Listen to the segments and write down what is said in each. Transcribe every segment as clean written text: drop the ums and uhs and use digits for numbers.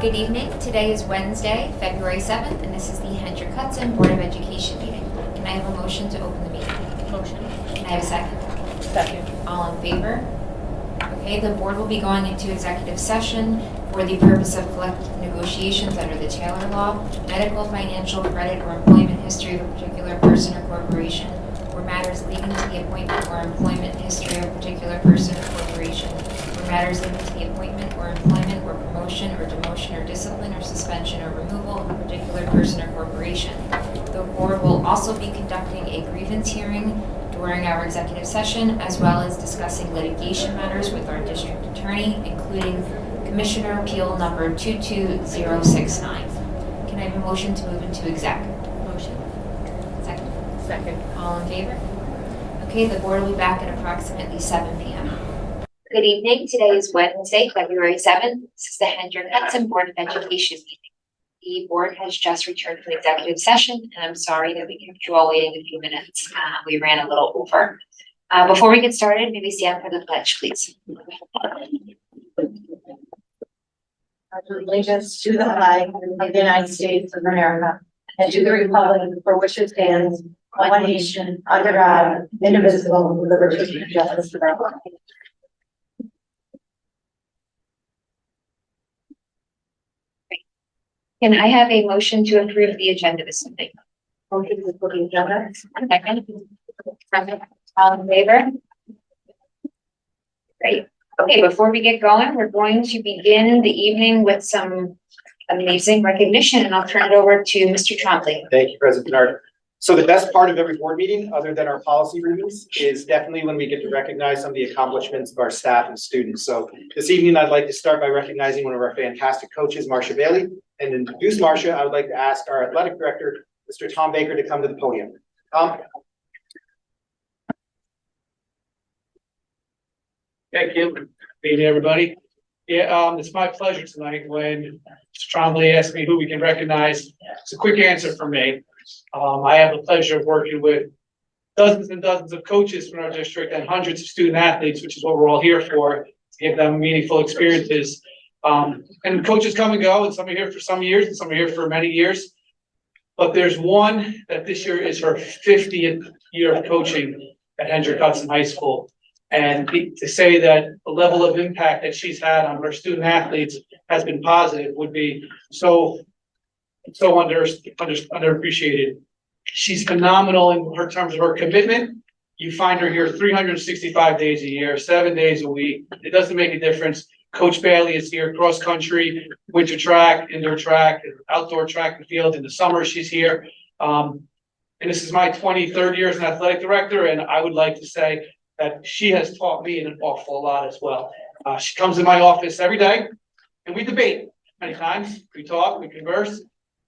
Good evening. Today is Wednesday, February 7th, and this is the Hendrick Hudson Board of Education meeting. Can I have a motion to open the meeting? Motion. Can I have a second? Second. All in favor? Okay, the board will be going into executive session for the purpose of collective negotiations under the Taylor Law, medical, financial, credit, or employment history of a particular person or corporation, or matters leading to the appointment or employment history of a particular person or corporation, or matters leading to the appointment or employment or promotion or demotion or discipline or suspension or removal of a particular person or corporation. The board will also be conducting a grievance hearing during our executive session, as well as discussing litigation matters with our district attorney, including Commissioner Appeal number 22069. Can I have a motion to move into exec? Motion. Second. Second. All in favor? Okay, the board will be back at approximately 7 p.m. Good evening. Today is Wednesday, February 7th. This is the Hendrick Hudson Board of Education meeting. The board has just returned from executive session, and I'm sorry that we kept you all waiting a few minutes. We ran a little over. Before we get started, maybe stand for the pledge, please. Allegiance to the flag of the United States of America and to the republic for which it stands, one nation, under God, indivisible, with liberty and justice for all. Can I have a motion to approve the agenda this evening? Motion to approve the agenda. Second. All in favor? Great. Okay, before we get going, we're going to begin the evening with some amazing recognition, and I'll turn it over to Mr. Trombley. Thank you, President Bernard. So the best part of every board meeting, other than our policy reviews, is definitely when we get to recognize some of the accomplishments of our staff and students. So this evening, I'd like to start by recognizing one of our fantastic coaches, Marcia Bailey. And to introduce Marcia, I would like to ask our athletic director, Mr. Tom Baker, to come to the podium. Tom? Thank you. Good evening, everybody. Yeah, it's my pleasure tonight when Mr. Trombley asked me who we can recognize. It's a quick answer for me. I have the pleasure of working with dozens and dozens of coaches from our district and hundreds of student athletes, which is what we're all here for, to give them meaningful experiences. And coaches come and go, and some are here for some years and some are here for many years. But there's one that this year is her 50th year of coaching at Hendrick Hudson High School. And to say that the level of impact that she's had on her student athletes has been positive would be so underappreciated. She's phenomenal in her terms of her commitment. You find her here 365 days a year, 7 days a week. It doesn't make a difference. Coach Bailey is here, cross country, winter track, indoor track, outdoor track and field. In the summer, she's here. And this is my 23rd year as an athletic director, and I would like to say that she has taught me an awful lot as well. She comes in my office every day, and we debate many times. We talk, we converse.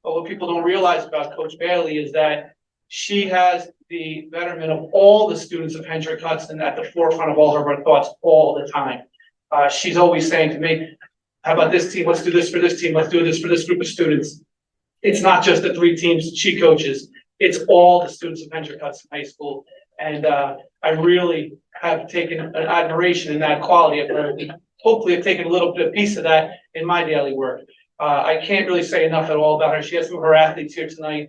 But what people don't realize about Coach Bailey is that she has the betterment of all the students of Hendrick Hudson at the forefront of all of her thoughts all the time. She's always saying to me, how about this team? Let's do this for this team. Let's do this for this group of students. It's not just the 3 teams she coaches. It's all the students of Hendrick Hudson High School. And I really have taken an admiration in that quality of her. Hopefully I've taken a little bit of piece of that in my daily work. I can't really say enough at all about her. She has some of her athletes here tonight.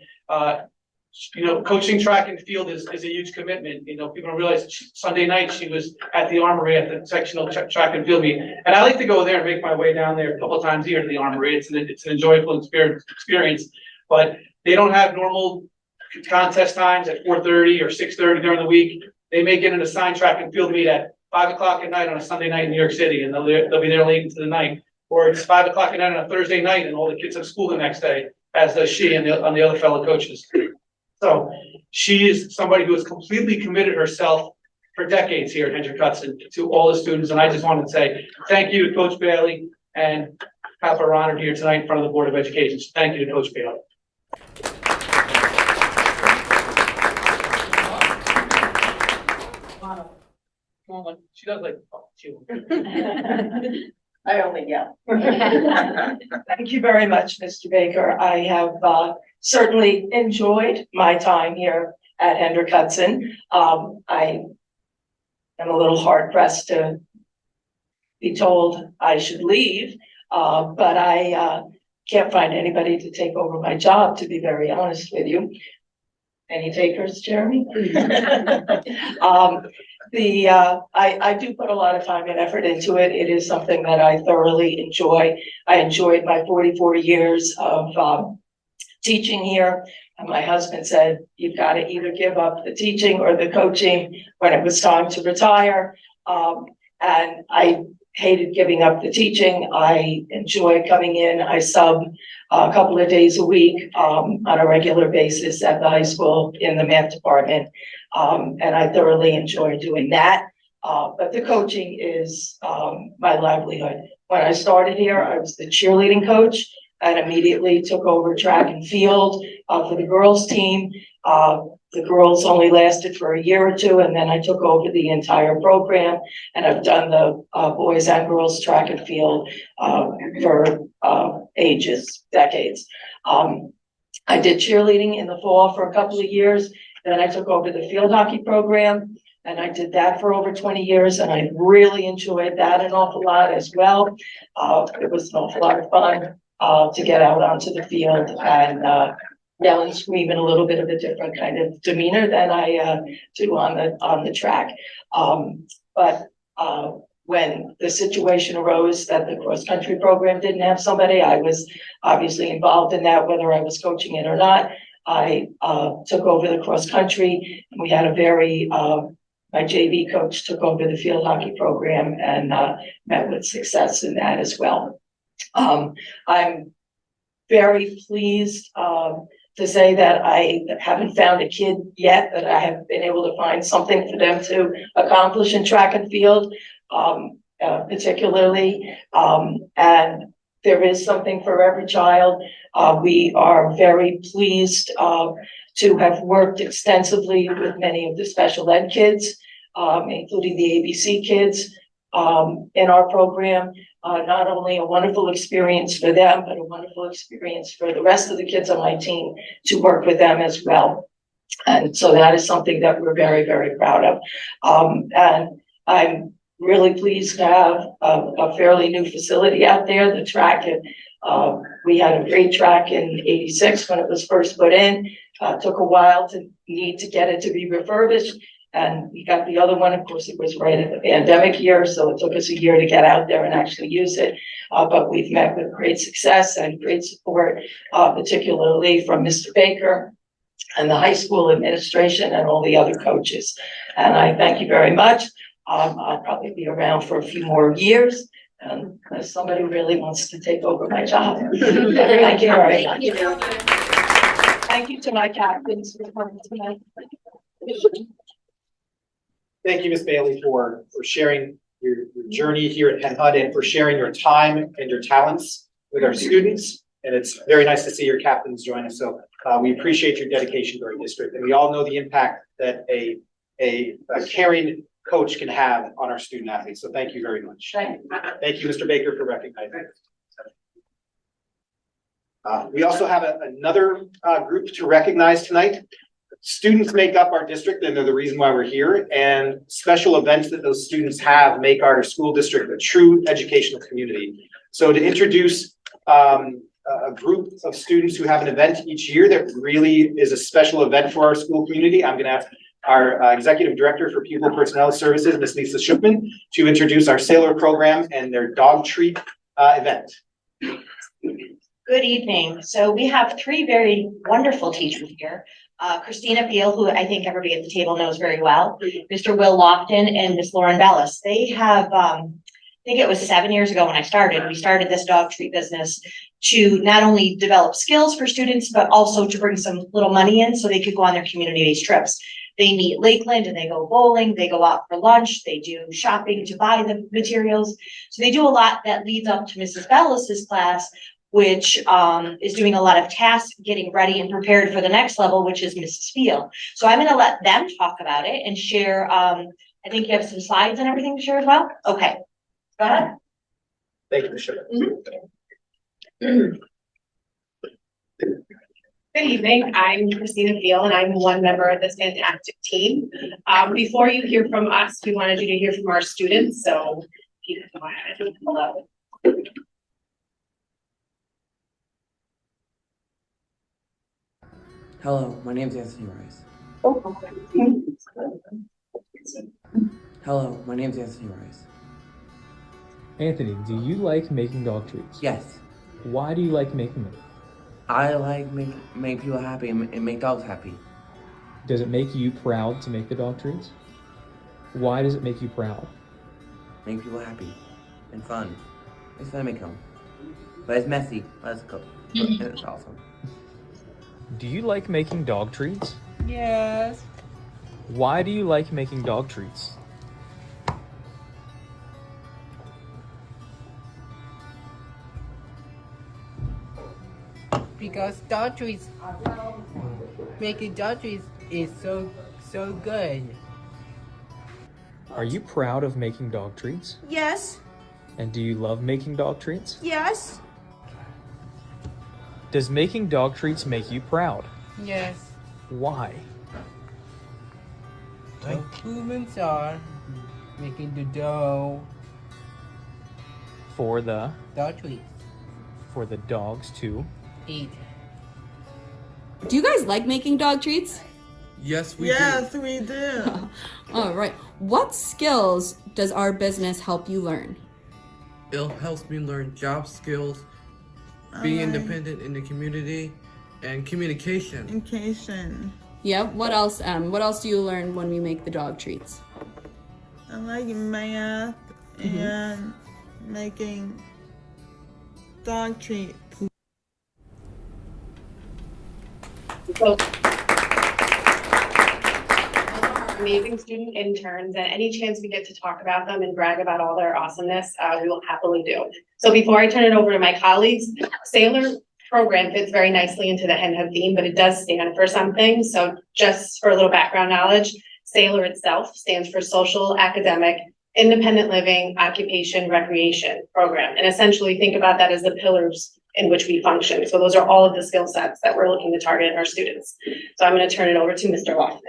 Coaching track and field is a huge commitment. People don't realize Sunday night she was at the Armory at the sectional track and field meet. And I like to go there and make my way down there a couple of times a year to the Armory. It's an enjoyable experience, but they don't have normal contest times at 4:30 or 6:30 during the week. They may get an assigned track and field meet at 5 o'clock at night on a Sunday night in New York City, and they'll be there late into the night. Or it's 5 o'clock at night on a Thursday night, and all the kids have school the next day, as does she and the other fellow coaches. So she is somebody who has completely committed herself for decades here at Hendrick Hudson to all the students. And I just wanted to say thank you to Coach Bailey and have her honored here tonight in front of the Board of Education. So thank you to Coach Bailey. She does like you. I only yell. Thank you very much, Mr. Baker. I have certainly enjoyed my time here at Hendrick Hudson. I am a little hard pressed to be told I should leave, but I can't find anybody to take over my job, to be very honest with you. Any takers, Jeremy? I do put a lot of time and effort into it. It is something that I thoroughly enjoy. I enjoyed my 44 years of teaching here. And my husband said, you've got to either give up the teaching or the coaching when it was time to retire. And I hated giving up the teaching. I enjoy coming in. I sub a couple of days a week on a regular basis at the high school in the math department. And I thoroughly enjoy doing that. But the coaching is my livelihood. When I started here, I was the cheerleading coach and immediately took over track and field for the girls team. The girls only lasted for a year or two, and then I took over the entire program, and I've done the boys and girls track and field for decades. I did cheerleading in the fall for a couple of years, then I took over the field hockey program, and I did that for over 20 years, and I really enjoyed that an awful lot as well. It was an awful lot of fun to get out onto the field and yell and scream in a little bit of a different kind of demeanor than I do on the track. But when the situation arose that the cross-country program didn't have somebody, I was obviously involved in that, whether I was coaching it or not. I took over the cross-country, and we had a very, my JV coach took over the field hockey program and met with success in that as well. I'm very pleased to say that I haven't found a kid yet that I have been able to find something for them to accomplish in track and field, particularly. And there is something for every child. We are very pleased to have worked extensively with many of the special ed kids, including the ABC kids in our program. Not only a wonderful experience for them, but a wonderful experience for the rest of the kids on my team to work with them as well. And so that is something that we're very, very proud of. And I'm really pleased to have a fairly new facility out there, the track. And we had a great track in '86 when it was first put in. Took a while to get it to be refurbished. And we got the other one, of course, it was right at the pandemic year, so it took us a year to get out there and actually use it. But we've met with great success and great support, particularly from Mr. Baker and the high school administration and all the other coaches. And I thank you very much. I'll probably be around for a few more years, unless somebody really wants to take over my job. Thank you very much. Thank you to my captains for coming tonight. Thank you, Ms. Bailey, for sharing your journey here at Penn Hud and for sharing your time and your talents with our students. And it's very nice to see your captains join us. So we appreciate your dedication to our district. And we all know the impact that a caring coach can have on our student athletes. So thank you very much. Thank you, Mr. Baker, for recognizing us. We also have another group to recognize tonight. Students make up our district, and they're the reason why we're here, and special events that those students have make our school district a true educational community. So to introduce a group of students who have an event each year that really is a special event for our school community, I'm going to ask our Executive Director for Pupil Personnel Services, Ms. Lisa Shupman, to introduce our Sailor program and their dog treat event. Good evening. So we have three very wonderful teachers here. Christina Beal, who I think everybody at the table knows very well, Mr. Will Lofton, and Miss Lauren Bellis. They have, I think it was 7 years ago when I started, we started this dog treat business to not only develop skills for students, but also to bring some little money in so they could go on their community-based trips. They meet Lakeland and they go bowling, they go out for lunch, they do shopping to buy the materials. So they do a lot that leads up to Mrs. Bellis's class, which is doing a lot of tasks, getting ready and prepared for the next level, which is Mrs. Beal. So I'm gonna let them talk about it and share, I think you have some slides and everything to share as well? Okay, go ahead. Thank you, Ms. Shupman. Good evening, I'm Christina Beal and I'm one member of this fantastic team. Before you hear from us, we wanted you to hear from our students, so if you can go ahead and pull up. Hello, my name is Anthony Rice. Hello, my name is Anthony Rice. Anthony, do you like making dog treats? Yes, Why do you like making them? I like make people happy and make dogs happy. Does it make you proud to make the dog treats? Why does it make you proud? Make people happy and fun. It's fun to make them. But it's messy. But it's cool. And it's awesome. Do you like making dog treats? Yes. Why do you like making dog treats? Because dog treats, making dog treats is so good. Are you proud of making dog treats? Yes, And do you love making dog treats? yes, Does making dog treats make you proud? Yes. Why? Like humans are making the dough For the dog treats. dogs to. Eat. Do you guys like making dog treats? Yes, we do. All right. What skills does our business help you learn? It helps me learn job skills, be independent in the community, and communication. Yeah. What else? What else do you learn when we make the dog treats? I like math and making dog treats. So amazing student interns, and any chance we get to talk about them and brag about all their awesomeness, we will happily do. So before I turn it over to my colleagues, Sailor program fits very nicely into the Hen Hub theme, but it does stand for something. So just for a little background knowledge, Sailor itself stands for Social, Academic, Independent Living, Occupation, Recreation Program. And essentially think about that as the pillars in which we function. So those are all of the skill sets that we're looking to target in our students. So I'm going to turn it over to Mr. Lofton.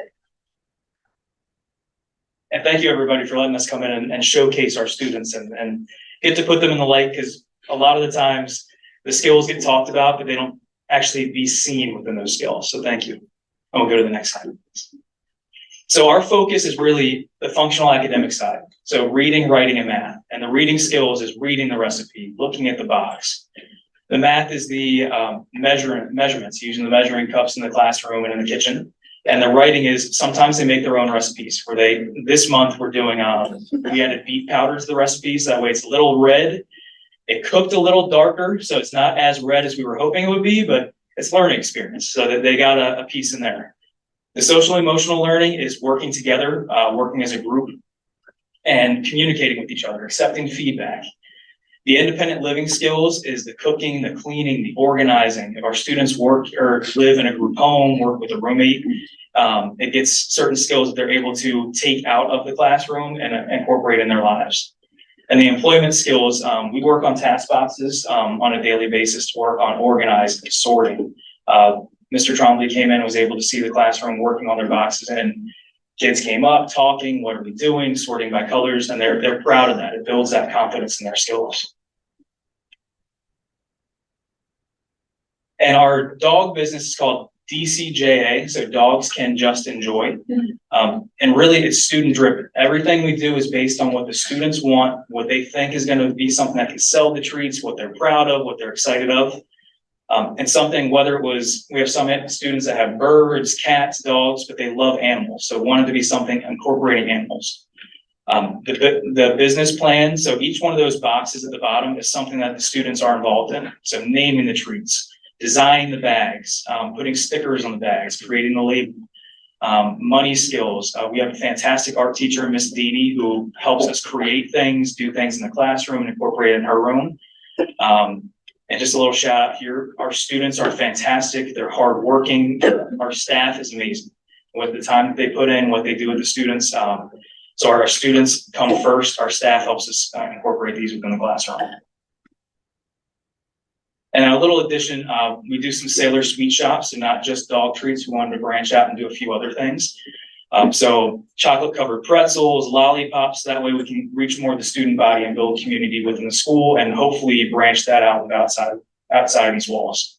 And thank you, everybody, for letting us come in and showcase our students and get to put them in the light, because a lot of the times the skills get talked about, but they don't actually be seen within those skills. So thank you. And we'll go to the next slide. So our focus is really the functional academic side. So reading, writing, and math. And the reading skills is reading the recipe, looking at the box. The math is the measurements, using the measuring cups in the classroom and in the kitchen. And the writing is sometimes they make their own recipes. This month we're doing, we added beet powder to the recipe, so that way it's a little red. It cooked a little darker, so it's not as red as we were hoping it would be, but it's learning experience, so that they got a piece in there. The social emotional learning is working together, working as a group and communicating with each other, accepting feedback. The independent living skills is the cooking, the cleaning, the organizing. If our students work or live in a group home, work with a roommate, it gets certain skills that they're able to take out of the classroom and incorporate in their lives. And the employment skills, we work on task boxes on a daily basis to work on organizing, sorting. Mr. Trombley came in and was able to see the classroom working on their boxes, and kids came up talking, what are we doing, sorting by colors, and they're proud of that. It builds that confidence in their skills. And our dog business is called DCJA, so Dogs Can Just Enjoy. And really it's student driven. Everything we do is based on what the students want, what they think is going to be something that can sell the treats, what they're proud of, what they're excited of. And something, whether it was, we have some students that have birds, cats, dogs, but they love animals. So wanted to be something incorporating animals. The business plan, so each one of those boxes at the bottom is something that the students are involved in. So naming the treats, designing the bags, putting stickers on the bags, creating the label, money skills. We have a fantastic art teacher, Miss Dee, who helps us create things, do things in the classroom and incorporate it in her room. And just a little shout out here, our students are fantastic. They're hardworking. Our staff is amazing. With the time that they put in, what they do with the students. So our students come first. Our staff helps us incorporate these within the classroom. And a little addition, we do some Sailor Sweet Shops and not just dog treats. We wanted to branch out and do a few other things. So chocolate covered pretzels, lollipops, that way we can reach more of the student body and build community within the school and hopefully branch that out outside of these walls.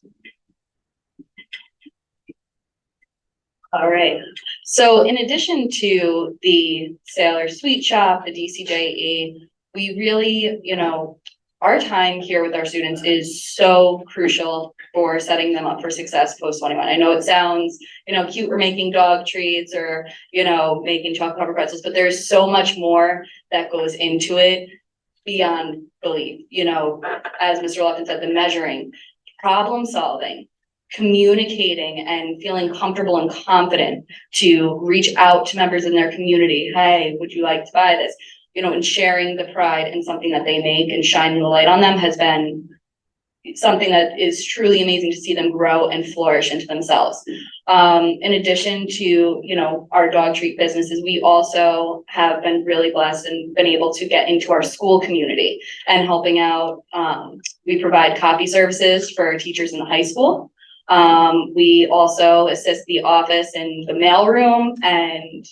All right. So in addition to the Sailor Sweet Shop, the DCJE, we really, our time here with our students is so crucial for setting them up for success post 21. I know it sounds, cute, we're making dog treats or, making chocolate covered pretzels, but there's so much more that goes into it beyond belief. As Mr. Lofton said, the measuring, problem solving, communicating and feeling comfortable and confident to reach out to members in their community. Hey, would you like to buy this? And sharing the pride in something that they make and shining the light on them has been something that is truly amazing to see them grow and flourish into themselves. In addition to, our dog treat businesses, we also have been really blessed and been able to get into our school community and helping out. We provide copy services for teachers in the high school. We also assist the office in the mailroom and,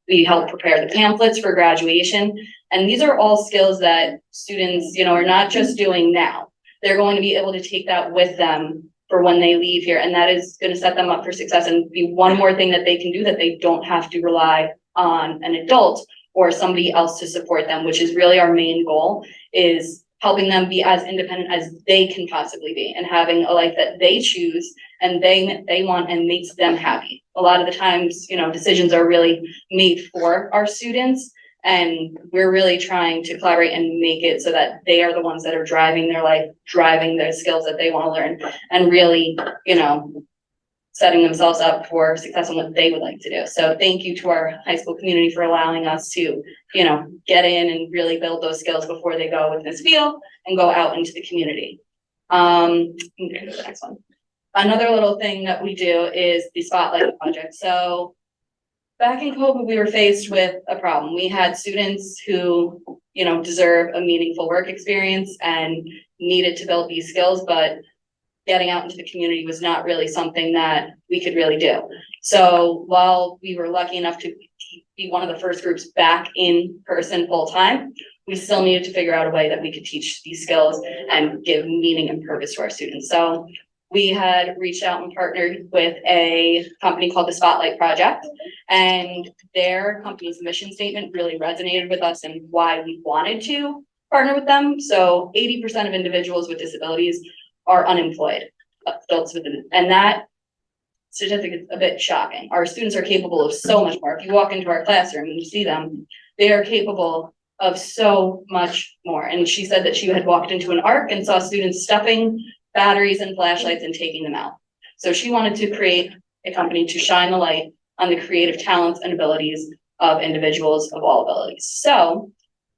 we help prepare the pamphlets for graduation. And these are all skills that students, are not just doing now. They're going to be able to take that with them for when they leave here. And that is going to set them up for success and be one more thing that they can do that they don't have to rely on an adult or somebody else to support them, which is really our main goal, is helping them be as independent as they can possibly be and having a life that they choose and they want and makes them happy. A lot of the times, decisions are really made for our students, and we're really trying to collaborate and make it so that they are the ones that are driving their life, driving their skills that they want to learn, and really, setting themselves up for success in what they would like to do. So thank you to our high school community for allowing us to, get in and really build those skills before they go with Ms. Field and go out into the community. I'm gonna go to the next one. Another little thing that we do is the Spotlight Project. So back in COVID, we were faced with a problem. We had students who, deserve a meaningful work experience and needed to build these skills, but getting out into the community was not really something that we could really do. So while we were lucky enough to be one of the first groups back in person full time, we still needed to figure out a way that we could teach these skills and give meaning and purpose to our students. So we had reached out and partnered with a company called the Spotlight Project, and their company's mission statement really resonated with us and why we wanted to partner with them. So 80% of individuals with disabilities are unemployed, adults with, and that statistic is a bit shocking. Our students are capable of so much more. If you walk into our classroom and you see them, they are capable of so much more. And she said that she had walked into an ARC and saw students stuffing batteries and flashlights and taking them out. So she wanted to create a company to shine the light on the creative talents and abilities of individuals of all abilities. So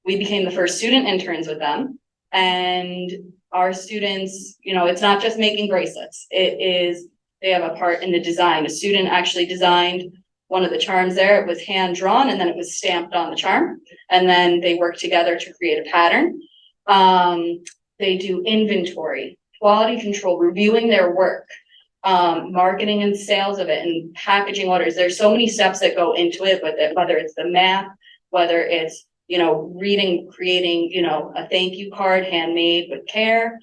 we became the first student interns with them, and our students, it's not just making bracelets. They have a part in the design. A student actually designed one of the charms there. It was hand drawn and then it was stamped on the charm. And then they worked together to create a pattern. They do inventory, quality control, reviewing their work, marketing and sales of it, and packaging orders. There's so many steps that go into it with it, whether it's the math, whether it's, reading, creating, a thank you card handmade with care.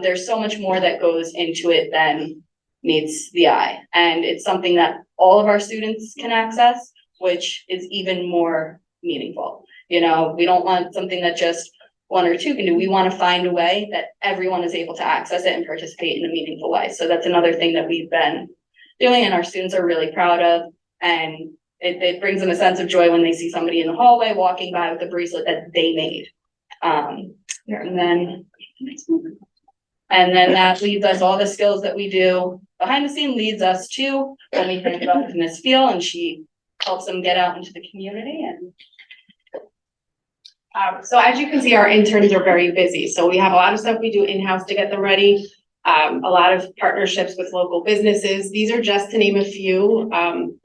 There's so much more that goes into it than meets the eye. And it's something that all of our students can access, which is even more meaningful. We don't want something that just one or two can do. We want to find a way that everyone is able to access it and participate in a meaningful way. So that's another thing that we've been doing and our students are really proud of. And it brings them a sense of joy when they see somebody in the hallway walking by with a bracelet that they made. And then that leads us, all the skills that we do behind the scene leads us to when we hand it off to Ms. Field, and she helps them get out into the community. And so as you can see, our interns are very busy. So we have a lot of stuff we do in-house to get them ready. A lot of partnerships with local businesses. These are just to name a few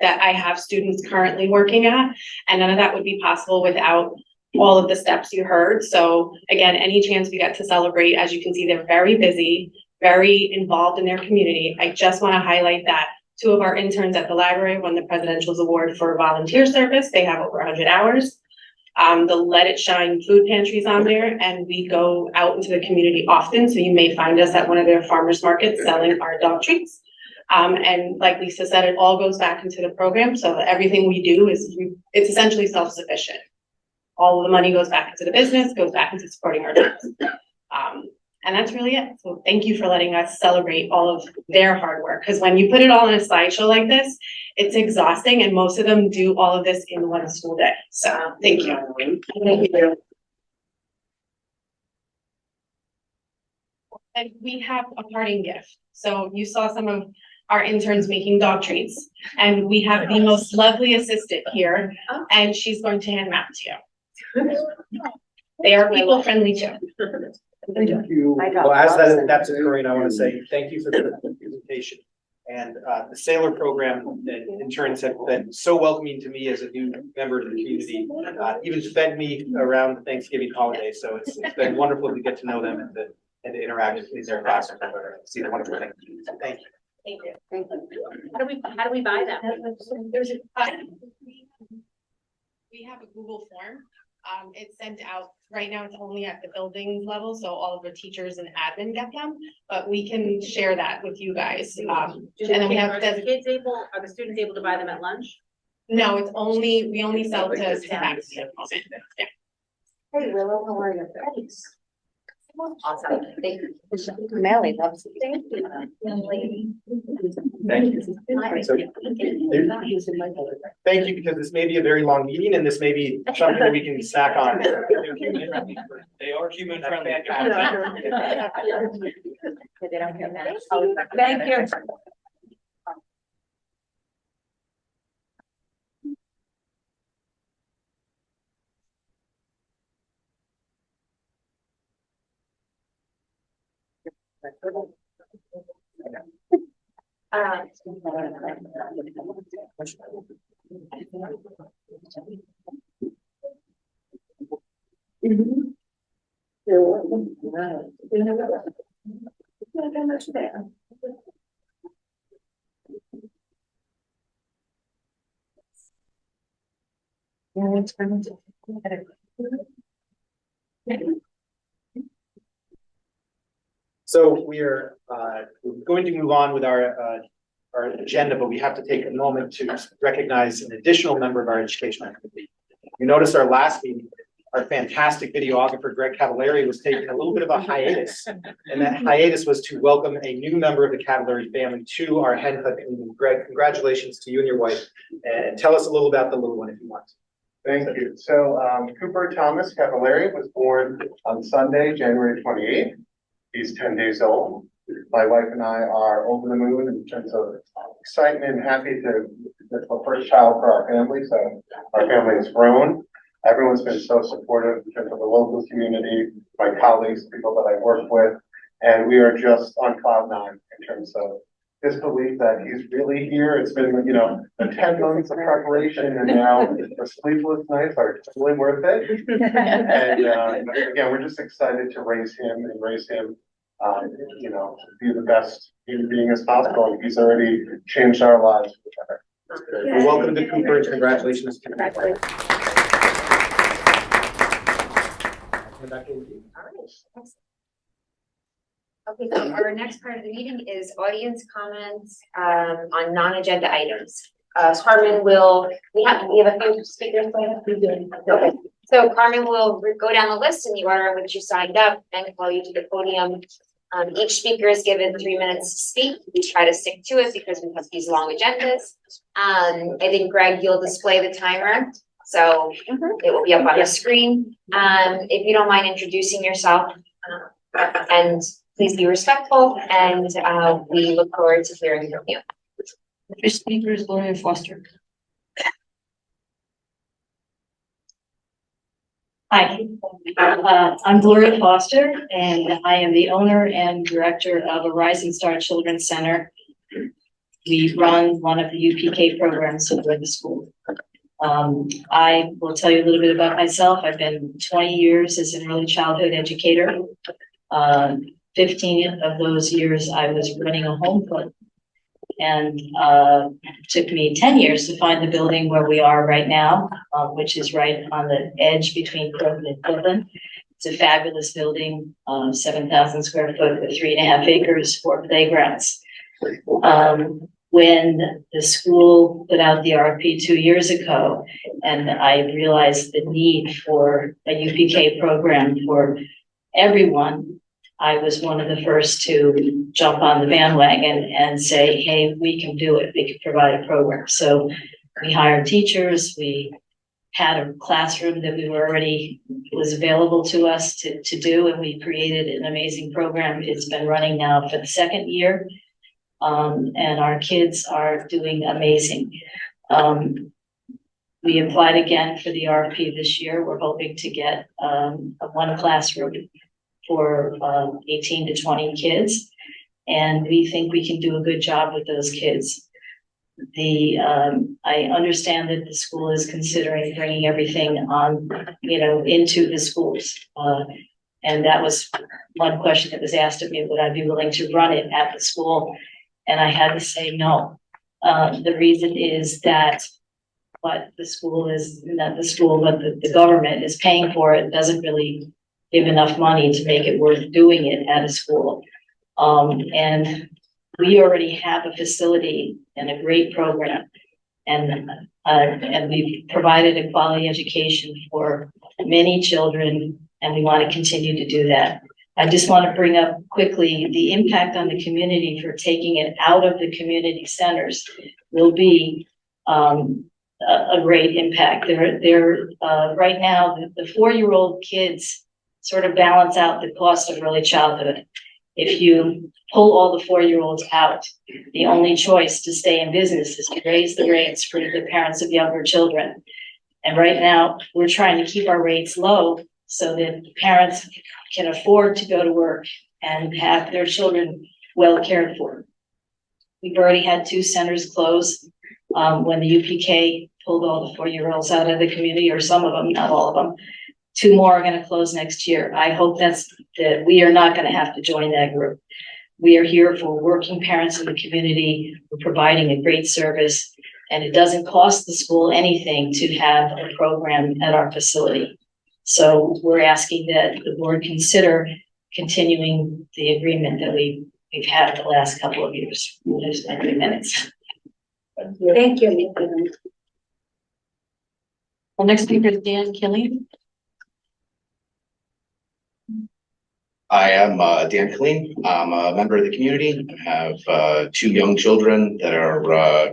that I have students currently working at, and none of that would be possible without all of the steps you heard. So again, any chance we get to celebrate, as you can see, they're very busy, very involved in their community. I just want to highlight that 2 of our interns at the library won the Presidential's Award for volunteer service. They have over 100 hours. The Let It Shine food pantries on there, and we go out into the community often. So you may find us at one of their farmers markets selling our dog treats. And like Lisa said, it all goes back into the program, so everything we do it's essentially self-sufficient. All of the money goes back into the business, goes back into supporting our kids. And that's really it. So thank you for letting us celebrate all of their hard work, because when you put it all in a slideshow like this, it's exhausting, and most of them do all of this in one school day. So thank you. Thank you. And we have a parting gift. So you saw some of our interns making dog treats, and we have the most lovely assistant here, and she's going to hand them out to you. They are people friendly too. Thank you. Well, as that's occurring, I want to say thank you for the presentation. And the Sailor program, the interns have been so welcoming to me as a new member of the community, even fed me around the Thanksgiving holiday. So it's been wonderful to get to know them and to interact with their classroom. See the wonderful things. Thank you. Thank you. Thank you. How do we buy that? We have a Google form. It's sent out, right now it's only at the building level, so all of the teachers and admin get them, but we can share that with you guys. And then we have. Are the students able to buy them at lunch? No, we only sell to faculty at the moment. Yeah. Hey Willow, how are you? Awesome. Thank you. Melly loves it. Thank you. Thank you. So, thank you, because this may be a very long meeting and this may be something that we can snack on. They are human That's friendly. fantastic. Thank you. So we are going to move on with our agenda, but we have to take a moment to recognize an additional member of our educational committee. You notice our last meeting, our fantastic videographer, Greg Cavallari, was taking a little bit of a hiatus. And that hiatus was to welcome a new member of the Cavallari family to our Hen Hut community. Greg, congratulations to you and your wife. And tell us a little about the little one if you want. Thank you. So Cooper Thomas Cavallari was born on Sunday, January 28th. He's 10 days old. My wife and I are over the moon in terms of excitement and happy to, it's the first child for our family. So our family has grown. Everyone's been so supportive in terms of the local community, my colleagues, people that I work with, and we are just on cloud nine in terms of disbelief that he's really here. It's been, the 10 months of preparation, and now the sleepless nights are totally worth it. And again, we're just excited to raise him, be the best human being as possible. And he's already changed our lives. Well, welcome to Cooper and congratulations to you. Okay, so our next part of the meeting is audience comments on non-agenda items. Carmen will, we have a few speakers. Okay, so Carmen will go down the list in the order in which you signed up and call you to the podium. Each speaker is given 3 minutes to speak. We try to stick to it because we have these long agendas. I think Greg, you'll display the timer. So it will be up on the screen. If you don't mind introducing yourself and please be respectful, and we look forward to hearing from you. First speaker is Gloria Foster. Hi, I'm Gloria Foster, and I am the owner and director of a Rising Star Children's Center. We run one of the UPK programs over at the school. I will tell you a little bit about myself. I've been 20 years as an early childhood educator. 15 of those years I was running a home club, and it took me 10 years to find the building where we are right now, which is right on the edge between Croton and Cleveland. It's a fabulous building, 7,000 square foot with 3.5 acres, 4 playgrounds. When the school put out the RFP 2 years ago, and I realized the need for a UPK program for everyone, I was one of the first to jump on the bandwagon and say, hey, we can do it. We can provide a program. So we hired teachers. We had a classroom that was available to us to do, and we created an amazing program. It's been running now for the second year. And our kids are doing amazing. We applied again for the RFP this year. We're hoping to get one classroom for 18 to 20 kids. And we think we can do a good job with those kids. I understand that the school is considering bringing everything on, into the schools. And that was one question that was asked of me, would I be willing to run it at the school? And I had to say no. The reason is that what the school is, not the school, but the government is paying for it doesn't really give enough money to make it worth doing it at a school. And we already have a facility and a great program. And we've provided a quality education for many children, and we want to continue to do that. I just want to bring up quickly the impact on the community for taking it out of the community centers will be a great impact. Right now, the 4-year-old kids sort of balance out the cost of early childhood. If you pull all the 4-year-olds out, the only choice to stay in business is to raise the rates for the parents of younger children. And right now, we're trying to keep our rates low so that parents can afford to go to work and have their children well cared for. We've already had 2 centers close when the UPK pulled all the 4-year-olds out of the community, or some of them, not all of them. 2 more are going to close next year. I hope that we are not going to have to join that group. We are here for working parents in the community. We're providing a great service, and it doesn't cost the school anything to have a program at our facility. So we're asking that the board consider continuing the agreement that we've had the last couple of years. There's 90 minutes. Thank you. The next speaker is Dan Killian. I am Dan Killeen. I'm a member of the community. I have 2 young children that are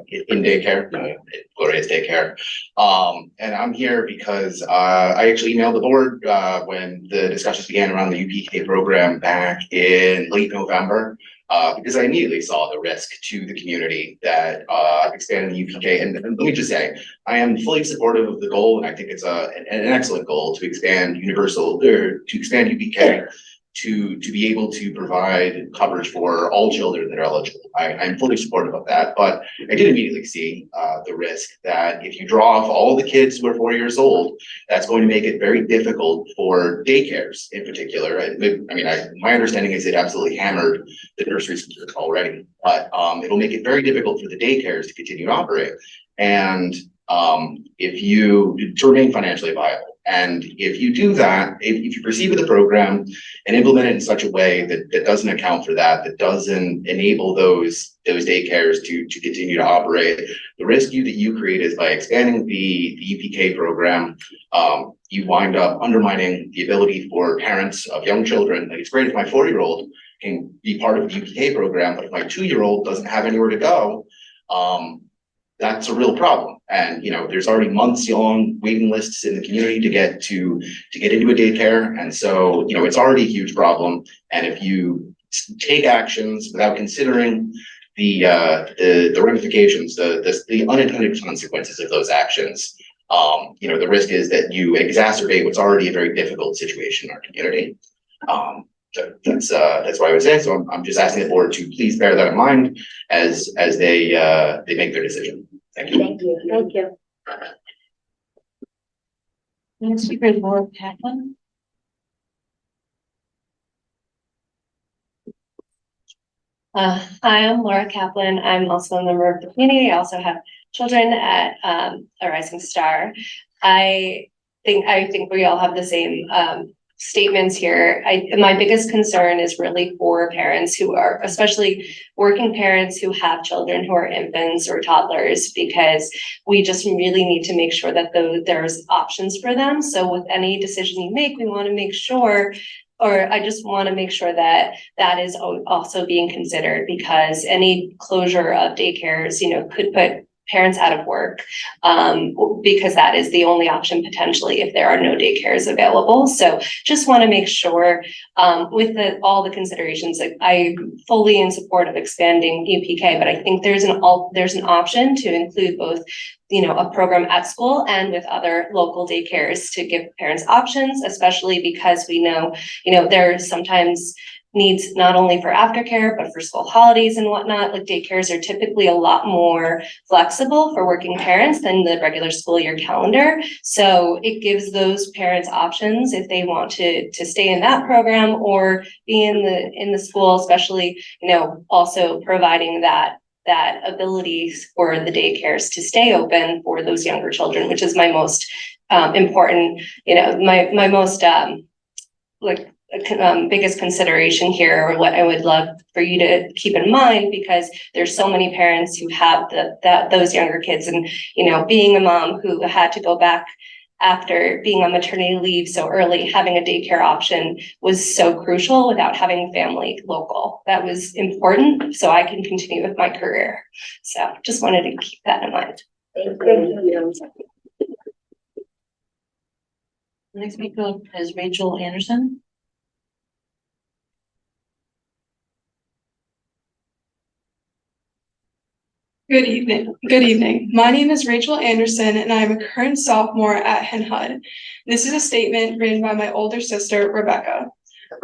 in daycare, Gloria's daycare. And I'm here because I actually emailed the board when the discussions began around the UPK program back in late November, because I immediately saw the risk to the community that expanding the UPK. And let me just say, I am fully supportive of the goal, and I think it's an excellent goal to expand UPK to be able to provide coverage for all children that are eligible. I'm fully supportive of that, but I did immediately see the risk that if you draw off all the kids who are 4 years old, that's going to make it very difficult for daycares in particular. My understanding is it absolutely hammered the nurseries already, but it'll make it very difficult for the daycares to continue to operate. And to remain financially viable. And if you do that, if you proceed with the program and implement it in such a way that doesn't account for that doesn't enable those daycares to continue to operate, the risk that you create is by expanding the UPK program, you wind up undermining the ability for parents of young children. Like, it's great if my 4-year-old can be part of the UPK program, but if my 2-year-old doesn't have anywhere to go, that's a real problem. And, there's already months-long waiting lists in the community to get into a daycare. And so, it's already a huge problem. And if you take actions without considering the ramifications, the unintended consequences of those actions, the risk is that you exacerbate what's already a very difficult situation in our community. So that's what I would say. So I'm just asking the board to please bear that in mind as they make their decision. Thank you. Thank you. Thank you. Next speaker is Laura Kaplan. Hi, I'm Laura Kaplan. I'm also a member of the community. I also have children at A Rising Star. I think we all have the same statements here. My biggest concern is really for parents who are, especially working parents who have children who are infants or toddlers, because we just really need to make sure that there's options for them. So with any decision you make, we want to make sure, or I just want to make sure that that is also being considered, because any closure of daycares, could put parents out of work, because that is the only option potentially if there are no daycares available. So just want to make sure, with all the considerations, like I'm fully in support of expanding UPK, but I think there's an option to include both, a program at school and with other local daycares to give parents options, especially because we know, there are sometimes needs not only for aftercare, but for school holidays and whatnot. Like daycares are typically a lot more flexible for working parents than the regular school year calendar. So it gives those parents options if they want to stay in that program or be in the school, especially, also providing that ability for the daycares to stay open for those younger children, which is my most important, my most biggest consideration here, or what I would love for you to keep in mind, because there's so many parents who have those younger kids, and being a mom who had to go back after being on maternity leave so early, having a daycare option was so crucial without having family local. That was important so I can continue with my career. So just wanted to keep that in mind. Thank you. Next speaker is Rachel Anderson. Good evening. Good evening. My name is Rachel Anderson, and I am a current sophomore at Hen Hud. This is a statement written by my older sister, Rebecca.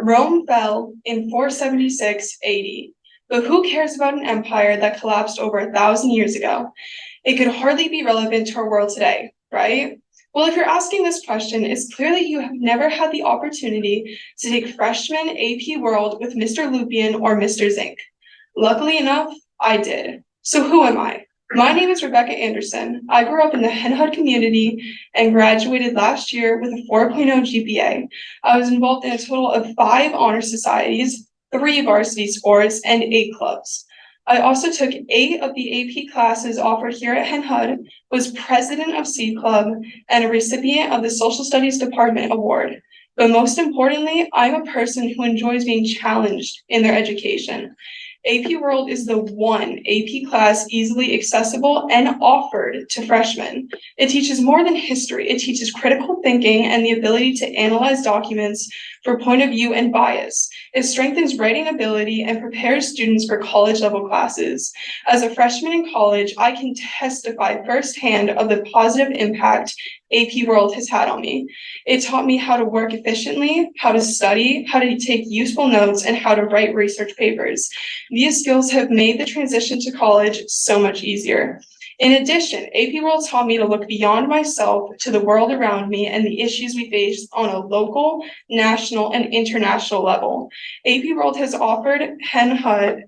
Rome fell in 476 AD, but who cares about an empire that collapsed over 1,000 years ago? It could hardly be relevant to our world today, right? Well, if you're asking this question, it's clear that you have never had the opportunity to take freshman AP World with Mr. Lupien or Mr. Zink. Luckily enough, I did. So who am I? My name is Rebecca Anderson. I grew up in the Hen Hud community and graduated last year with a 4.0 GPA. I was involved in a total of 5 honor societies, 3 varsity sports, and 8 clubs. I also took 8 of the AP classes offered here at Hen Hud, was president of Seed Club, and a recipient of the Social Studies Department Award. But most importantly, I'm a person who enjoys being challenged in their education. AP World is the one AP class easily accessible and offered to freshmen. It teaches more than history. It teaches critical thinking and the ability to analyze documents for point of view and bias. It strengthens writing ability and prepares students for college level classes. As a freshman in college, I can testify firsthand of the positive impact AP World has had on me. It taught me how to work efficiently, how to study, how to take useful notes, and how to write research papers. These skills have made the transition to college so much easier. In addition, AP World taught me to look beyond myself to the world around me and the issues we face on a local, national, and international level. AP World has offered Hen Hud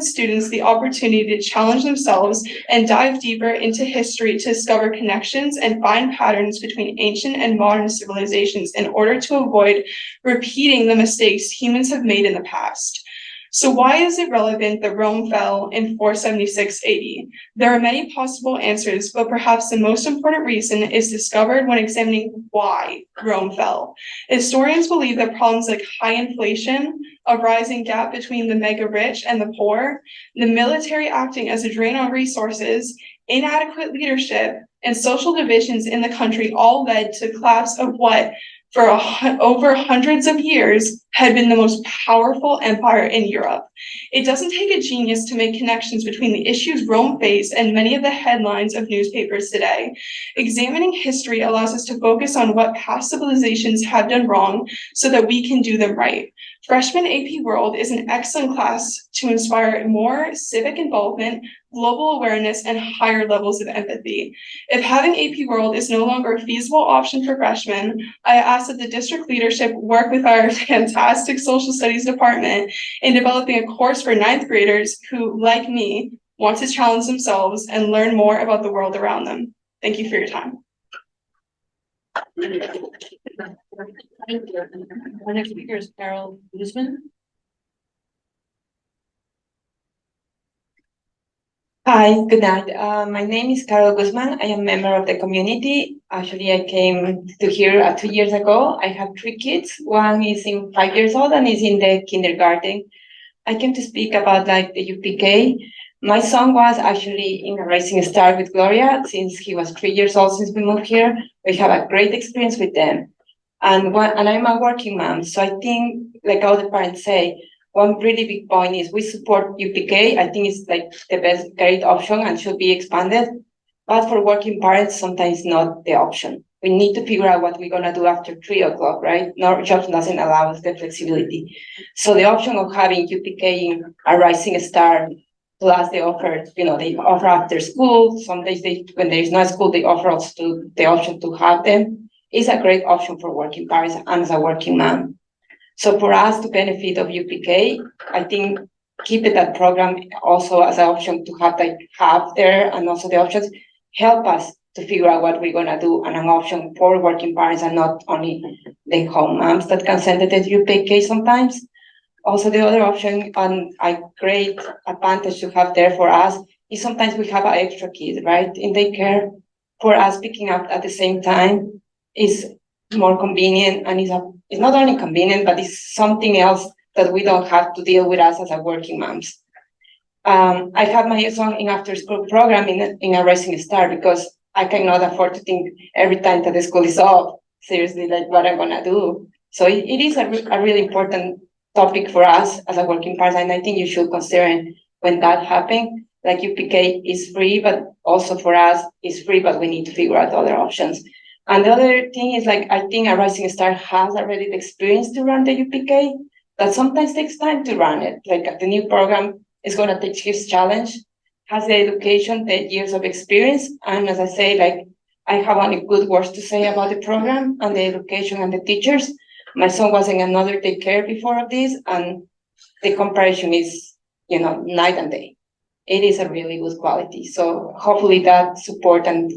students the opportunity to challenge themselves and dive deeper into history to discover connections and find patterns between ancient and modern civilizations in order to avoid repeating the mistakes humans have made in the past. So why is it relevant that Rome fell in 476 AD? There are many possible answers, but perhaps the most important reason is discovered when examining why Rome fell. Historians believe that problems like high inflation, a rising gap between the mega rich and the poor, the military acting as a drain on resources, inadequate leadership, and social divisions in the country all led to the collapse of what, for over hundreds of years, had been the most powerful empire in Europe. It doesn't take a genius to make connections between the issues Rome faced and many of the headlines of newspapers today. Examining history allows us to focus on what past civilizations have done wrong so that we can do them right. Freshman AP World is an excellent class to inspire more civic involvement, global awareness, and higher levels of empathy. If having AP World is no longer a feasible option for freshmen, I ask that the district leadership work with our fantastic social studies department in developing a course for 9th graders who, like me, want to challenge themselves and learn more about the world around them. Thank you for your time. Thank you. Our next speaker is Carol Guzman. Hi, good night. My name is Carol Guzman. I am a member of the community. Actually, I came to here 2 years ago. I have 3 kids. One is 5 years old and is in the kindergarten. I came to speak about like the UPK. My son was actually in a Rising Star with Gloria since he was 3 years old since we moved here. We have a great experience with them. And I'm a working mom, so I think, like all the parents say, one really big point is we support UPK. I think it's like the best great option and should be expanded. But for working parents, sometimes not the option. We need to figure out what we're gonna do after 3 o'clock, right? Our job doesn't allow us the flexibility. So the option of having UPK in a Rising Star, plus they offer, they offer after school. Some days when there is no school, they offer us the option to have them. Is a great option for working parents and as a working mom. So for us to benefit of UPK, I think keeping that program also as an option to have there and also the options help us to figure out what we're gonna do and an option for working parents and not only the home moms that can send it to UPK sometimes. Also, the other option and a great advantage to have there for us is sometimes we have an extra kid, right? In daycare, for us picking up at the same time is more convenient and it's not only convenient, but it's something else that we don't have to deal with us as a working moms. I have my son in after school program in a Rising Star because I cannot afford to think every time that the school is off, seriously, like what I'm gonna do. So it is a really important topic for us as a working parent, and I think you should consider when that happens. Like UPK is free, but also for us it's free, but we need to figure out other options. And the other thing is like, I think a Rising Star has already the experience to run the UPK, that sometimes takes time to run it. Like the new program is gonna take this challenge, has the education, the years of experience. And as I say, like I have only good words to say about the program and the education and the teachers. My son was in another daycare before of this, and the comparison is, night and day. It is a really good quality. So hopefully that support and,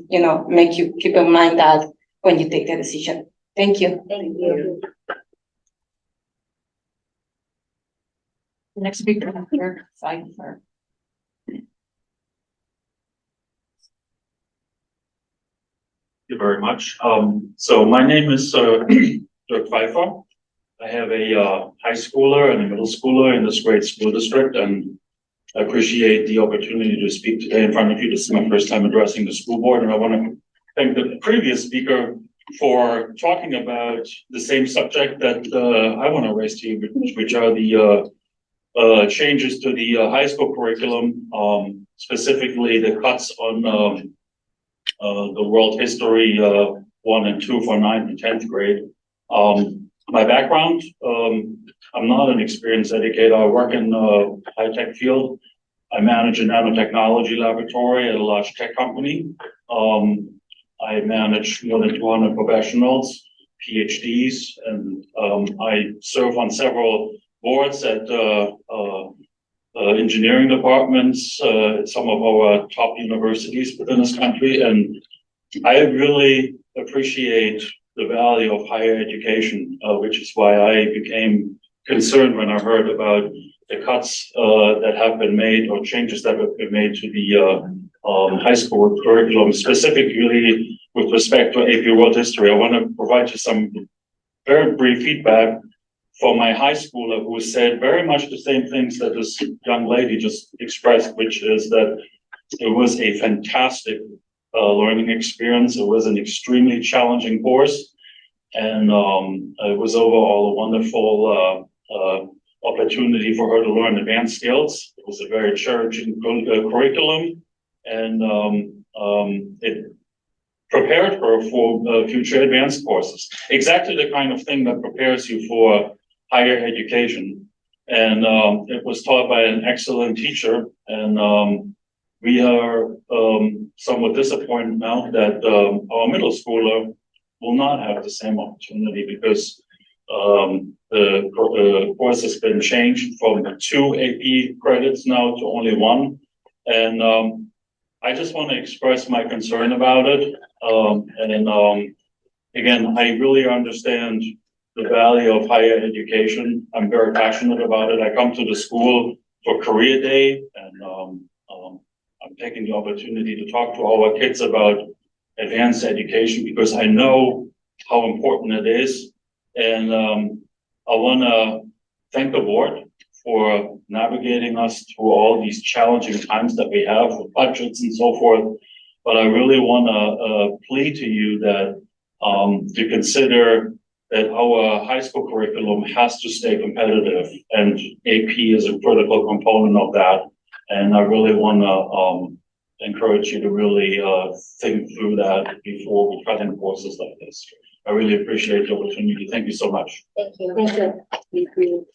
make you keep in mind that when you take the decision. Thank you. Thank you. The next speaker, Dr. Seifer. Thank you very much. So my name is Dirk Pfeiffer. I have a high schooler and a middle schooler in this great school district, and I appreciate the opportunity to speak today in front of you. This is my first time addressing the school board, and I want to thank the previous speaker for talking about the same subject that I want to raise to you, which are the changes to the high school curriculum, specifically the cuts on the world history 1 and 2 for 9th and 10th grade. My background, I'm not an experienced educator. I work in the high-tech field. I manage a nanotechnology laboratory at a large tech company. I manage more than 200 professionals, PhDs, and I serve on several boards at engineering departments at some of our top universities within this country. And I really appreciate the value of higher education, which is why I became concerned when I heard about the cuts that have been made or changes that have been made to the high school curriculum, specifically with respect to AP World History. I want to provide you some very brief feedback from my high schooler who said very much the same things that this young lady just expressed, which is that it was a fantastic learning experience. It was an extremely challenging course, and it was overall a wonderful opportunity for her to learn advanced skills. It was a very challenging curriculum, and it prepared her for future advanced courses. Exactly the kind of thing that prepares you for higher education. And it was taught by an excellent teacher, and we are somewhat disappointed now that our middle schooler will not have the same opportunity because the course has been changed from 2 AP credits now to only 1. And I just want to express my concern about it. again, I really understand the value of higher education. I'm very passionate about it. I come to the school for career day and, I'm taking the opportunity to talk to our kids about advanced education because I know how important it is. And, I wanna thank the board for navigating us through all these challenging times that we have with budgets and so forth. But I really wanna, plead to you that, to consider that our high school curriculum has to stay competitive and AP is a critical component of that. And I really wanna, encourage you to really, think through that before we cut in courses like this. I really appreciate the opportunity. Thank you so much. Thank you. Thank you.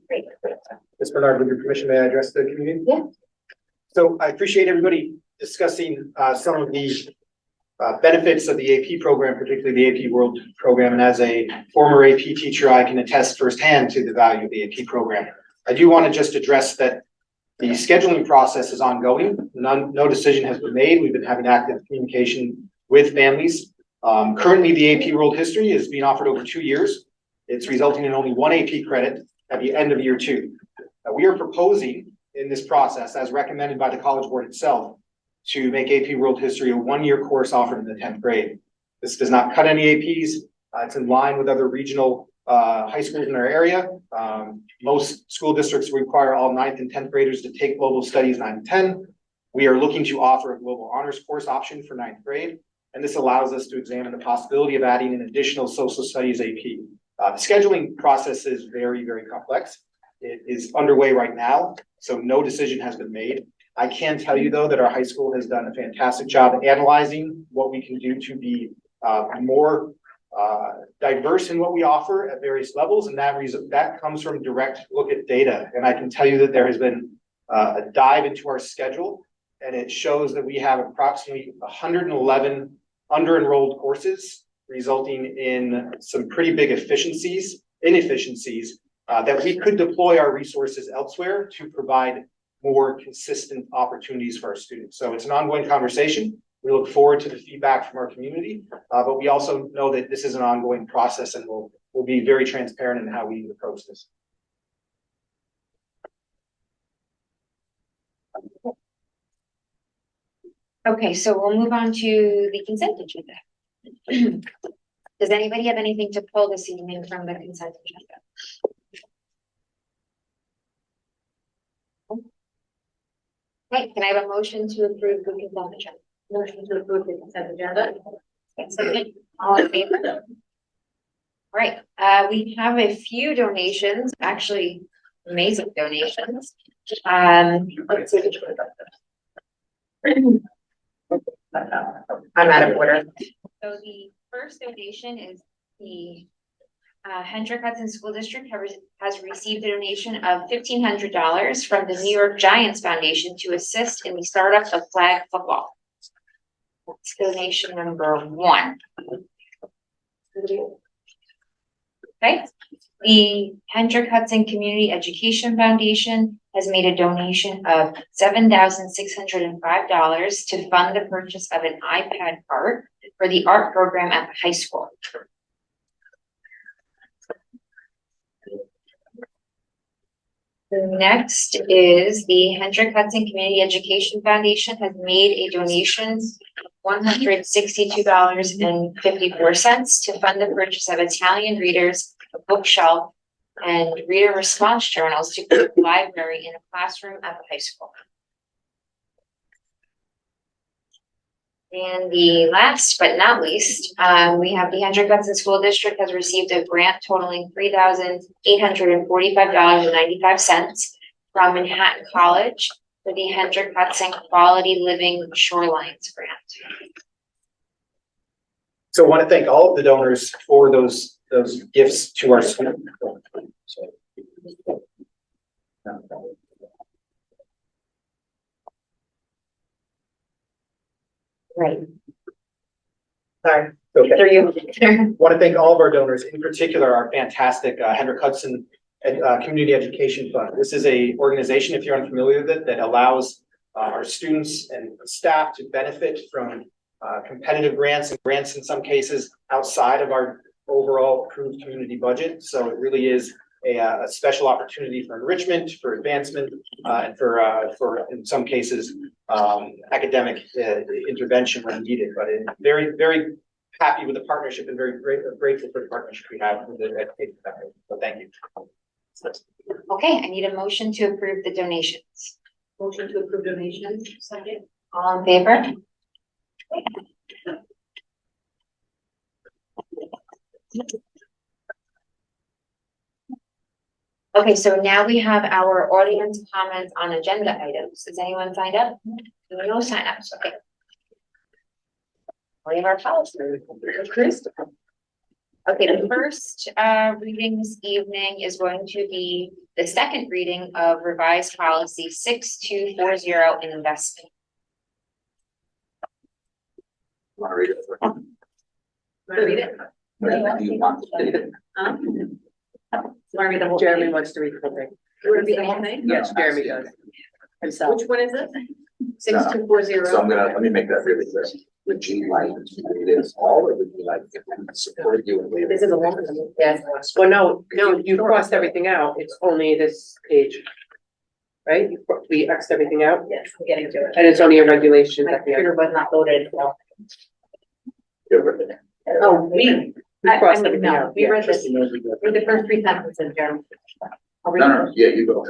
Great. Ms. Bernard, with your permission, may I address the community? Yeah. So I appreciate everybody discussing some of the benefits of the AP program, particularly the AP World program. And as a former AP teacher, I can attest firsthand to the value of the AP program. I do want to just address that the scheduling process is ongoing. No decision has been made. We've been having active communication with families. Currently, the AP World History is being offered over 2 years. It's resulting in only 1 AP credit at the end of year 2. We are proposing in this process, as recommended by the College Board itself, to make AP World History a 1-year course offered in the 10th grade. This does not cut any APs. It's in line with other regional high schools in our area. Most school districts require all 9th and 10th graders to take global studies 9 and 10. We are looking to offer a global honors course option for 9th grade. And this allows us to examine the possibility of adding an additional social studies AP. The scheduling process is very, very complex. It is underway right now, so no decision has been made. I can tell you, though, that our high school has done a fantastic job of analyzing what we can do to be more diverse in what we offer at various levels, and that comes from direct look at data. And I can tell you that there has been a dive into our schedule, and it shows that we have approximately 111 under-enrolled courses, resulting in some pretty big inefficiencies that we could deploy our resources elsewhere to provide more consistent opportunities for our students. So it's an ongoing conversation. We look forward to the feedback from our community, but we also know that this is an ongoing process and we'll be very transparent in how we approach this. Okay, so we'll move on to the consent agenda. Does anybody have anything to pull this evening from the consent agenda? Okay, can I have a motion to approve the consent agenda? Motion to approve the consent agenda. Second, all in favor? All right, we have a few donations, actually amazing donations. Let's see which one. I'm out of order. So the first donation is the Hendrick Hudson School District has received a donation of $1,500 from the New York Giants Foundation to assist in the startup of flag football. That's donation number 1. Okay. The Hendrick Hudson Community Education Foundation has made a donation of $7,605 to fund the purchase of an iPad cart for the art program at the high school. Next is the Hendrick Hudson Community Education Foundation has made a donation of $162.54 to fund the purchase of Italian readers, a bookshelf, and reader response journals to create a library in a classroom at the high school. And the last but not least, we have the Hendrick Hudson School District has received a grant totaling $3,845.95 from Manhattan College for the Hendrick Hudson Quality Living Shorelines Grant. So I want to thank all of the donors for those gifts to our school. Right. Sorry. Okay. Through you. I want to thank all of our donors, in particular our fantastic Hendrick Hudson Community Education Fund. This is a organization, if you're unfamiliar with it, that allows our students and staff to benefit from competitive grants and grants in some cases outside of our overall approved community budget. So it really is a special opportunity for enrichment, for advancement, and for in some cases academic intervention when needed. But very, very happy with the partnership and very grateful for the partnership we have with the education sector. So thank you. Okay, I need a motion to approve the donations. Motion to approve donations. Second. All in favor? Okay, so now we have our audience comments on agenda items. Has anyone signed up? No signups, okay. We have our policy. Okay, the first reading this evening is going to be the second reading of revised policy 6240 investment. Want to read it? Want to read it? Do you want to read it? Jeremy wants to read the whole thing. You want to read the whole thing? Yes, Jeremy does. Himself. Which one is it? So I'm gonna, let me make that really clear. Would you like to read this all, or would you like to support you and leave it? This is a long one. Yes. Well, no, you crossed everything out. It's only this page. Right? We Xed everything out? Yes, I'm getting to it. And it's only a regulation. My computer was not loaded, so. Oh, we crossed everything out. We read this, read the first three sentences, Jeremy. No, yeah, you go.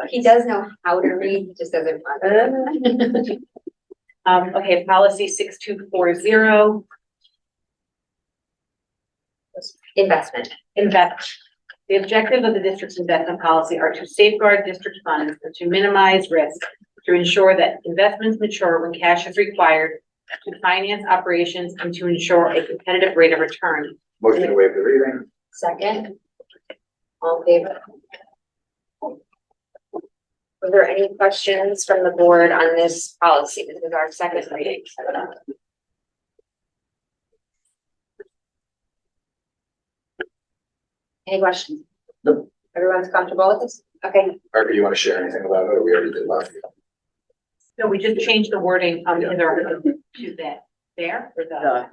He does know how to read, he just doesn't. Okay, policy 6240. Investment. The objectives of the district's investment policy are to safeguard district funds and to minimize risk, to ensure that investments mature when cash is required, to finance operations, and to ensure a competitive rate of return. Motion to waive the reading. Second. All in favor? Were there any questions from the board on this policy? This is our second reading. Any questions? No. Everyone's comfortable with this? Okay. Parker, you want to share anything about it, or we already did last year? No, we just changed the wording to that there or the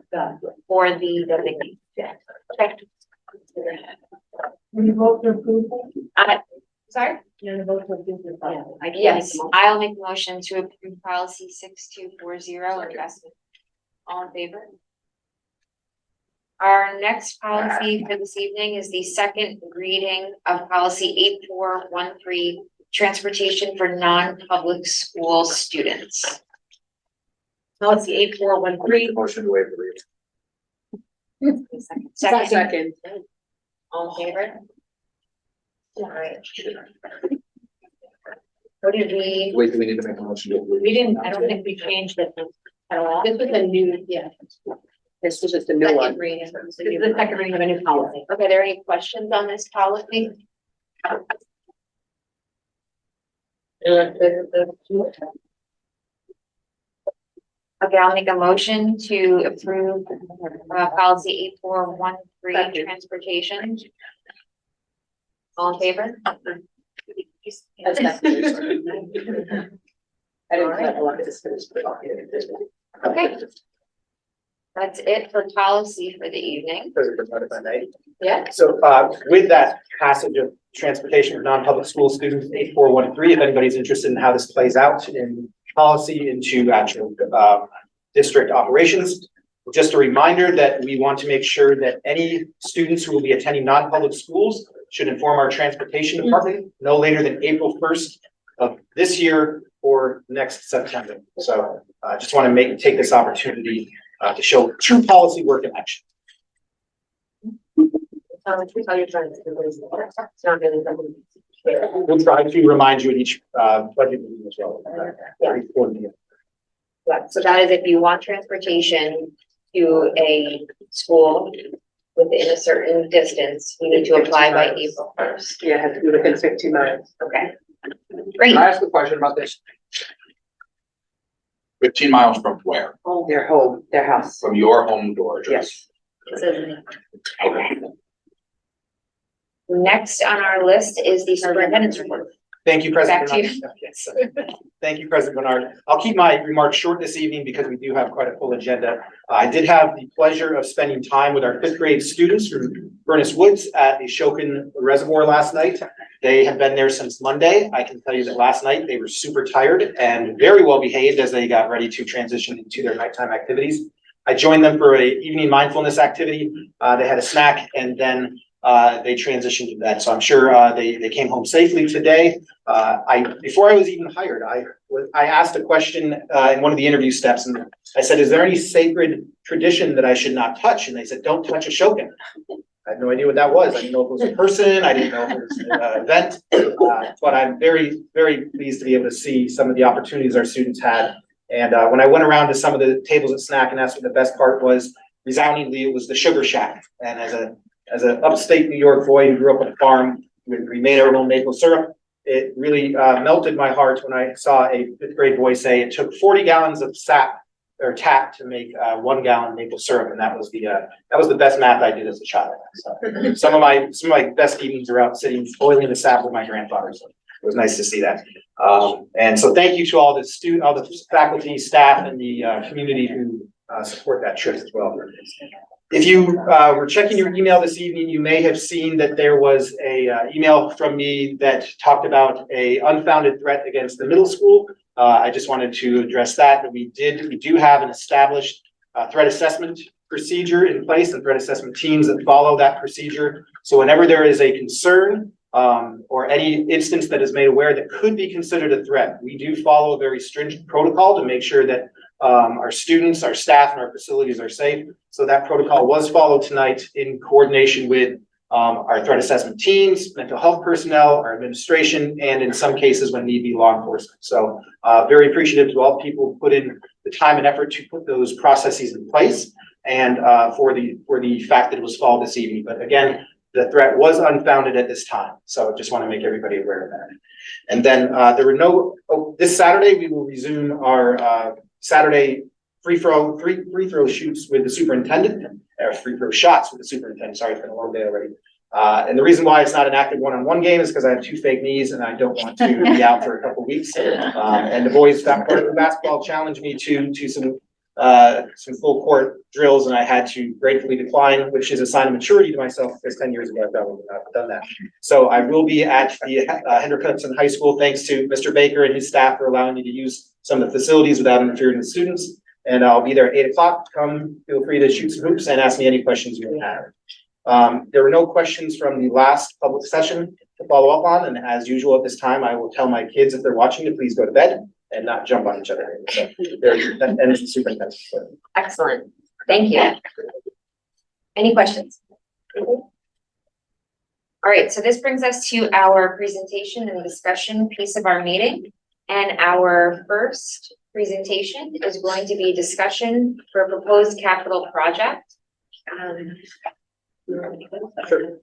For the designee. Yeah. Okay. Will you vote to approve? Sorry? You're gonna vote to approve the policy. I can't make Yes, the motion. I'll make the motion to approve policy 6240 investment. All in favor? Our next policy for this evening is the second reading of policy 8413, transportation for non-public school students. Policy 8413. Motion to waive the reading. Second. All in favor? All right. What did we? Wait, do we need to make a motion to approve? We didn't, I don't think we changed it at all. This was a new, yeah. This was just a new one. This is the second reading of a new policy. Okay, are there any questions on this policy? Okay, I'll make a motion to approve policy 8413, transportation. All in favor? I didn't have a lot of this finished. Okay. That's it for policy for the evening. President, if I may. Yeah. So with that passage of transportation for non-public school students, 8413, if anybody's interested in how this plays out in policy into actual district operations. Just a reminder that we want to make sure that any students who will be attending non-public schools should inform our transportation department no later than April 1st of this year or next September. So I just want to take this opportunity to show true policy work in action. We'll try to remind you at each budget meeting as well. Yeah, so that is if you want transportation to a school within a certain distance, you need to apply by April 1st. Yeah, it has to be within 15 miles. Okay. Great. Can I ask a question about this? 15 miles from where? Their home, their house. From your home door, just? Yes. Okay. Next on our list is the superintendent's report. Thank you, President Back to Bernard. Yes. Thank you, President Bernard. I'll keep my remarks short this evening because we do have quite a full agenda. I did have the pleasure of spending time with our 5th grade students from Furnace Woods at the Ashokan Reservoir last night. They have been there since Monday. I can tell you that last night they were super tired and very well behaved as they got ready to transition into their nighttime activities. I joined them for an evening mindfulness activity. They had a snack and then they transitioned to bed. So I'm sure they came home safely today. Before I was even hired, I asked a question in one of the interview steps, and I said, "Is there any sacred tradition that I should not touch?" And they said, "Don't touch Ashokan." I had no idea what that was. I didn't know if it was a person. I didn't know if it was an event. But I'm very, very pleased to be able to see some of the opportunities our students had. And when I went around to some of the tables at snack and asked what the best part was, resoundingly, it was the sugar shack. And as an upstate New York boy who grew up on a farm, we made our own maple syrup. It really melted my heart when I saw a 5th grade boy say it took 40 gallons of sap or tap to make 1 gallon maple syrup, and that was the best math I did as a child. So some of my best evenings are out sitting boiling the sap with my grandfather. So it was nice to see that. And so thank you to all the faculty, staff, and the community who support that trip as well. If you were checking your email this evening, you may have seen that there was a email from me that talked about a unfounded threat against the middle school. I just wanted to address that we do have an established threat assessment procedure in place and threat assessment teams that follow that procedure. So whenever there is a concern or any instance that is made aware that could be considered a threat, we do follow a very stringent protocol to make sure that our students, our staff, and our facilities are safe. So that protocol was followed tonight in coordination with our threat assessment teams, mental health personnel, our administration, and in some cases when need be, law enforcement. So very appreciative to all people who put in the time and effort to put those processes in place, and for the fact that it was followed this evening. But again, the threat was unfounded at this time. So just want to make everybody aware of that. And then there were this Saturday, we will resume our Saturday free throw shoots with the superintendent, or free throw shots with the superintendent. Sorry, it's been a long day already. And the reason why it's not an active one-on-one game is because I have 2 fake knees and I don't want to be out for a couple weeks. And the boys, that part of the basketball challenged me to some full court drills, and I had to gratefully decline, which is a sign of maturity to myself, because 10 years ago I've done that. So I will be at the Hendrick Hudson High School, thanks to Mr. Baker and his staff for allowing me to use some of the facilities without interfering with students. And I'll be there at 8 o'clock. Come, feel free to shoot some hoops and ask me any questions you may have. There were no questions from the last public session to follow up on, and as usual at this time, I will tell my kids if they're watching to please go to bed and not jump on each other. So that ends the superintendent. Excellent. Thank you. Any questions? All right, so this brings us to our presentation and discussion piece of our meeting. And our first presentation is going to be discussion for a proposed capital project. Sure.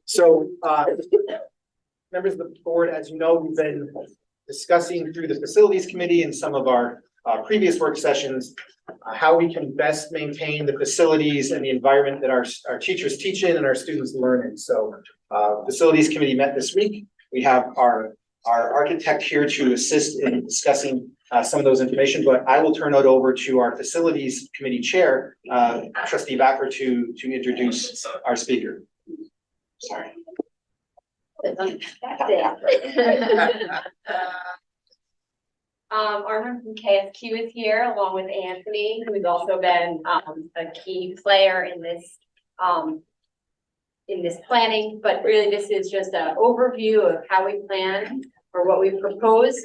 So, members of the board, as you know, we've been discussing through the facilities committee and some of our previous work sessions how we can best maintain the facilities and the environment that our teachers teach in and our students learn in. So, facilities committee met this week. We have our architect here to assist in discussing some of those information, but I will turn it over to our facilities committee chair, Trustee Backer, to introduce our speaker. Sorry. Armin from KSQ is here along with Anthony, who's also been a key player in this planning, but really this is just an overview of how we plan or what we propose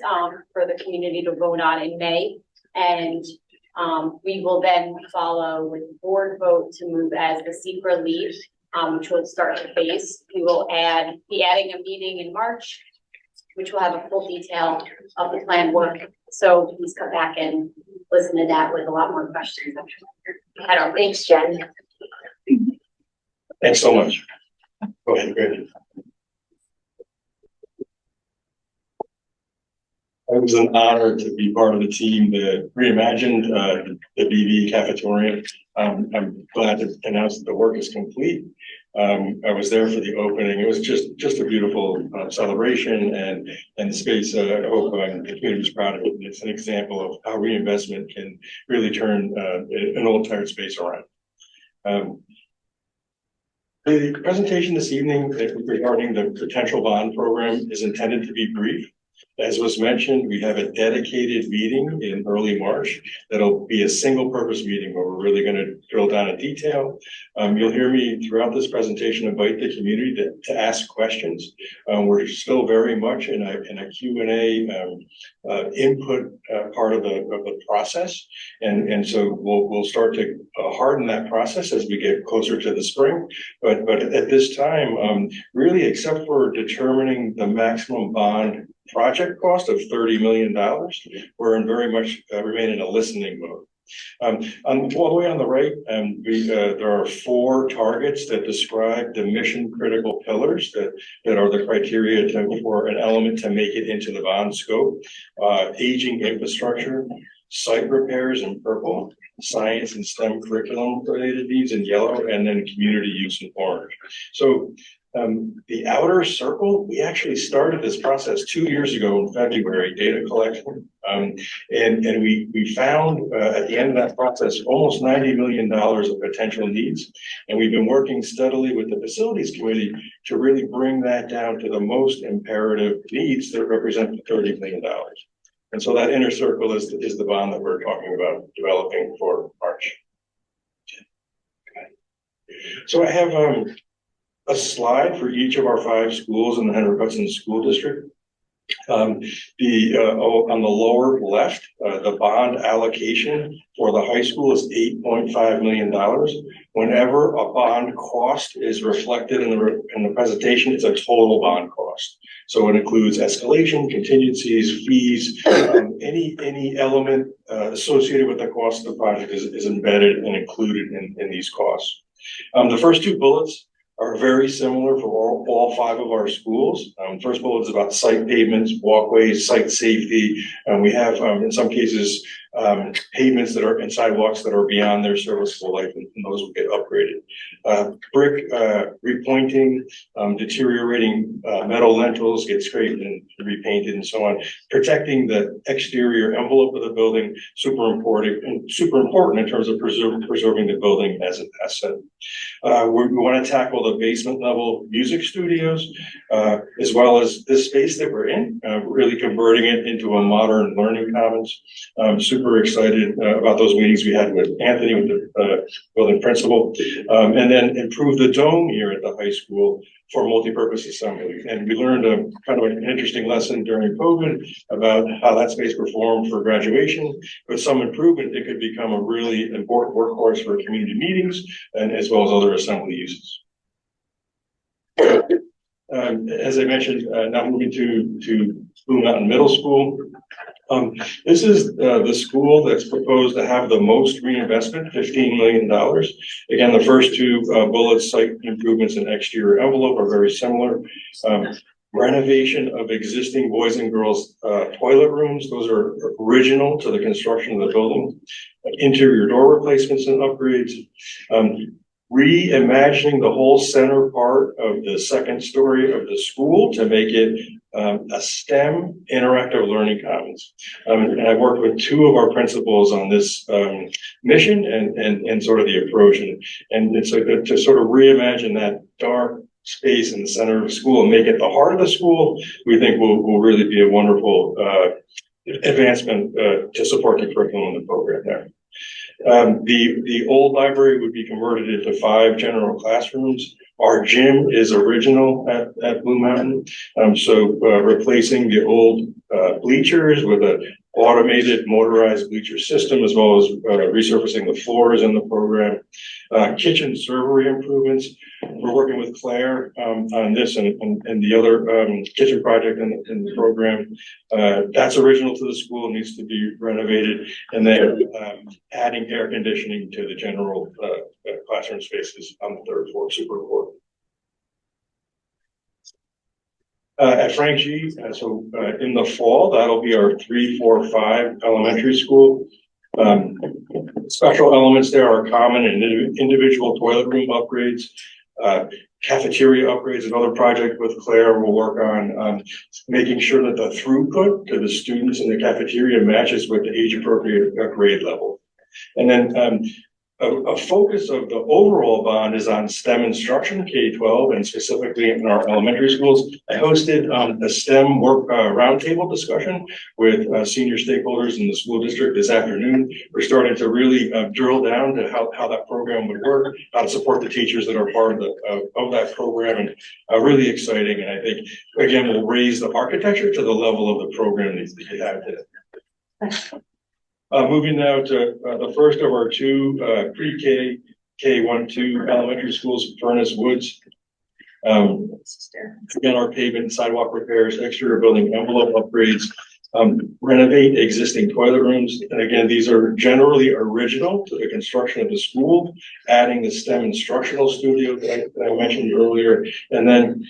for the community to vote on in May. And we will then follow with the board vote to move as the SECRA lead, which will start the phase. We will be adding a meeting in March, which will have a full detail of the plan work. So please come back and listen to that with a lot more questions. Thanks, Jen. Thanks so much. Go ahead, Greg. It was an honor to be part of the team that reimagined the BV cafeteria. I'm glad to announce that the work is complete. I was there for the opening. It was just a beautiful celebration and the space, I hope the community was proud of it. It's an example of how reinvestment can really turn an old tired space around. The presentation this evening regarding the potential bond program is intended to be brief. As was mentioned, we have a dedicated meeting in early March. That'll be a single purpose meeting where we're really going to drill down in detail. You'll hear me throughout this presentation invite the community to ask questions. We're still very much in a Q&A input part of the process. And so we'll start to harden that process as we get closer to the spring. But at this time, really, except for determining the maximum bond project cost of $30 million, we're in very much remain in a listening mode. All the way on the right, there are 4 targets that describe the mission critical pillars that are the criteria for an element to make it into the bond scope. Aging infrastructure, site repairs in purple, science and STEM curriculum related needs in yellow, and then community use in orange. So the outer circle, we actually started this process 2 years ago in February, data collection. And we found at the end of that process, almost $90 million of potential needs. And we've been working steadily with the facilities committee to really bring that down to the most imperative needs that represent the $30 million. And so that inner circle is the bond that we're talking about developing for March. So I have a slide for each of our 5 schools in the Henry Hudson School District. On the lower left, the bond allocation for the high school is $8.5 million. Whenever a bond cost is reflected in the presentation, it's a total bond cost. So it includes escalation, contingencies, fees, any element associated with the cost of the project is embedded and included in these costs. The first 2 bullets are very similar for all 5 of our schools. First bullet is about site pavements, walkways, site safety. We have, in some cases, pavements that are and sidewalks that are beyond their serviceable life, and those will get upgraded. Brick repointing, deteriorating metal lintels get scraped and repainted and so on. Protecting the exterior envelope of the building, super important in terms of preserving the building as an asset. We want to tackle the basement level music studios, as well as this space that we're in, really converting it into a modern learning commons. Super excited about those meetings we had with Anthony, with the building principal, and then improve the dome here at the high school for multi-purpose assembly. And we learned a kind of an interesting lesson during COVID about how that space performed for graduation. With some improvement, it could become a really important workhorse for community meetings and as well as other assembly uses. As I mentioned, now moving to Blue Mountain Middle School. This is the school that's proposed to have the most reinvestment, $15 million. Again, the first 2 bullets, site improvements and exterior envelope, are very similar. Renovation of existing boys and girls toilet rooms, those are original to the construction of the building. Interior door replacements and upgrades. Reimagining the whole center part of the second story of the school to make it a STEM interactive learning commons. And I've worked with 2 of our principals on this mission and sort of the approach. And it's to sort of reimagine that dark space in the center of the school and make it the heart of the school, we think will really be a wonderful advancement to support the curriculum and the program there. The old library would be converted into 5 general classrooms. Our gym is original at Blue Mountain. So replacing the old bleachers with an automated motorized bleacher system, as well as resurfacing the floors in the program. Kitchen servery improvements. We're working with Claire on this and the other kitchen project in the program. That's original to the school, needs to be renovated, and then adding air conditioning to the general classroom spaces on the 3rd floor, super important. At Frank G, so in the fall, that'll be our 3, 4, 5 elementary school. Special elements there are common and individual toilet room upgrades, cafeteria upgrades, another project with Claire will work on making sure that the throughput to the students in the cafeteria matches with the age appropriate grade level. And then a focus of the overall bond is on STEM instruction, K-12, and specifically in our elementary schools. I hosted a STEM work roundtable discussion with senior stakeholders in the school district this afternoon. We're starting to really drill down to how that program would work, how to support the teachers that are part of that program, and really exciting. And I think, again, we'll raise the architecture to the level of the program that you have today. Moving now to the first of our two pre-K, K-1-2 elementary schools, Furnace Woods. Again, our pavement, sidewalk repairs, exterior building envelope upgrades, renovate existing toilet rooms. And again, these are generally original to the construction of the school, adding the STEM instructional studio that I mentioned earlier. And then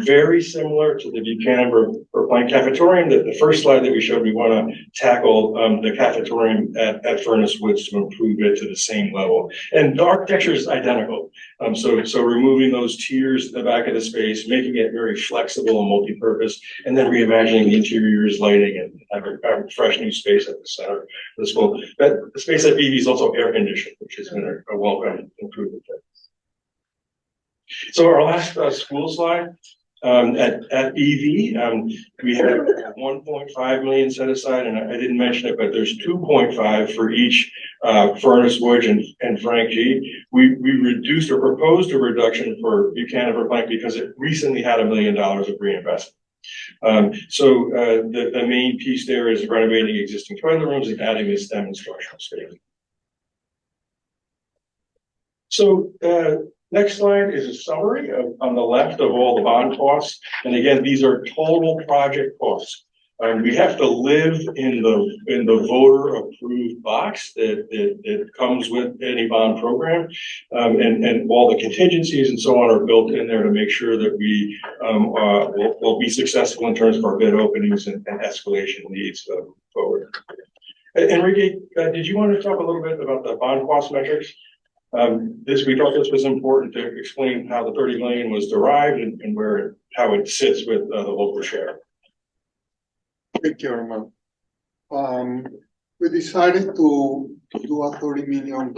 very similar to the Buchanan Verplank cafetorium, the first slide that we showed, we want to tackle the cafetorium at Furnace Woods to improve it to the same level. And the architecture is identical. So removing those tiers at the back of the space, making it very flexible and multi-purpose, and then reimagining the interiors, lighting, and having a fresh new space at the center of the school. But the space at BV is also air conditioned, which has been a welcome improvement there. So our last school slide, at BV, we have 1.5 million set aside, and I didn't mention it, but there's 2.5 for each Furnace Woods and Frank G. We reduced or proposed a reduction for Buchanan Verplank because it recently had $1 million of reinvestment. So the main piece there is renovating existing toilet rooms and adding the STEM instructional space. So next slide is a summary on the left of all the bond costs. And again, these are total project costs. We have to live in the voter approved box that comes with any bond program. And all the contingencies and so on are built in there to make sure that we will be successful in terms of our bid openings and escalation needs going forward. Enrique, did you want to talk a little bit about the bond cost metrics? We thought this was important to explain how the 30 million was derived and how it sits with the local share. Thank you, Armand. We decided to do a $30 million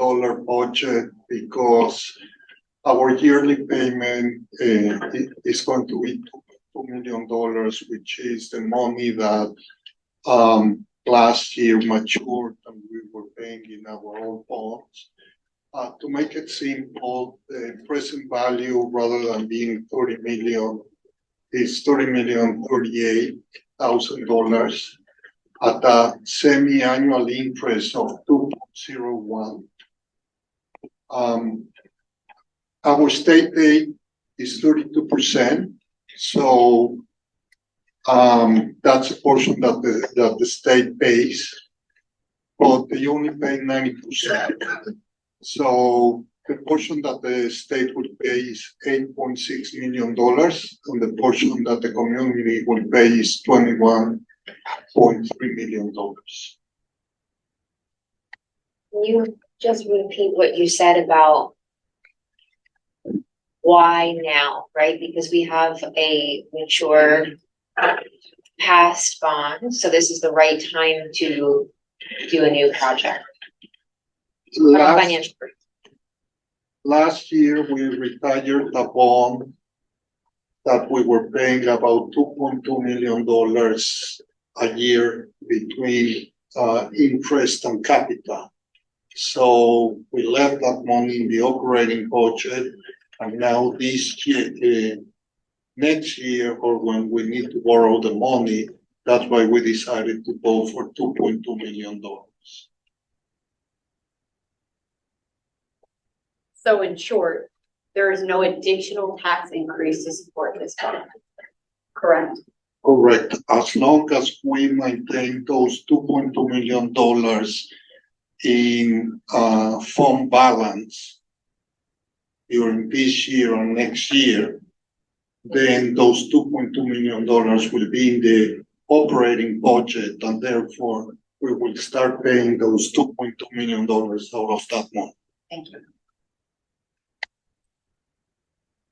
budget because our yearly payment is going to be $2 million, which is the money that last year matured and we were paying in our own bonds. To make it simple, the present value rather than being 30 million is $30,038,000 at a semi-annual interest of 2.01. Our state aid is 32%, so that's a portion that the state pays, but they only pay 90%. So the portion that the state would pay is $8.6 million, and the portion that the community will pay is $21.3 million. Can you just repeat what you said about why now, right? Because we have a mature past bond, so this is the right time to do a new project. Last year, we retired the bond that we were paying about $2.2 million a year between interest and capital. So we left that money in the operating budget, and now this year, next year, or when we need to borrow the money, that's why we decided to go for $2.2 million. So in short, there is no additional tax increase to support this fund, correct? Correct. As long as we maintain those $2.2 million in fund balance during this year and next year, then those $2.2 million will be in the operating budget, and therefore we will start paying those $2.2 million out of that money. Thank you.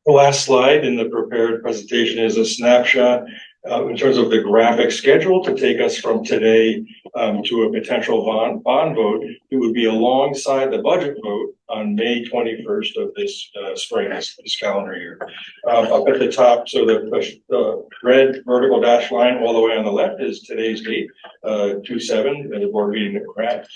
The last slide in the prepared presentation is a snapshot in terms of the graphic schedule to take us from today to a potential bond vote. It would be alongside the budget vote on May 21st of this spring, this calendar year. Up at the top, so the red vertical dash line all the way on the left is today's date, 2/7, the board meeting that we're at.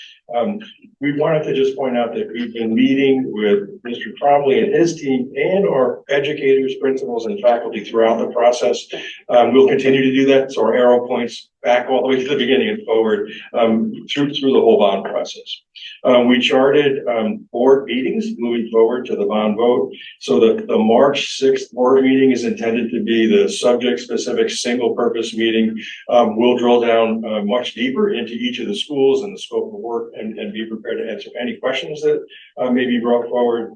We wanted to just point out that we've been meeting with Mr. Trombley and his team and our educators, principals, and faculty throughout the process. We'll continue to do that, so our arrow points back all the way to the beginning and forward through the whole bond process. We charted board meetings moving forward to the bond vote. So the March 6th board meeting is intended to be the subject-specific single-purpose meeting. We'll drill down much deeper into each of the schools and the scope of work and be prepared to answer any questions that may be brought forward.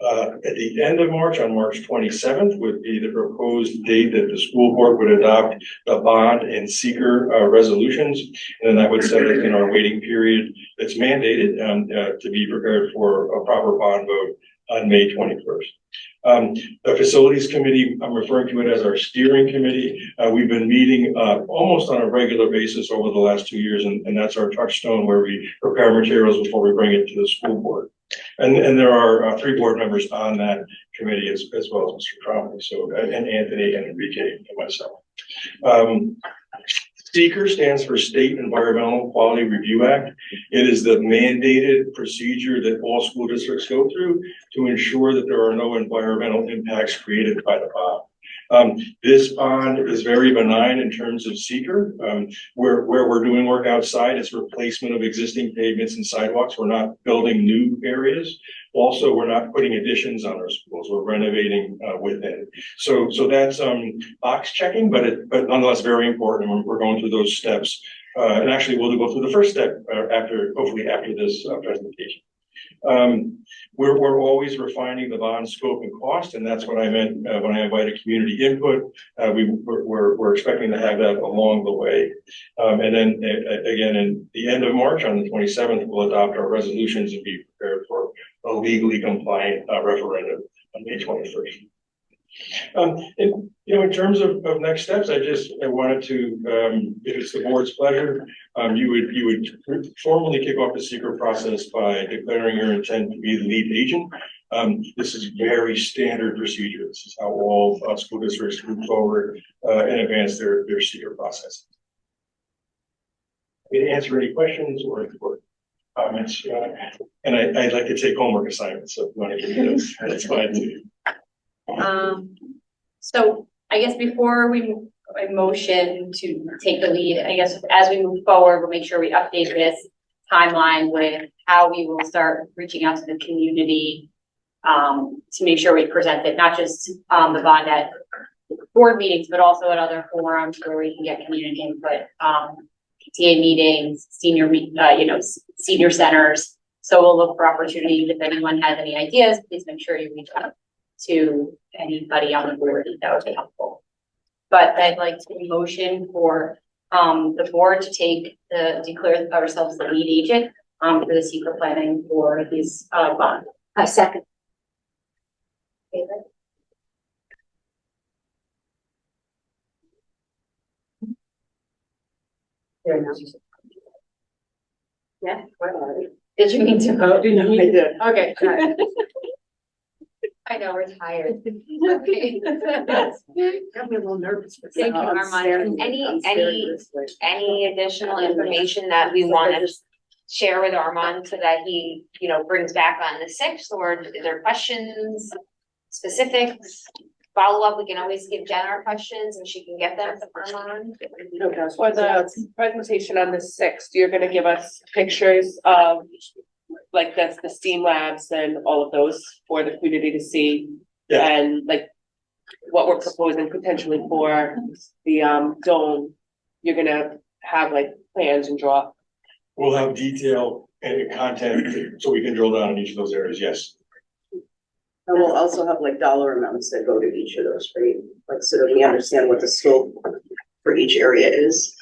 At the end of March, on March 27th, would be the proposed date that the school board would adopt the bond and seeker resolutions. And that would set us in our waiting period that's mandated to be prepared for a proper bond vote on May 21st. The facilities committee, I'm referring to it as our steering committee. We've been meeting almost on a regular basis over the last 2 years, and that's our touchstone where we prepare materials before we bring it to the school board. And there are 3 board members on that committee as well as Mr. Trombley, so and Anthony and Enrique and myself. SEEKR stands for State Environmental Quality Review Act. It is the mandated procedure that all school districts go through to ensure that there are no environmental impacts created by the bond. This bond is very benign in terms of SEEKR. Where we're doing work outside, it's replacement of existing pavements and sidewalks. We're not building new areas. Also, we're not putting additions on our schools. We're renovating within. So that's box checking, but nonetheless very important when we're going through those steps. And actually, we'll go through the first step hopefully after this presentation. We're always refining the bond scope and cost, and that's what I meant when I invited community input. We're expecting to have that along the way. And then again, in the end of March, on the 27th, we'll adopt our resolutions and be prepared for a legally compliant referendum on May 21st. And in terms of next steps, I wanted to, if it's the board's pleasure, you would formally kick off the SEEKR process by declaring your intent to be the lead agent. This is very standard procedure. This is how all school districts move forward and advance their SEEKR process. To answer any questions or comments, and I'd like to take homework assignments, so if you want to give me those, that's fine too. So I guess before we move a motion to take the lead, I guess as we move forward, we'll make sure we update this timeline with how we will start reaching out to the community to make sure we present it, not just the bond at board meetings, but also at other forums where we can get community input, PTA meetings, senior centers. So we'll look for opportunities. If anyone has any ideas, please make sure you reach out to anybody on the board. That would be helpful. But I'd like to motion for the board to declare ourselves the lead agent for the SEEKR planning for these bond. A second. Yeah. Did you need to vote? No, I did. Okay. I know, we're tired. Okay. Got me a little nervous. Thank you, Armand. Any additional information that we want to share with Armand so that he, brings back on the 6th, or is there questions, specifics, follow up? We can always give Jen our questions and she can get them to Armand. For the presentation on the 6th, you're gonna give us pictures of like the STEAM labs and all of those for the community to see. Yeah. And like what we're proposing potentially for the dome. You're gonna have like plans and draw. We'll have detail and content so we can drill down in each of those areas, yes. And we'll also have like dollar amounts that go to each of those, right? Like so that we understand what the scope for each area is.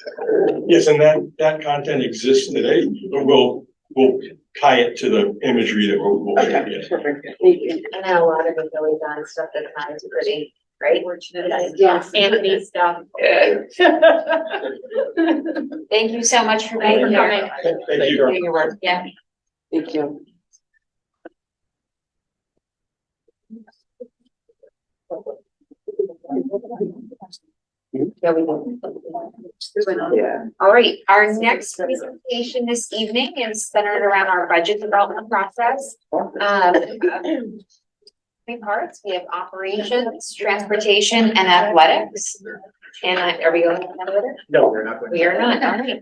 Yes, and that content exists today, but we'll we'll tie it to the imagery that we'll share. Yes. I know a lot of the Billy Don stuff that's not as pretty, right? Yes, Anthony stuff. Thank you so much for being Thank you. here. Thank you. Doing your work, yeah. Thank you. Yeah, we will. Yeah. All right, our next presentation this evening is centered around our budget development process. Three parts, we have operations, transportation, and athletics. And are we going to athletics? No, we're not going to. We are not, all right.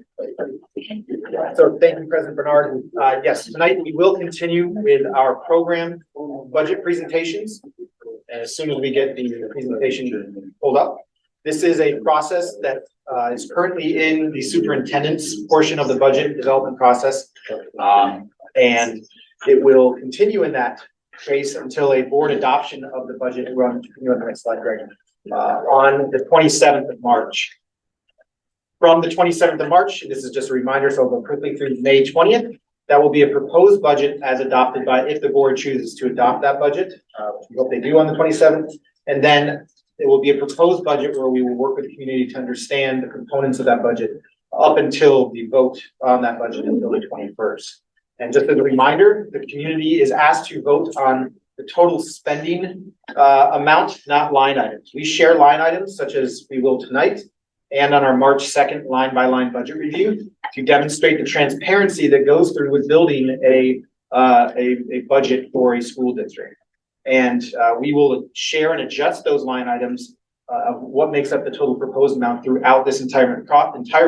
So thank you, President Bernard. Yes, tonight we will continue with our program budget presentations as soon as we get the presentation pulled up. This is a process that is currently in the superintendent's portion of the budget development process. And it will continue in that phase until a board adoption of the budget. We're on the next slide, Greg. On the 27th of March. From the 27th of March, this is just a reminder, so I'll go quickly through May 20th. That will be a proposed budget as adopted by, if the board chooses to adopt that budget, which we hope they do on the 27th. And then it will be a proposed budget where we will work with the community to understand the components of that budget up until the vote on that budget until the 21st. And just as a reminder, the community is asked to vote on the total spending amount, not line items. We share line items such as we will tonight and on our March 2nd line by line budget review to demonstrate the transparency that goes through with building a budget for a school district. And we will share and adjust those line items of what makes up the total proposed amount throughout this entire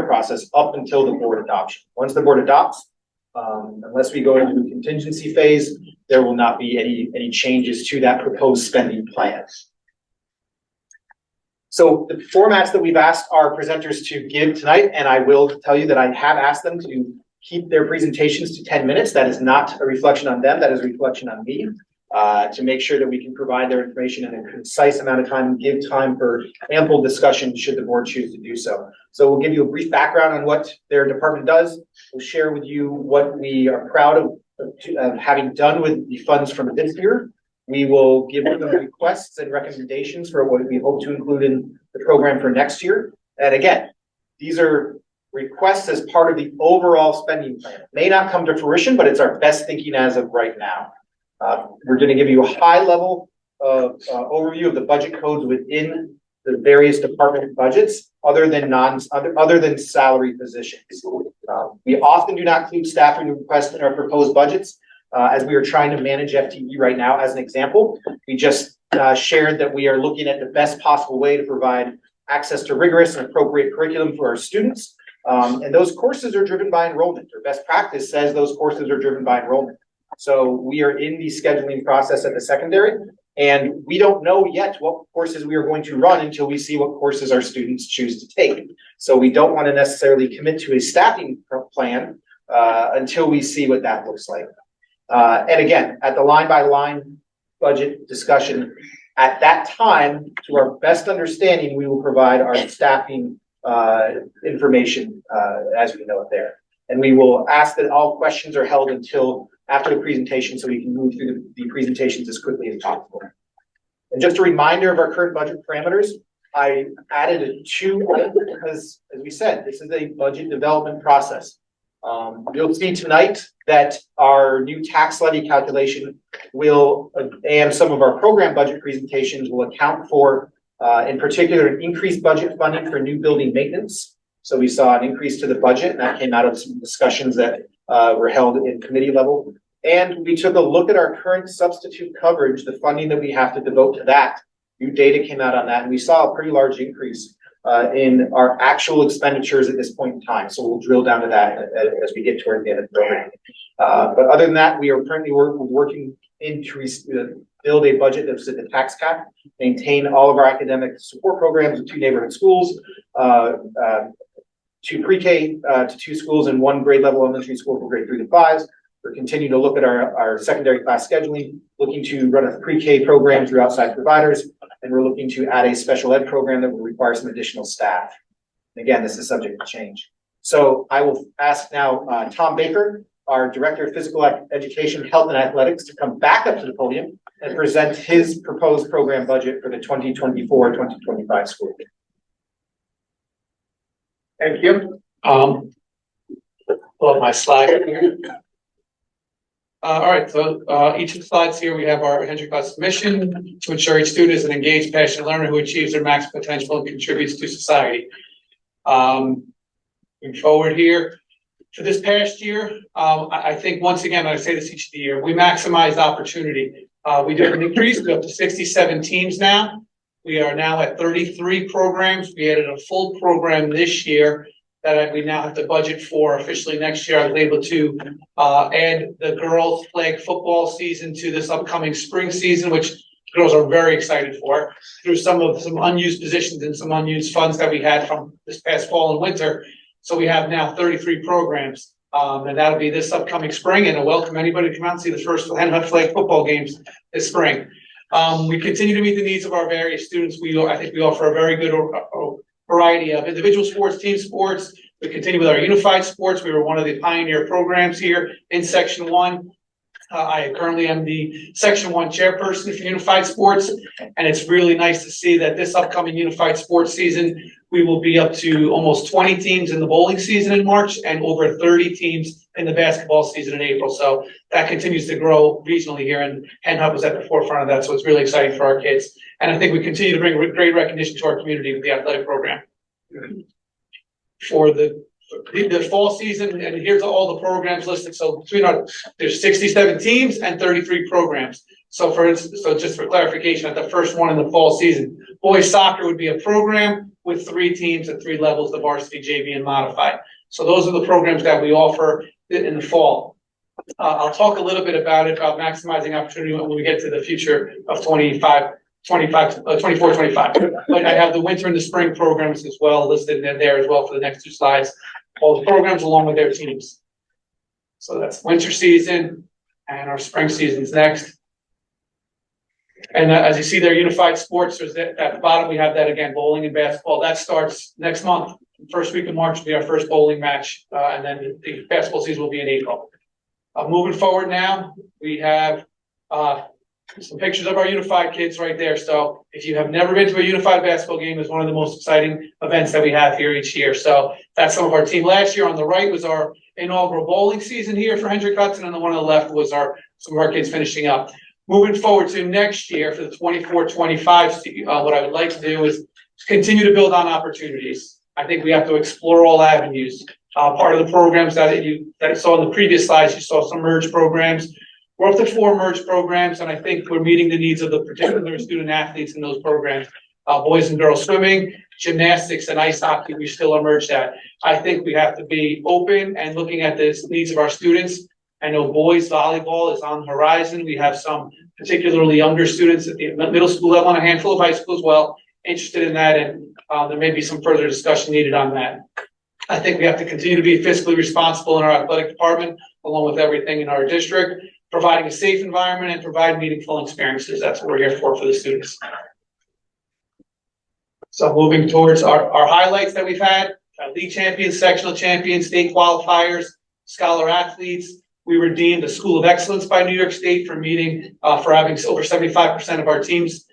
process up until the board adoption. Once the board adopts, unless we go into a contingency phase, there will not be any changes to that proposed spending plan. So the formats that we've asked our presenters to give tonight, and I will tell you that I have asked them to keep their presentations to 10 minutes. That is not a reflection on them, that is a reflection on me, to make sure that we can provide their information in a concise amount of time and give time for ample discussion should the board choose to do so. So we'll give you a brief background on what their department does. We'll share with you what we are proud of having done with the funds from this year. We will give them requests and recommendations for what we hope to include in the program for next year. And again, these are requests as part of the overall spending plan. It may not come to fruition, but it's our best thinking as of right now. We're going to give you a high level of overview of the budget codes within the various department budgets, other than salary positions. We often do not include staffing requests in our proposed budgets, as we are trying to manage FTE right now. As an example, we just shared that we are looking at the best possible way to provide access to rigorous and appropriate curriculum for our students. And those courses are driven by enrollment, or best practice says those courses are driven by enrollment. So we are in the scheduling process at the secondary, and we don't know yet what courses we are going to run until we see what courses our students choose to take. So we don't want to necessarily commit to a staffing plan until we see what that looks like. And again, at the line by line budget discussion, at that time, to our best understanding, we will provide our staffing information as we know it there. And we will ask that all questions are held until after the presentation so we can move through the presentations as quickly as possible. And just a reminder of our current budget parameters, I added a 2 because, as we said, this is a budget development process. You'll see tonight that our new tax levy calculation will, and some of our program budget presentations will account for, in particular, an increased budget funding for new building maintenance. So we saw an increase to the budget, and that came out of some discussions that were held in committee level. And we took a look at our current substitute coverage, the funding that we have to devote to that. New data came out on that, and we saw a pretty large increase in our actual expenditures at this point in time. So we'll drill down to that as we get toward the end of the program. But other than that, we are currently working to build a budget that's at the tax cap, maintain all of our academic support programs with 2 neighborhood schools, 2 pre-K to 2 schools and 1 grade level elementary school for grade 3 to 5s. We're continuing to look at our secondary class scheduling, looking to run a pre-K program through outside providers, and we're looking to add a special ed program that will require some additional staff. And again, this is subject to change. So I will ask now Tom Baker, our Director of Physical Education, Health and Athletics to come back up to the podium and present his proposed program budget for the 2024-2025 school year. Thank you. Pull up my slide here. All right, so each of the slides here, we have our Hendrick Hudson mission to ensure each student is an engaged, passionate learner who achieves their max potential and contributes to society. Moving forward here, for this past year, I think once again, I say this each of the year, we maximized opportunity. We did an increase, we're up to 67 teams now. We are now at 33 programs. We added a full program this year that we now have to budget for officially next year. I was able to add the girls flag football season to this upcoming spring season, which girls are very excited for, through some unused positions and some unused funds that we had from this past fall and winter. So we have now 33 programs, and that'll be this upcoming spring, and I welcome anybody to come out and see the first Hen Hud flag football games this spring. We continue to meet the needs of our various students. I think we offer a very good variety of individual sports, team sports. We continue with our unified sports. We were one of the pioneer programs here in Section 1. I currently am the Section 1 chairperson for unified sports, and it's really nice to see that this upcoming unified sports season, we will be up to almost 20 teams in the bowling season in March and over 30 teams in the basketball season in April. So that continues to grow regionally here, and Hen Hud was at the forefront of that, so it's really exciting for our kids. And I think we continue to bring great recognition to our community with the athletic program. For the fall season, and here's all the programs listed. So there's 67 teams and 33 programs. So just for clarification, at the first one in the fall season, boys soccer would be a program with 3 teams at 3 levels, the varsity, JV, and modified. So those are the programs that we offer in the fall. I'll talk a little bit about maximizing opportunity when we get to the future of 24, 25. But I have the winter and the spring programs as well listed in there as well for the next 2 slides. All the programs along with their teams. So that's winter season, and our spring season's next. And as you see there, unified sports, there's at the bottom, we have that again, bowling and basketball. That starts next month. First week of March will be our first bowling match, and then the basketball season will be in April. Moving forward now, we have some pictures of our unified kids right there. So if you have never been to a unified basketball game, it's one of the most exciting events that we have here each year. So that's some of our team last year. On the right was our inaugural bowling season here for Hendrick Hudson, and the one on the left was some of our kids finishing up. Moving forward to next year for the 24-25, what I would like to do is continue to build on opportunities. I think we have to explore all avenues. Part of the programs that you saw in the previous slides, you saw some merge programs. We're up to 4 merge programs, and I think we're meeting the needs of the particular student athletes in those programs. Boys and girls swimming, gymnastics, and ice hockey, we still are merged at. I think we have to be open and looking at the needs of our students. I know boys volleyball is on the horizon. We have some particularly younger students at the middle school level and a handful of high school as well interested in that, and there may be some further discussion needed on that. I think we have to continue to be fiscally responsible in our athletic department, along with everything in our district, providing a safe environment and provide meaningful experiences. That's what we're here for the students. So moving towards our highlights that we've had, league champions, sectional champions, state qualifiers, scholar athletes. We were deemed a school of excellence by New York State for for having over 75% of our teams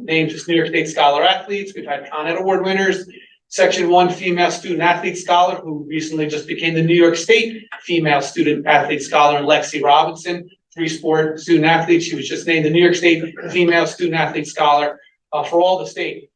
named as New York State scholar athletes. We've had Con Ed Award winners, Section 1 female student athlete scholar, who recently just became the New York State female student athlete scholar, and Lexi Robinson, 3-sport student athlete. She was just named the New York State female student athlete scholar for all the state.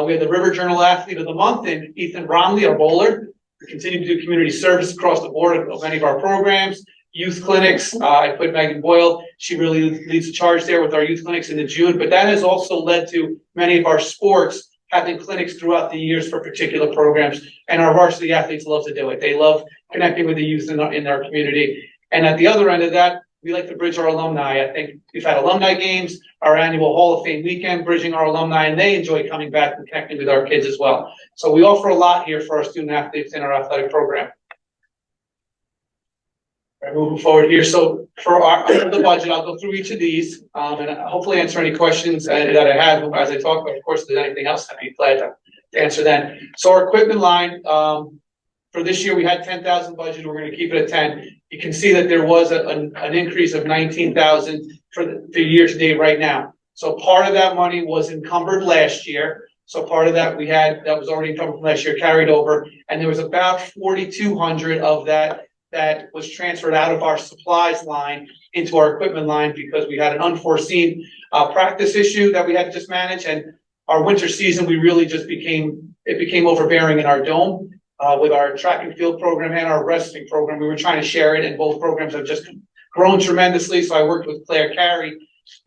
We had the River Journal Athlete of the Month in Ethan Bromley, our bowler. We continue to do community service across the board of many of our programs. Youth clinics, I put Megan Boyle. She really leads the charge there with our youth clinics in June, but that has also led to many of our sports having clinics throughout the years for particular programs, and our varsity athletes love to do it. They love connecting with the youth in our community. And at the other end of that, we like to bridge our alumni. I think we've had alumni games, our annual Hall of Fame weekend, bridging our alumni, and they enjoy coming back and connecting with our kids as well. So we offer a lot here for our student athletes in our athletic program. Moving forward here, so for the budget, I'll go through each of these and hopefully answer any questions that I have as I talk. But of course, if there's anything else, I'd be glad to answer then. So our equipment line, For this year, we had 10,000 budget, we're gonna keep it at 10. You can see that there was an increase of 19,000 for the year to date right now. So part of that money was encumbered last year. So part of that that was already encumbered from last year carried over. And there was about 4,200 of that was transferred out of our supplies line into our equipment line because we had an unforeseen practice issue that we had to just manage. And our winter season, we really just became overbearing in our dome. With our track and field program and our wrestling program, we were trying to share it, and both programs have just grown tremendously. So I worked with Claire Carey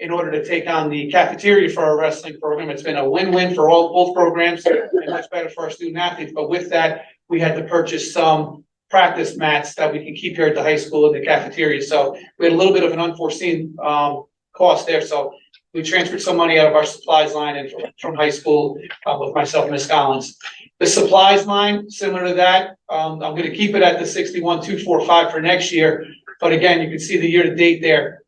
in order to take on the cafeteria for our wrestling program. It's been a win-win for both programs and much better for our student athletes. But with that, we had to purchase some practice mats that we can keep here at the high school in the cafeteria. So we had a little bit of an unforeseen cost there. So we transferred some money out of our supplies line and from high school with myself and Ms. Collins. The supplies line, similar to that, I'm going to keep it at the 61,245 for next year. But again, you can see the year to date there.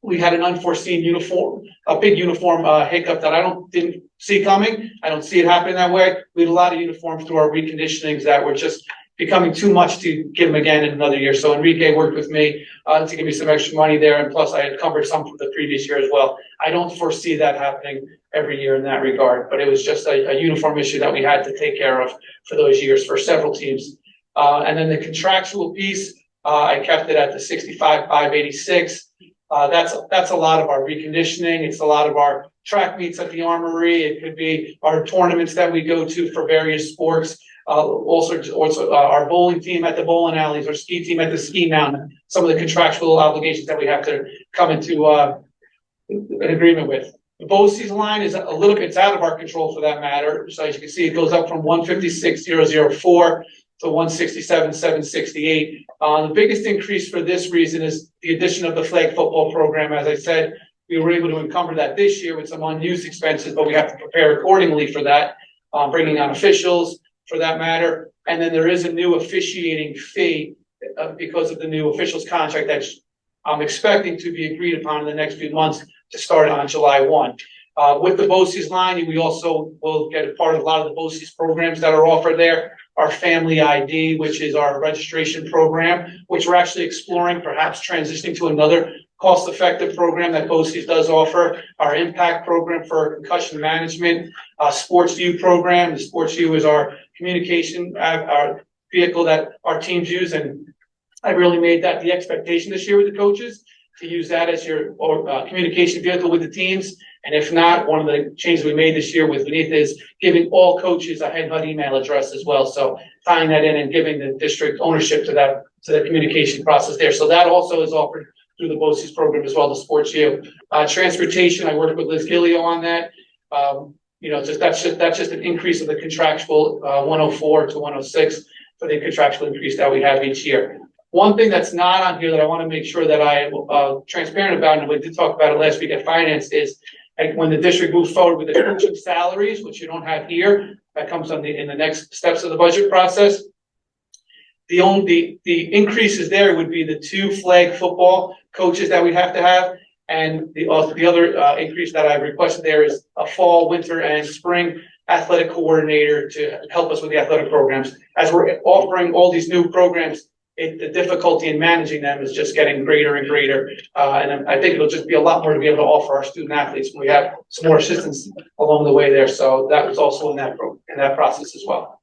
We had an unforeseen big uniform hiccup that I didn't see coming. I don't see it happening that way. We had a lot of uniforms through our reconditionings that were just becoming too much to give them again in another year. So Enrique worked with me to give me some extra money there, and plus I had covered some from the previous year as well. I don't foresee that happening every year in that regard, but it was just a uniform issue that we had to take care of for those years for several teams. And then the contractual piece, I kept it at the 65,586. That's a lot of our reconditioning. It's a lot of our track meets at the Armory. It could be our tournaments that we go to for various sports. Also our bowling team at the bowling alleys, our ski team at the ski mountain, some of the contractual obligations that we have to come into an agreement with. The BOCES line is it's out of our control for that matter. So as you can see, it goes up from 156,004 to 167,768. The biggest increase for this reason is the addition of the flag football program. As I said, we were able to encumber that this year with some unused expenses, but we have to prepare accordingly for that, bringing on officials for that matter. And then there is a new officiating fee because of the new officials contract that I'm expecting to be agreed upon in the next few months to start on July 1. With the BOCES line, we also will get a part of a lot of the BOCES programs that are offered there. Our Family ID, which is our registration program, which we're actually exploring, perhaps transitioning to another cost-effective program that BOCES does offer. Our Impact program for concussion management, Sports U program. The Sports U is our communication, our vehicle that our teams use, and I really made that the expectation this year with the coaches to use that as your communication vehicle with the teams. And if not, one of the changes we made this year with Beneath is giving all coaches a Hen HUD email address as well. So tying that in and giving the district ownership to the communication process there. So that also is offered through the BOCES program as well, the Sports U. Transportation, I worked with Liz Gillio on that. That's just an increase of the contractual 104 to 106 for the contractual increase that we have each year. One thing that's not on here that I want to make sure that I am transparent about, and we did talk about it last week at finance, is when the district moves forward with the coaching salaries, which you don't have here, that comes in the next steps of the budget process. The increases there would be the 2 flag football coaches that we have to have, and the other increase that I've requested there is a fall, winter, and spring athletic coordinator to help us with the athletic programs. As we're offering all these new programs, the difficulty in managing them is just getting greater and greater. And I think it'll just be a lot more to be able to offer our student athletes when we have some more assistance along the way there. So that was also in that process as well.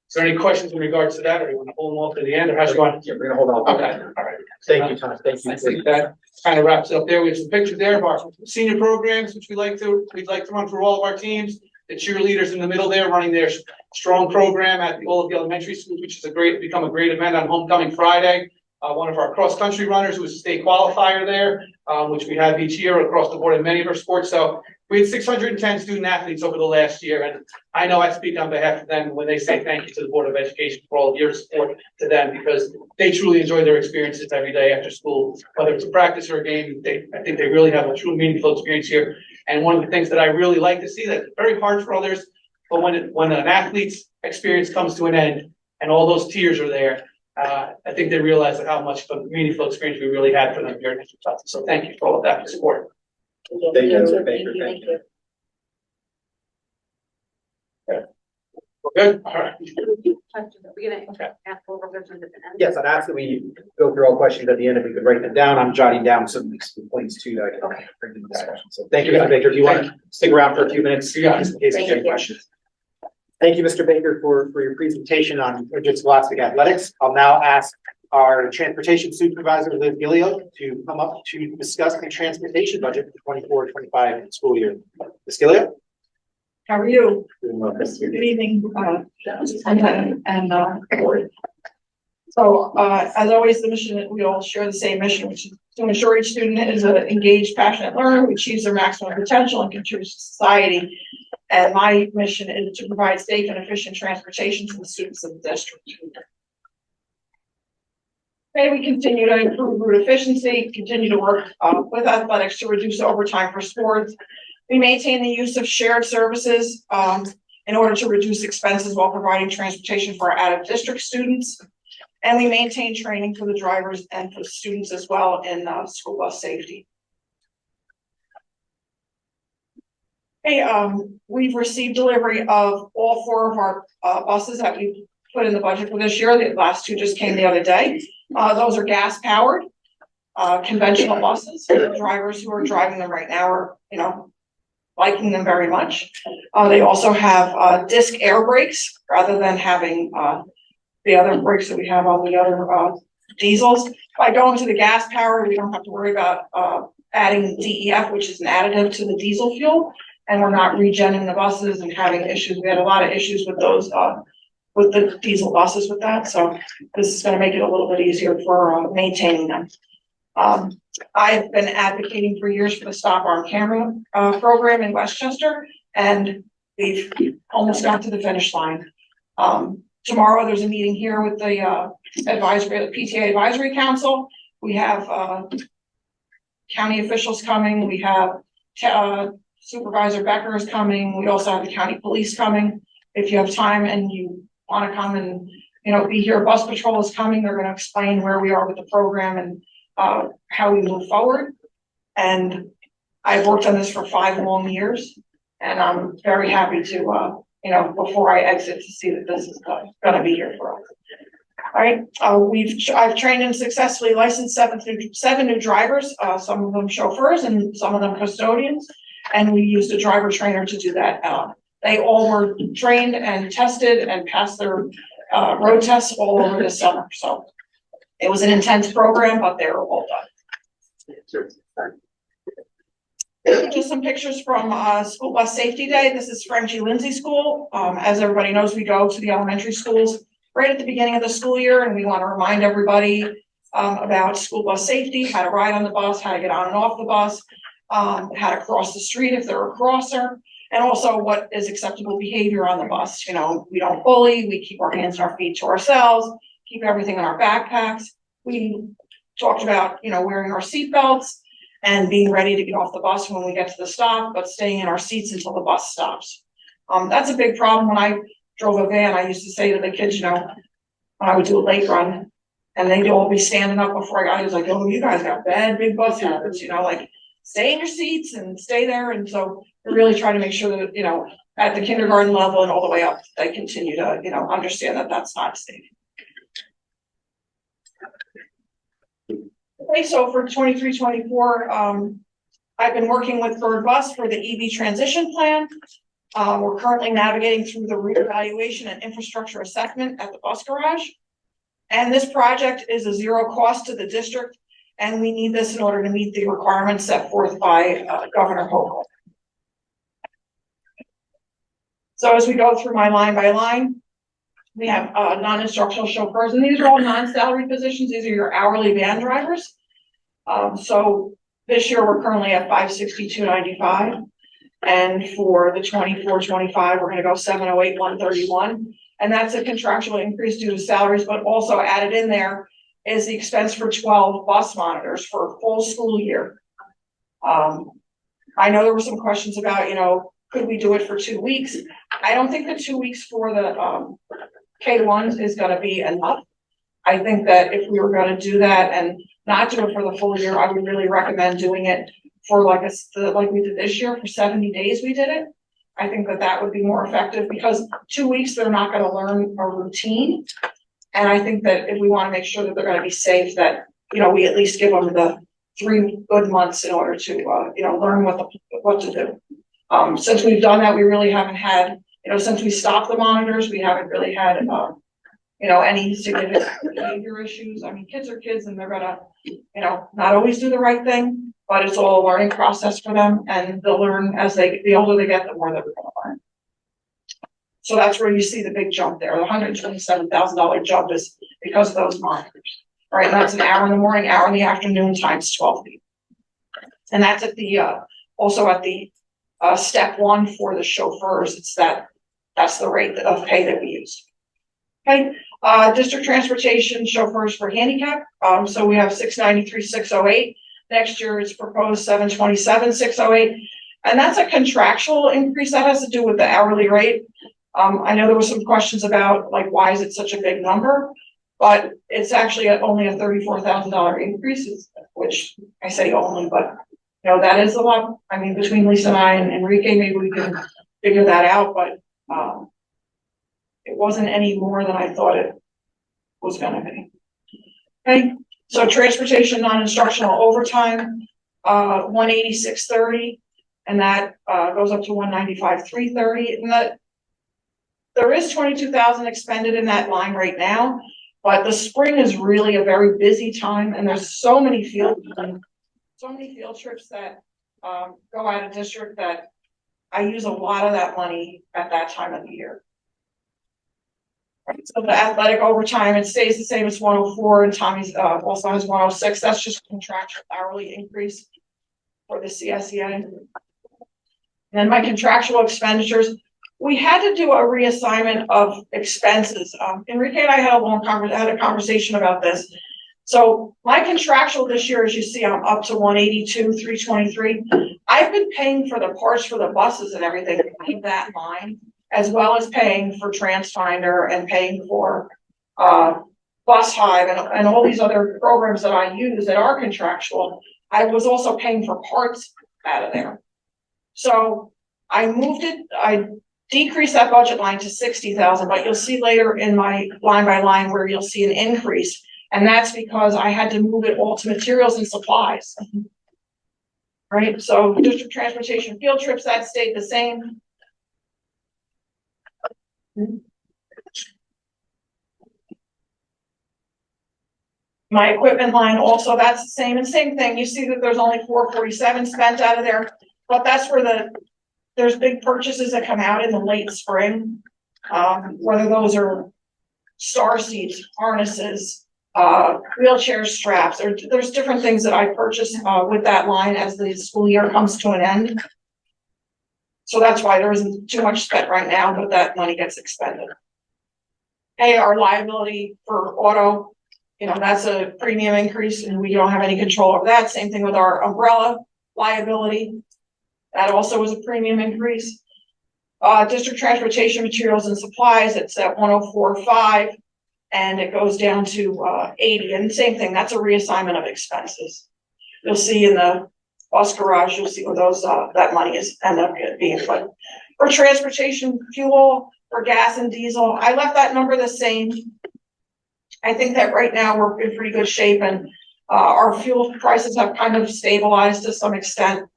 Is there any questions in regards to that, or do you want to hold them all to the end, or how's it going? Yeah, we're gonna hold on. Okay, all right. Thank you, Tom. Thank you. I think that kind of wraps it up there. We have some pictures there of our senior programs, which we'd like to run for all of our teams. The cheerleaders in the middle there running their strong program at all of the elementary schools, which is become a great event on Homecoming Friday. One of our cross-country runners who was a state qualifier there, which we have each year across the board in many of our sports. So we had 610 student athletes over the last year, and I know I speak on behalf of them when they say thank you to the Board of Education for all of your support to them, because they truly enjoy their experiences every day after school, whether it's a practice or a game. I think they really have a true meaningful experience here. And one of the things that I really like to see, that's very hard for others, but when an athlete's experience comes to an end and all those tears are there, I think they realize how much of a meaningful experience we really had for them here at District South. So thank you for all of that support. Thank you. Thank you. Okay, all right. Yes, I'd ask that we go through all questions at the end. If we could write them down, I'm jotting down some points too. That I can bring to the discussion. So thank you, Mr. Baker. Do you want to stick around for a few minutes? Just in case you have any questions. Thank you, Mr. Baker, for your presentation on Interscholastic Athletics. I'll now ask our transportation supervisor, Liv Gilio, to come up to discuss the transportation budget for 24-25 school year. Ms. Gilio? How are you? Doing well, Ms. Good evening, board. So, as always, the mission, we all share the same mission, which is to ensure each student is an engaged, passionate learner who achieves their maximum potential and contributes to society. And my mission is to provide safe and efficient transportation to the students of the district. May we continue to improve route efficiency, continue to work with athletics to reduce overtime for sports. We maintain the use of shared services in order to reduce expenses while providing transportation for our out-of-district students. And we maintain training for the drivers and for the students as well in school bus safety. Hey, we've received delivery of all 4 of our buses that we put in the budget for this year. The last 2 just came the other day. Those are gas powered, conventional buses. The drivers who are driving them right now are, liking them very much. They also have disc air brakes rather than having the other brakes that we have on the other diesels. By going to the gas powered, we don't have to worry about adding DEF, which is an additive to the diesel fuel, and we're not regenning the buses and having issues. We had a lot of issues with those with the diesel buses with that, so this is going to make it a little bit easier for maintaining them. I've been advocating for years for the Stop Arm Camera program in Westchester, and we've almost got to the finish line. Tomorrow there's a meeting here with the the PTA Advisory Council. We have county officials coming. We have Supervisor Becker is coming. We also have the county police coming. If you have time and you want to come and be here, Bus Patrol is coming. They're going to explain where we are with the program and how we move forward. And I've worked on this for 5 long years, and I'm very happy to before I exit, to see that this is going to be here for us. All right, I've trained and successfully licensed 7 new drivers, some of them chauffeurs and some of them custodians, and we used a driver trainer to do that. They all were trained and tested and passed their road tests all over this summer. So it was an intense program, but they were all done. Just some pictures from School Bus Safety Day. This is Frenchie Lindsay School. As everybody knows, we go to the elementary schools right at the beginning of the school year, and we want to remind everybody about school bus safety, how to ride on the bus, how to get on and off the bus, how to cross the street if they're a crosser, and also what is acceptable behavior on the bus. We don't bully, we keep our hands and our feet to ourselves, keep everything in our backpacks. We talked about, wearing our seatbelts and being ready to get off the bus when we get to the stop, but staying in our seats until the bus stops. That's a big problem. When I drove a van, I used to say to the kids, when I would do a late run, and they'd all be standing up before I was like, oh, you guys got bad big bus habits, stay in your seats and stay there. And so we're really trying to make sure that, at the kindergarten level and all the way up, they continue to, understand that that's not safe. Okay, so for 23-24, I've been working with Bird Bus for the EV transition plan. We're currently navigating through the route evaluation and infrastructure assessment at the bus garage. And this project is a 0 cost to the district, and we need this in order to meet the requirements set forth by Governor Hochul. So as we go through my line by line, we have non-instructional chauffeurs, and these are all non-salary positions. These are your hourly van drivers. So this year we're currently at $562.95, and for the 24-25 we're going to go $708.131, and that's a contractual increase due to salaries, but also added in there is the expense for 12 bus monitors for a full school year. I know there were some questions about, could we do it for 2 weeks? I don't think the 2 weeks for the K1s is going to be enough. I think that if we were going to do that and not do it for the full year, I would really recommend doing it for like we did this year for 70 days. We did it, I think that that would be more effective because 2 weeks, they're not gonna learn a routine. And I think that if we wanna make sure that they're gonna be safe, that, we at least give them the 3 good months in order to, learn what to do. Since we've done that, we really haven't had, since we stopped the monitors, we haven't really had, any significant behavior issues. I mean, kids are kids and they're gonna, not always do the right thing, but it's all a learning process for them and they'll learn as the older they get, the more they're gonna learn. So that's where you see the big jump there. The $127,000 jump is because of those monitors. Right, and that's an hour in the morning, hour in the afternoon times 12 people. And that's at the, also at the step 1 for the chauffeurs, that's the rate of pay that we use. Okay, district transportation chauffeurs for handicap, so we have 693,608. Next year it's proposed 727,608. And that's a contractual increase that has to do with the hourly rate. I know there were some questions about like, why is it such a big number? But it's actually only a $34,000 increase, which I say only, but that is a lot. I mean, between Lisa and I and Enrique, maybe we can figure that out, but it wasn't any more than I thought it was gonna be. Okay, so transportation non-instructional overtime, 186.30, and that goes up to 195.330, and that there is 22,000 expended in that line right now. But the spring is really a very busy time and there's so many field trips that go out of district that I use a lot of that money at that time of the year. Right, so the athletic overtime, it stays the same as 104 and Tommy's also has 106. That's just contractual hourly increase for the CSEA. And then my contractual expenditures, we had to do a reassignment of expenses. Enrique and I had a conversation about this. So my contractual this year, as you see, I'm up to 182,323. I've been paying for the parts for the buses and everything in that line, as well as paying for TransFinder and paying for Bus Hive and all these other programs that I use that are contractual. I was also paying for parts out of there. So I moved it, I decrease that budget line to 60,000, but you'll see later in my line by line where you'll see an increase. And that's because I had to move it all to materials and supplies. Right, so district transportation field trips, that stayed the same. My equipment line also, that's the same, and same thing. You see that there's only 447 spent out of there, but that's where there's big purchases that come out in the late spring. Whether those are star seats, harnesses, wheelchair straps, or there's different things that I purchase with that line as the school year comes to an end. So that's why there isn't too much spent right now, but that money gets expended. Hey, our liability for auto, that's a premium increase and we don't have any control over that. Same thing with our umbrella liability. That also was a premium increase. District transportation materials and supplies, it's at 104.5 and it goes down to 80. And same thing, that's a reassignment of expenses. You'll see in the bus garage, you'll see where those that money is end up being put. For transportation fuel, for gas and diesel, I left that number the same. I think that right now we're in pretty good shape and our fuel prices have kind of stabilized to some extent.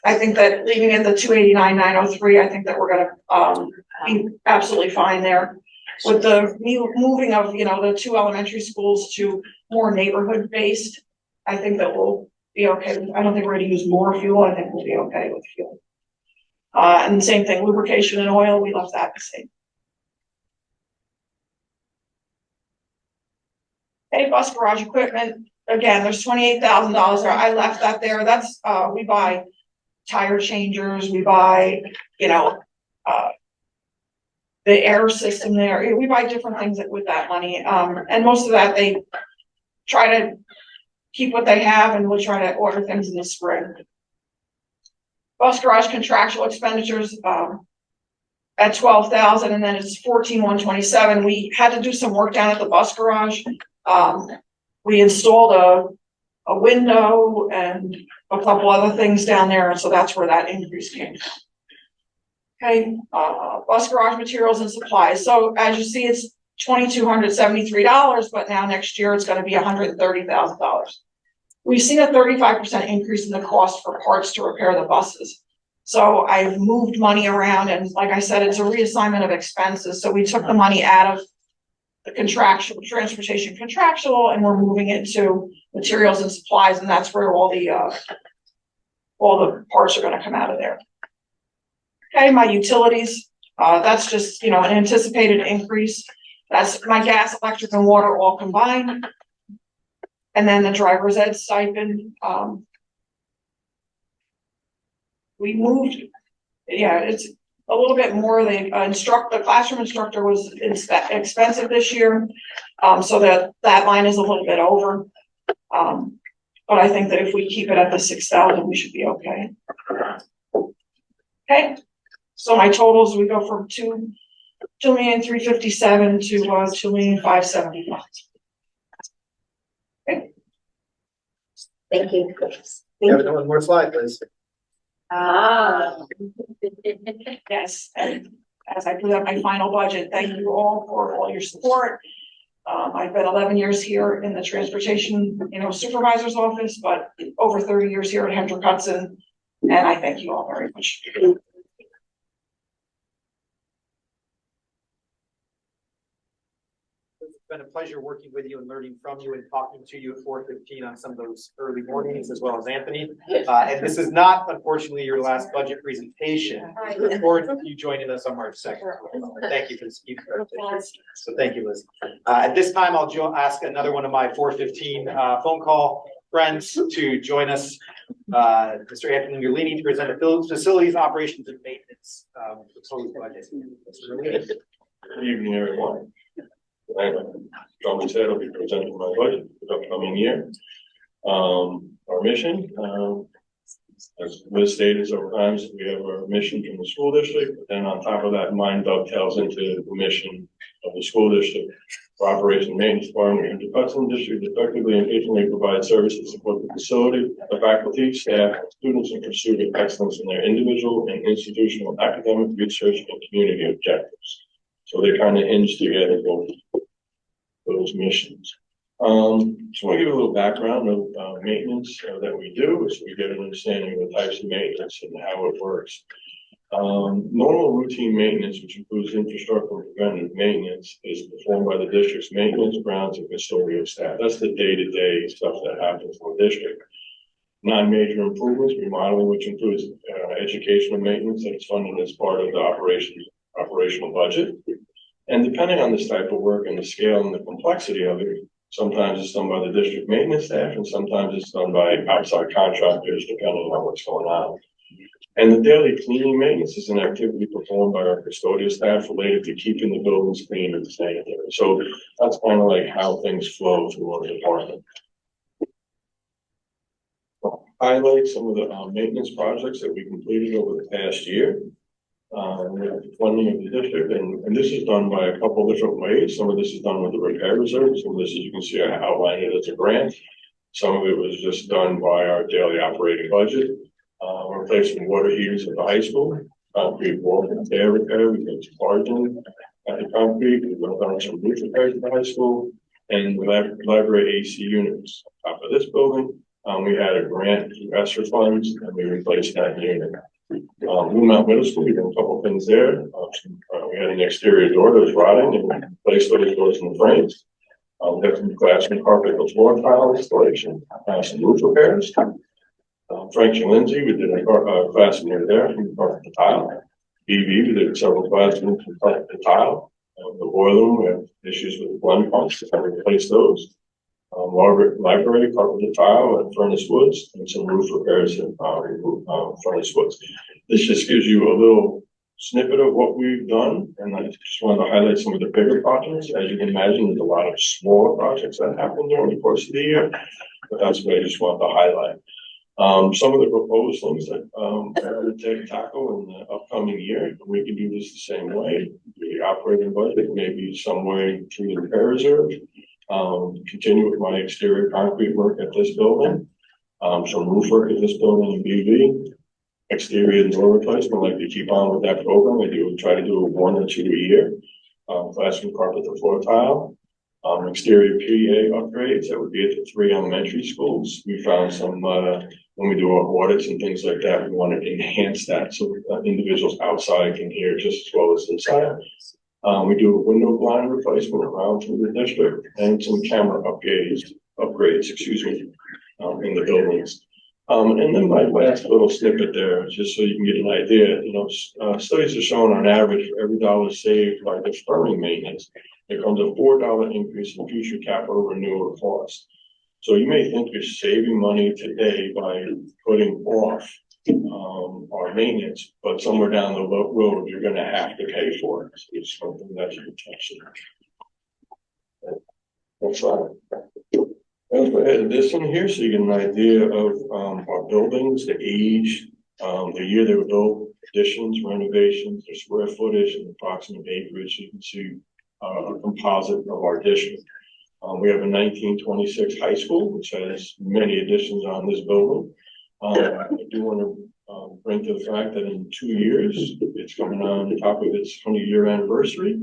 I think that leaving it the 289,903, I think that we're gonna be absolutely fine there. With the moving of, the 2 elementary schools to more neighborhood based, I think that we'll be okay. I don't think we're gonna use more fuel. I think we'll be okay with fuel. And the same thing, lubrication and oil, we left that the same. Okay, bus garage equipment, again, there's $28,000 there. I left that there. That's, we buy tire changers, we buy, the air system there. We buy different things with that money. And most of that, they try to keep what they have and we'll try to order things in the spring. Bus garage contractual expenditures, at 12,000 and then it's 14,127. We had to do some work down at the bus garage. We installed a window and a couple other things down there, and so that's where that increase came from. Okay, bus garage materials and supplies. So as you see, it's $2,273, but now next year it's gonna be $130,000. We've seen a 35% increase in the cost for parts to repair the buses. So I've moved money around, and like I said, it's a reassignment of expenses. So we took the money out of the contractual, transportation contractual, and we're moving it to materials and supplies, and that's where all the parts are gonna come out of there. Okay, my utilities, that's just, an anticipated increase. That's my gas, electric, and water all combined. And then the driver's ed stipend, we moved, it's a little bit more. The classroom instructor was expensive this year. So that line is a little bit over. But I think that if we keep it at the 6,000, we should be okay. Okay, so my totals, we go from 2,357,000 to 2,575,000. Okay. Thank you. You have one more slide, Liz. Yes, and as I put up my final budget, thank you all for all your support. I've been 11 years here in the transportation, supervisor's office, but over 30 years here at Hendrick Hudson, and I thank you all very much. It's been a pleasure working with you and learning from you and talking to you at 4:15 on some of those early mornings, as well as Anthony. And this is not, unfortunately, your last budget presentation. We look forward to you joining us on March 2nd. Thank you for the speech. So thank you, Liz. At this time, I'll ask another one of my 4:15 phone call friends to join us. Mr. Anthony Merlini to present the facilities, operations, and maintenance proposed budget. Good evening, everyone. I'm John Ted, I'll be presenting my budget for the upcoming year. Our mission, as Liz stated several times, we have our mission from the school district, but then on top of that, mine dovetails into the mission of the school district. For operation and maintenance department in the Hudson district effectively and efficiently provide services to support the facility, the faculty, staff, and students in pursuit of excellence in their individual and institutional academic, research, and community objectives. So they kind of hinge together both those missions. So I'll give you a little background of maintenance that we do, so we get an understanding of the types of maintenance and how it works. Normal routine maintenance, which includes infrastructure and preventive maintenance, is performed by the district's maintenance, grounds, and custodial staff. That's the day-to-day stuff that happens in the district. Non-major improvements, remodeling, which includes educational maintenance that's funded as part of the operational budget. And depending on this type of work and the scale and the complexity of it, sometimes it's done by the district maintenance staff and sometimes it's done by outside contractors, depending on what's going on. And the daily cleaning maintenance is an activity performed by our custodial staff related to keeping the buildings clean and sanitary. So that's kind of like how things flow through our department. I'll highlight some of the maintenance projects that we completed over the past year. With the funding of the district, and this is done by a couple different ways. Some of this is done with the repair reserve. Some of this, as you can see, I outlined it as a grant. Some of it was just done by our daily operating budget. We're replacing water heaters at the high school, concrete wall and air repair. We did margin at the concrete. We went on some roof repairs at the high school, and the library AC units. On top of this building, we had a grant through ESSER funds, and we replaced that unit. Blue Mountain Middle School, we did a couple of things there. We had an exterior door that was rotting and we replaced those doors and frames. We had some classroom carpet and floor tile installation, some roof repairs. Frank and Lindsay, we did a classroom near there from carpet to tile. BV, we did several classrooms from carpet to tile. The boiler room, we have issues with the blend pumps, and we replaced those. Library, carpet to tile, and furnace woods, and some roof repairs and furnace woods. This just gives you a little snippet of what we've done, and I just wanted to highlight some of the bigger projects. As you can imagine, there's a lot of smaller projects that happen during the course of the year, but that's what I just wanted to highlight. Some of the proposed things that we're going to tackle in the upcoming year, we can do this the same way. The operating budget, maybe some way through the repair reserve. Continue with my exterior concrete work at this building, some roof work at this building in BV, exterior door replacement, like to keep on with that program. We try to do 1 or 2 a year. Classroom carpet to floor tile. Exterior PA upgrades, that would be at the 3 elementary schools. We found some, when we do our audits and things like that, we want to enhance that so individuals outside can hear just as well as inside. We do a window blind replacement around through the district and some camera upgrades, excuse me, in the buildings. And then my last little snippet there, just so you can get an idea, studies have shown on average for every dollar saved by deferring maintenance, there comes a $4 increase in future capital renewal costs. So you may think you're saving money today by putting off our maintenance, but somewhere down the road, you're gonna have to pay for it. So it's something that you can touch. That's right. I'll go ahead and this one here, so you get an idea of our buildings, the age, the year they were built, additions, renovations, their square footage, and approximate acreage. You can see a composite of our district. We have a 1926 high school, which has many additions on this building. I do want to bring to the fact that in 2 years, it's coming on top of its 20-year anniversary.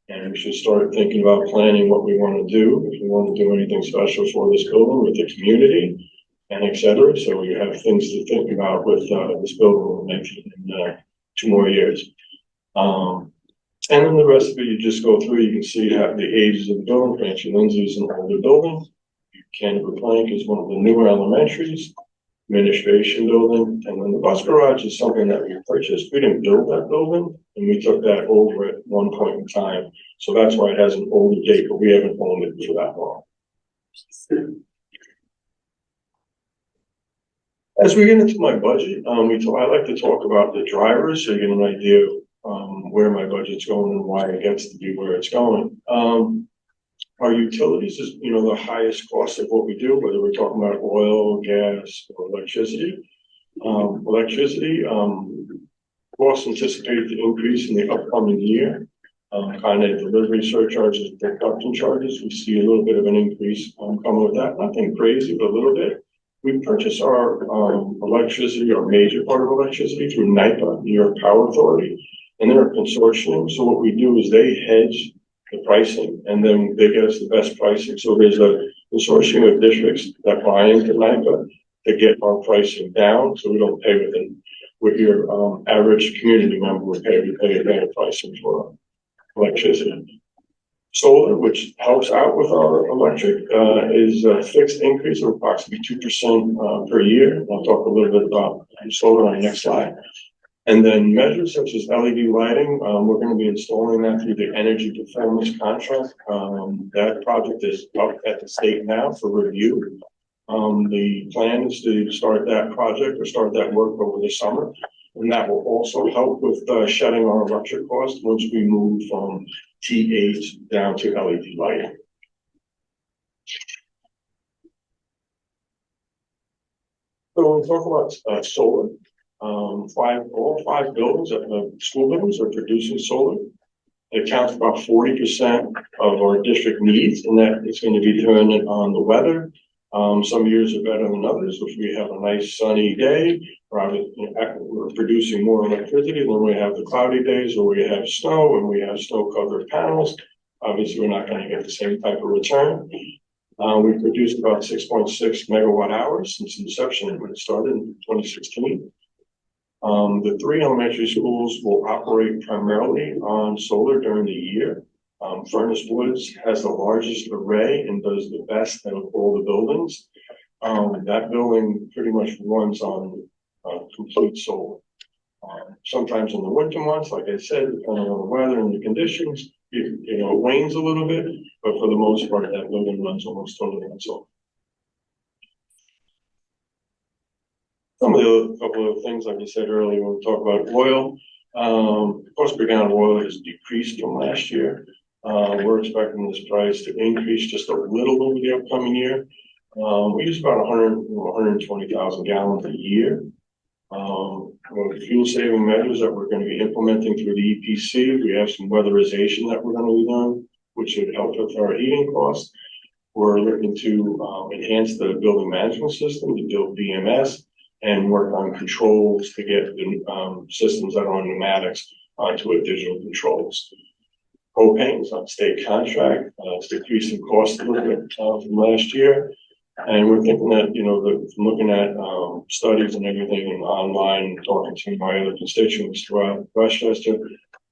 And we should start thinking about planning what we want to do, if we want to do anything special for this building with the community and et cetera. So we have things to think about with this building in 2 more years. And then the rest of it, you just go through, you can see how the ages of the building. Francie Lindsay is an older building. Canterbury Plank is one of the newer elementaries, administration building. And then the bus garage is something that we purchased. We didn't build that building, and we took that over at one point in time. So that's why it has an older date, but we haven't owned it for that long. As we get into my budget, I like to talk about the drivers so you get an idea where my budget's going and why it gets to be where it's going. Our utilities is, the highest cost of what we do, whether we're talking about oil, gas, or electricity. Electricity, costs anticipated to increase in the upcoming year. Kind of delivery surcharges, production charges, we see a little bit of an increase coming with that. Nothing crazy, but a little bit. We purchase our electricity, our major part of electricity, through NYPA, New York Power Authority, and they're a consortium. So what we do is they hedge the pricing, and then they get us the best pricing. So there's a consortium of districts that buy into NYPA to get our pricing down, so we don't pay with your average community member would pay. We pay a better pricing for electricity. Solar, which helps out with our electric, is a fixed increase of approximately 2% per year. I'll talk a little bit about solar on the next slide. And then measures such as LED lighting, we're going to be installing that through the energy performance contract. That project is up at the state now for review. The plan is to start that project or start that work over the summer. And that will also help with shedding our electric costs once we move from T8 down to LED lighting. So when we talk about solar, all five buildings, school buildings are producing solar. It accounts for about 40% of our district needs, and that it's going to be dependent on the weather. Some years are better than others. If we have a nice sunny day, we're producing more electricity than we have the cloudy days, or we have snow and we have snow-covered panels. Obviously, we're not going to get the same type of return. We produced about 6.6 megawatt hours since inception when it started in 2016. The 3 elementary schools will operate primarily on solar during the year. Furnace Woods has the largest array and does the best out of all the buildings. That building pretty much runs on complete solar. Sometimes in the winter months, like I said, depending on the weather and the conditions, it wanes a little bit, but for the most part, that building runs almost totally on solar. Some of the couple of things, like I said earlier, when we talk about oil, the cost per gallon of oil has decreased from last year. We're expecting this price to increase just a little over the upcoming year. We use about 120,000 gallons a year. Fuel saving measures that we're going to be implementing through the EPC. We have some weatherization that we're going to be doing, which should help with our heating costs. We're looking to enhance the building management system, to build BMS, and work on controls to get the, systems that are on pneumatics onto a digital controls. Propane is on state contract, it's decreasing cost a little bit, from last year. And we're thinking that, you know, from looking at, studies and everything and online, talking to my other constituents throughout Westchester,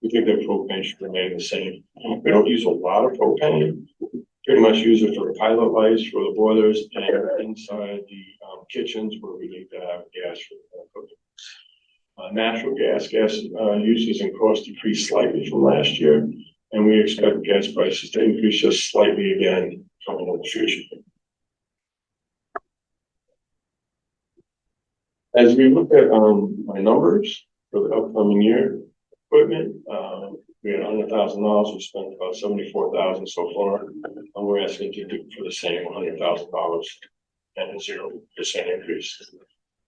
we think that propane should remain the same. We don't use a lot of propane. Pretty much use it for pilot lights for the boilers and inside the kitchens where we need to have gas for cooking. Natural gas uses and costs decreased slightly from last year, and we expect gas prices to increase just slightly again coming in the future. As we look at my numbers for the upcoming year, equipment, we had $100,000. We spent about $74,000 so far, and we're asking to do for the same $100,000 and a 0% increase.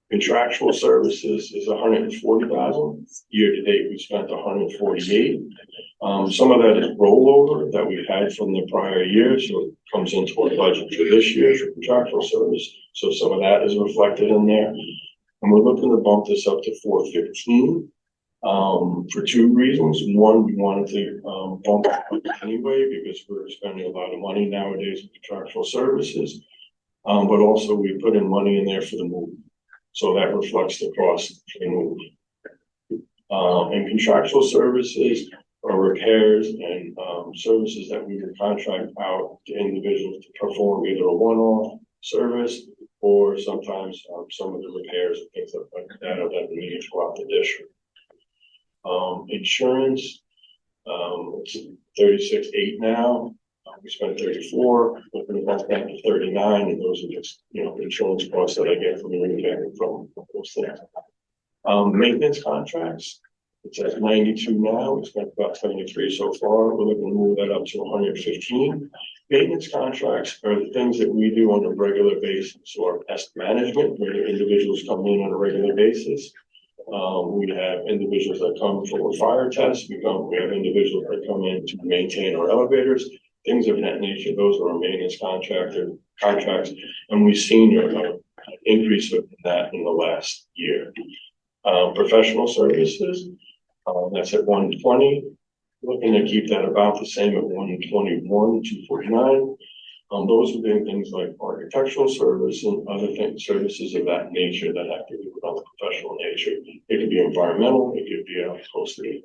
Contractual services is $140,000. Year to date, we spent $148,000. Some of that is rollover that we had from the prior year, so it comes into our budget for this year for contractual service. So some of that is reflected in there, and we're looking to bump this up to $415,000. For two reasons. One, we wanted to bump it up anyway because we're spending a lot of money nowadays with contractual services. But also we put in money in there for the move. So that reflects the cost for the move. And contractual services are repairs and services that we would contract out to individuals to perform either a one-off service or sometimes some of the repairs and things like that that we need to go out the district. Insurance, it's 36.8 now. We spent 34, looking to bump that to 39, and those are just, you know, insurance costs that I get from those things. Maintenance contracts, it's at 92 now. We spent about 73 so far. We're looking to move that up to 115. Maintenance contracts are the things that we do on a regular basis, or pest management, where the individuals come in on a regular basis. We have individuals that come for a fire test. We have individuals that come in to maintain our elevators, things of that nature. Those are our maintenance contracts, and we've seen an increase of that in the last year. Professional services, that's at 120. Looking to keep that about the same at 121, 249. Those are doing things like architectural service and other things, services of that nature that have to do with the professional nature. It could be environmental, it could be hosted.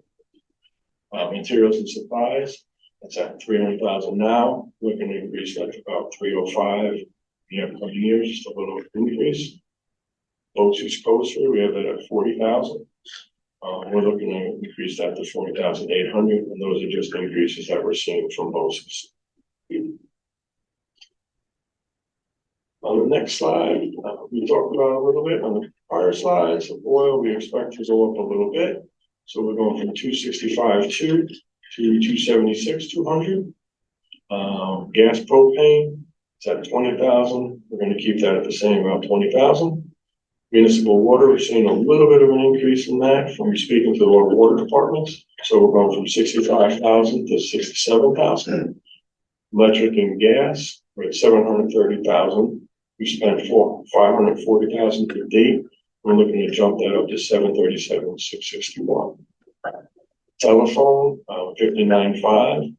Materials and supplies, it's at 300,000 now. Looking to increase that to about 305 in the upcoming years, just a little increase. Boats Coaster, we have that at 40,000. We're looking to increase that to 40,800, and those are just increases that we're seeing from BOCES. On the next slide, we talked about a little bit on the prior slides. Oil, we expect to go up a little bit. So we're going from 265.2 to 276.200. Gas propane, it's at 20,000. We're going to keep that at the same, about 20,000. Municipal water, we're seeing a little bit of an increase in that from speaking to our water departments. So we're going from 65,000 to 67,000. Electric and gas, we're at 730,000. We spent 540,000 to date. We're looking to jump that up to 737,661. Telephone, 59.5,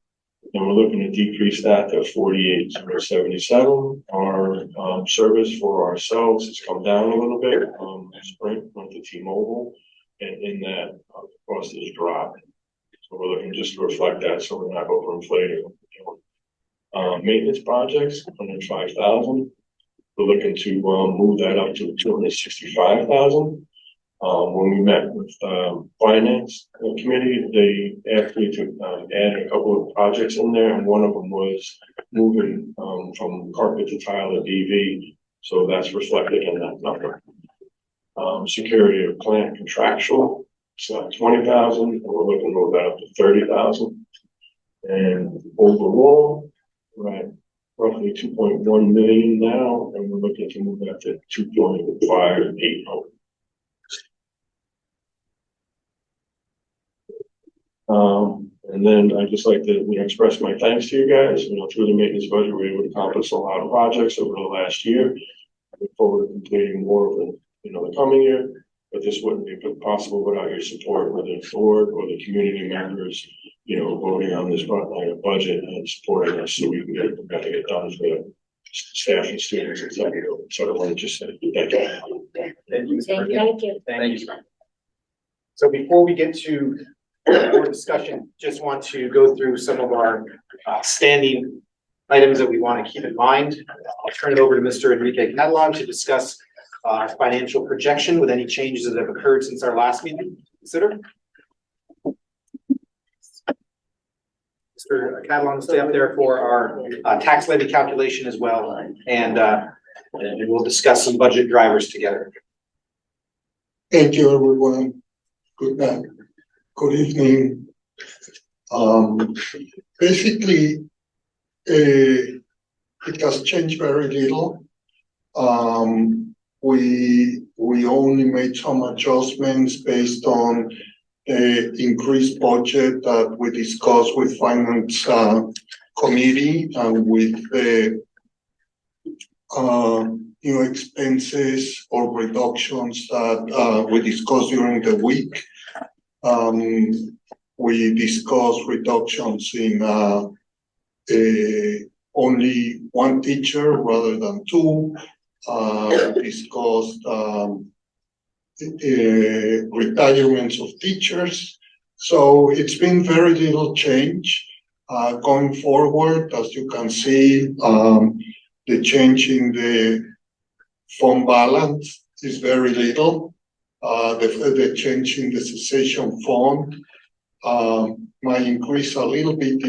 and we're looking to decrease that to 48,077. Our service for ourselves has come down a little bit. Sprint went to T-Mobile, and in that, the cost has dropped. So we're looking just to reflect that, so we're not overinflating. Maintenance projects, 105,000. We're looking to move that up to 265,000. When we met with finance committee, they asked me to add a couple of projects in there, and one of them was moving from carpet to tile to DV. So that's reflected in that number. Security of plant contractual, it's 20,000, and we're looking to move that up to 30,000. And overall, right, roughly 2.1 million now, and we're looking to move that to 2.58. And then I'd just like to express my thanks to you guys. Through the maintenance budget, we were able to accomplish a lot of projects over the last year. I look forward to completing more of them the coming year. But this wouldn't be possible without your support, whether it's board or the community members, voting on this budget and supporting us so we can get it done for the staff and students, etc. So I want to just say thank you. Thank you. Thank you. Thank you. So before we get to more discussion, just want to go through some of our standing items that we want to keep in mind. I'll turn it over to Mr. Enrique Catalan to discuss financial projection with any changes that have occurred since our last meeting. Consider. Mr. Catalan will stay up there for our tax levy calculation as well, and we'll discuss some budget drivers together. Thank you, everyone. Good night. Good evening. Basically, it has changed very little. We only made some adjustments based on the increased budget that we discussed with Finance Committee and with the new expenses or reductions that we discussed during the week. We discussed reductions in only one teacher rather than two. We discussed retirements of teachers. So it's been very little change. Going forward, as you can see, the change in the fund balance is very little. The change in the cessation fund might increase a little bit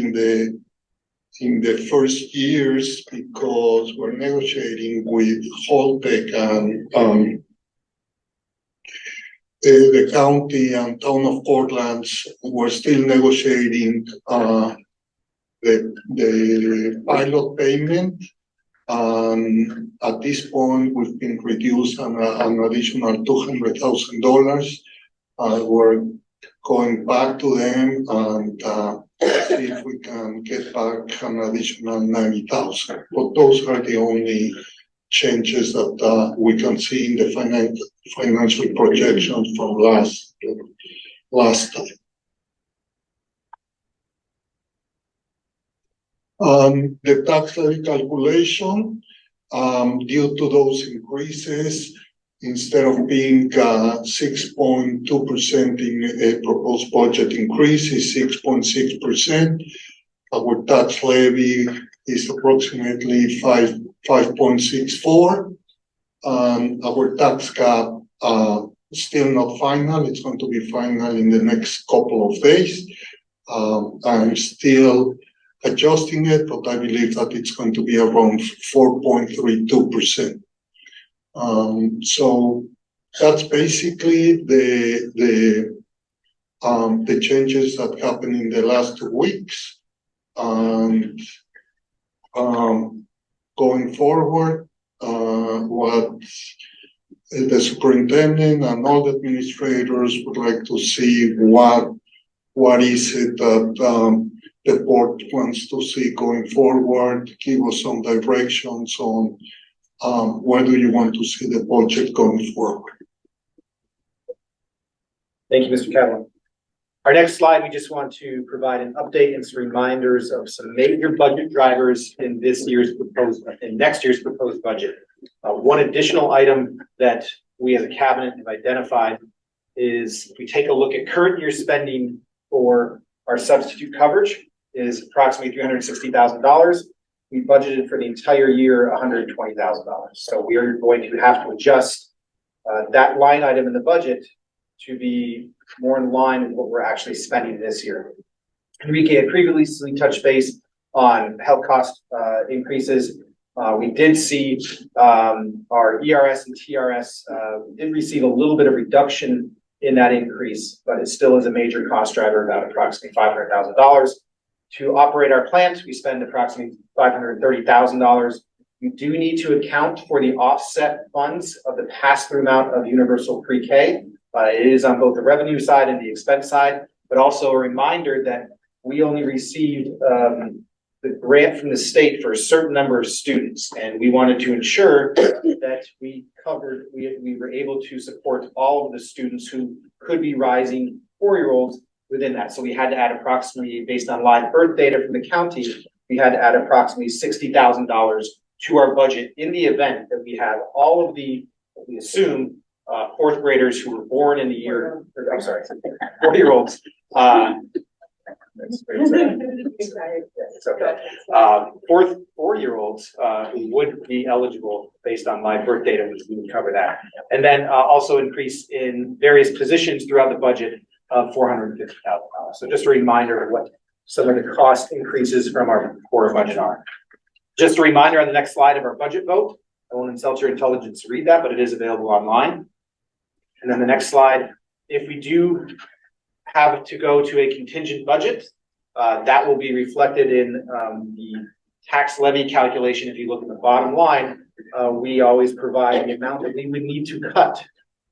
in the first years because we're negotiating with Holtec and the county and town of Portland. We're still negotiating the pilot payment. At this point, we've been reduced an additional $200,000. We're going back to them and see if we can get back an additional $90,000. But those are the only changes that we can see in the financial projections from last time. The tax levy calculation, due to those increases, instead of being 6.2% in a proposed budget increase, is 6.6%. Our tax levy is approximately 5.64. Our tax cap still not final. It's going to be final in the next couple of days. I'm still adjusting it, but I believe that it's going to be around 4.32%. So that's basically the changes that happened in the last 2 weeks. And going forward, what the superintendent and all the administrators would like to see what is it that the board wants to see going forward, give us some directions on where do you want to see the budget going forward. Thank you, Mr. Catalan. Our next slide, we just want to provide an update and some reminders of some major budget drivers in next year's proposed budget. One additional item that we as a cabinet have identified is if we take a look at current year spending for our substitute coverage is approximately $360,000. We budgeted for the entire year $120,000. So we are going to have to adjust that line item in the budget to be more in line with what we're actually spending this year. Enrique had previously touched base on health cost increases. We did see our ERS and TRS did receive a little bit of reduction in that increase, but it still is a major cost driver, about approximately $500,000. To operate our plant, we spend approximately $530,000. We do need to account for the offset funds of the pass-through amount of universal pre-K. It is on both the revenue side and the expense side, but also a reminder that we only received the grant from the state for a certain number of students, and we wanted to ensure that we were able to support all of the students who could be rising 4-year-olds within that. So we had to add approximately, based on live birth data from the county, we had to add approximately $60,000 to our budget in the event that we have all of the, we assume, 4th graders who were born in the year, I'm sorry, 4-year-olds, it's okay. 4-year-olds who would be eligible based on live birth data, which we would cover that. And then also increase in various positions throughout the budget of $450,000. So just a reminder of what some of the cost increases from our core budget are. Just a reminder on the next slide of our budget vote. I won't insult your intelligence to read that, but it is available online. And then the next slide, if we do have to go to a contingent budget, that will be reflected in the tax levy calculation. If you look at the bottom line, we always provide the amount that we would need to cut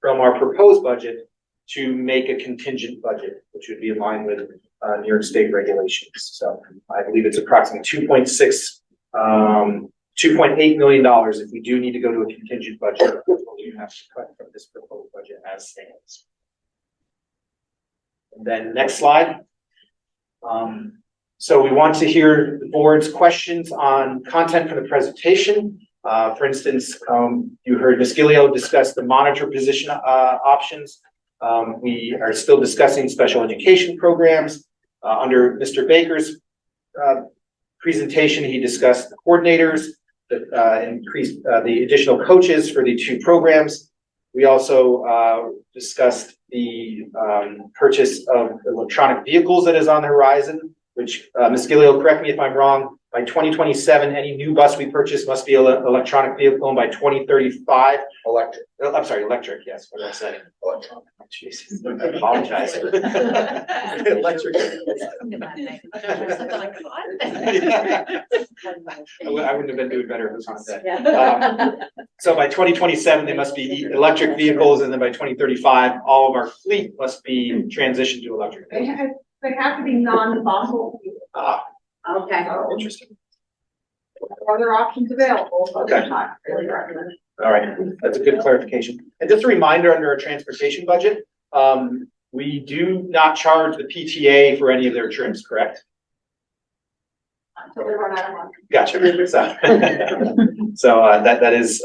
from our proposed budget to make a contingent budget, which would be in line with New York State regulations. So I believe it's approximately $2.8 million if we do need to go to a contingent budget. We have to cut from this proposed budget as stands. And then next slide. So we want to hear the board's questions on content for the presentation. For instance, you heard Ms. Gilio discuss the monitor position options. We are still discussing special education programs. Under Mr. Baker's presentation, he discussed the coordinators, that increased the additional coaches for the 2 programs. We also discussed the purchase of electronic vehicles that is on the horizon, which Ms. Gilio, correct me if I'm wrong, by 2027, any new bus we purchase must be an electronic vehicle, and by 2035, electric. I'm sorry, electric, yes, what did I say? Electronic. Jesus, I apologize. Electric. I wouldn't have been doing better if it was on that. So by 2027, they must be electric vehicles, and then by 2035, all of our fleet must be transitioned to electric. They have to be non-fossil. Okay. Oh, interesting. Are there options available? Okay. All right, that's a good clarification. And just a reminder, under our transportation budget, we do not charge the PTA for any of their trips, correct? Until they run out of money. Gotcha. So that is,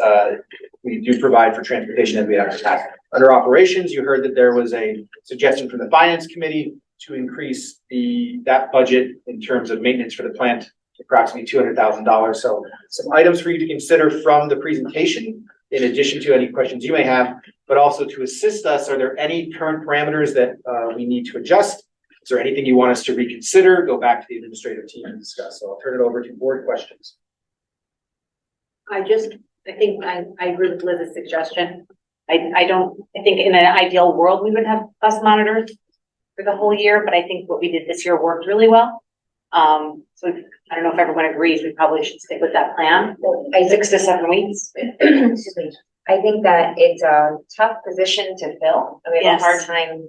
we do provide for transportation as we have to pass. Under operations, you heard that there was a suggestion from the finance committee to increase that budget in terms of maintenance for the plant to approximately $200,000. So some items for you to consider from the presentation, in addition to any questions you may have, but also to assist us. Are there any current parameters that we need to adjust? Is there anything you want us to reconsider? Go back to the administrative team and discuss. So I'll turn it over to board questions. I think I agree with Liz's suggestion. I think in an ideal world, we would have bus monitors for the whole year, but I think what we did this year worked really well. So I don't know if everyone agrees, we probably should stick with that plan. 6 to 7 weeks. Excuse me. I think that it's a tough position to fill. We have a hard time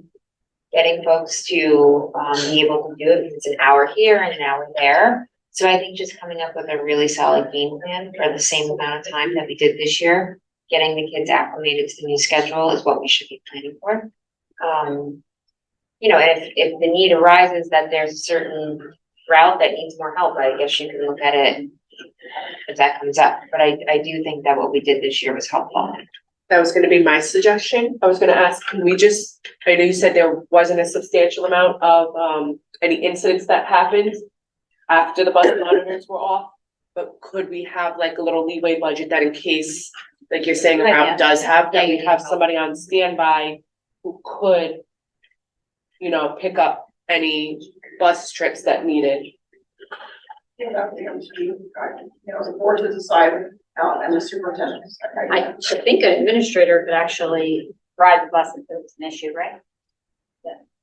getting folks to be able to do it because it's an hour here and an hour there. So I think just coming up with a really solid game plan for the same amount of time that we did this year, getting the kids acclimated to the new schedule is what we should be planning for. You know, if the need arises that there's a certain route that needs more help, I guess you can look at it if that comes up. But I do think that what we did this year was helpful. That was gonna be my suggestion. I was gonna ask, can we just, I know you said there wasn't a substantial amount of any incidents that happened after the bus monitors were off, but could we have like a little leeway budget that in case, like you're saying, a route does have, that we have somebody on standby who could, you know, pick up any bus trips that needed? The board to decide, and the superintendent. I should think an administrator could actually ride the bus if there was an issue, right?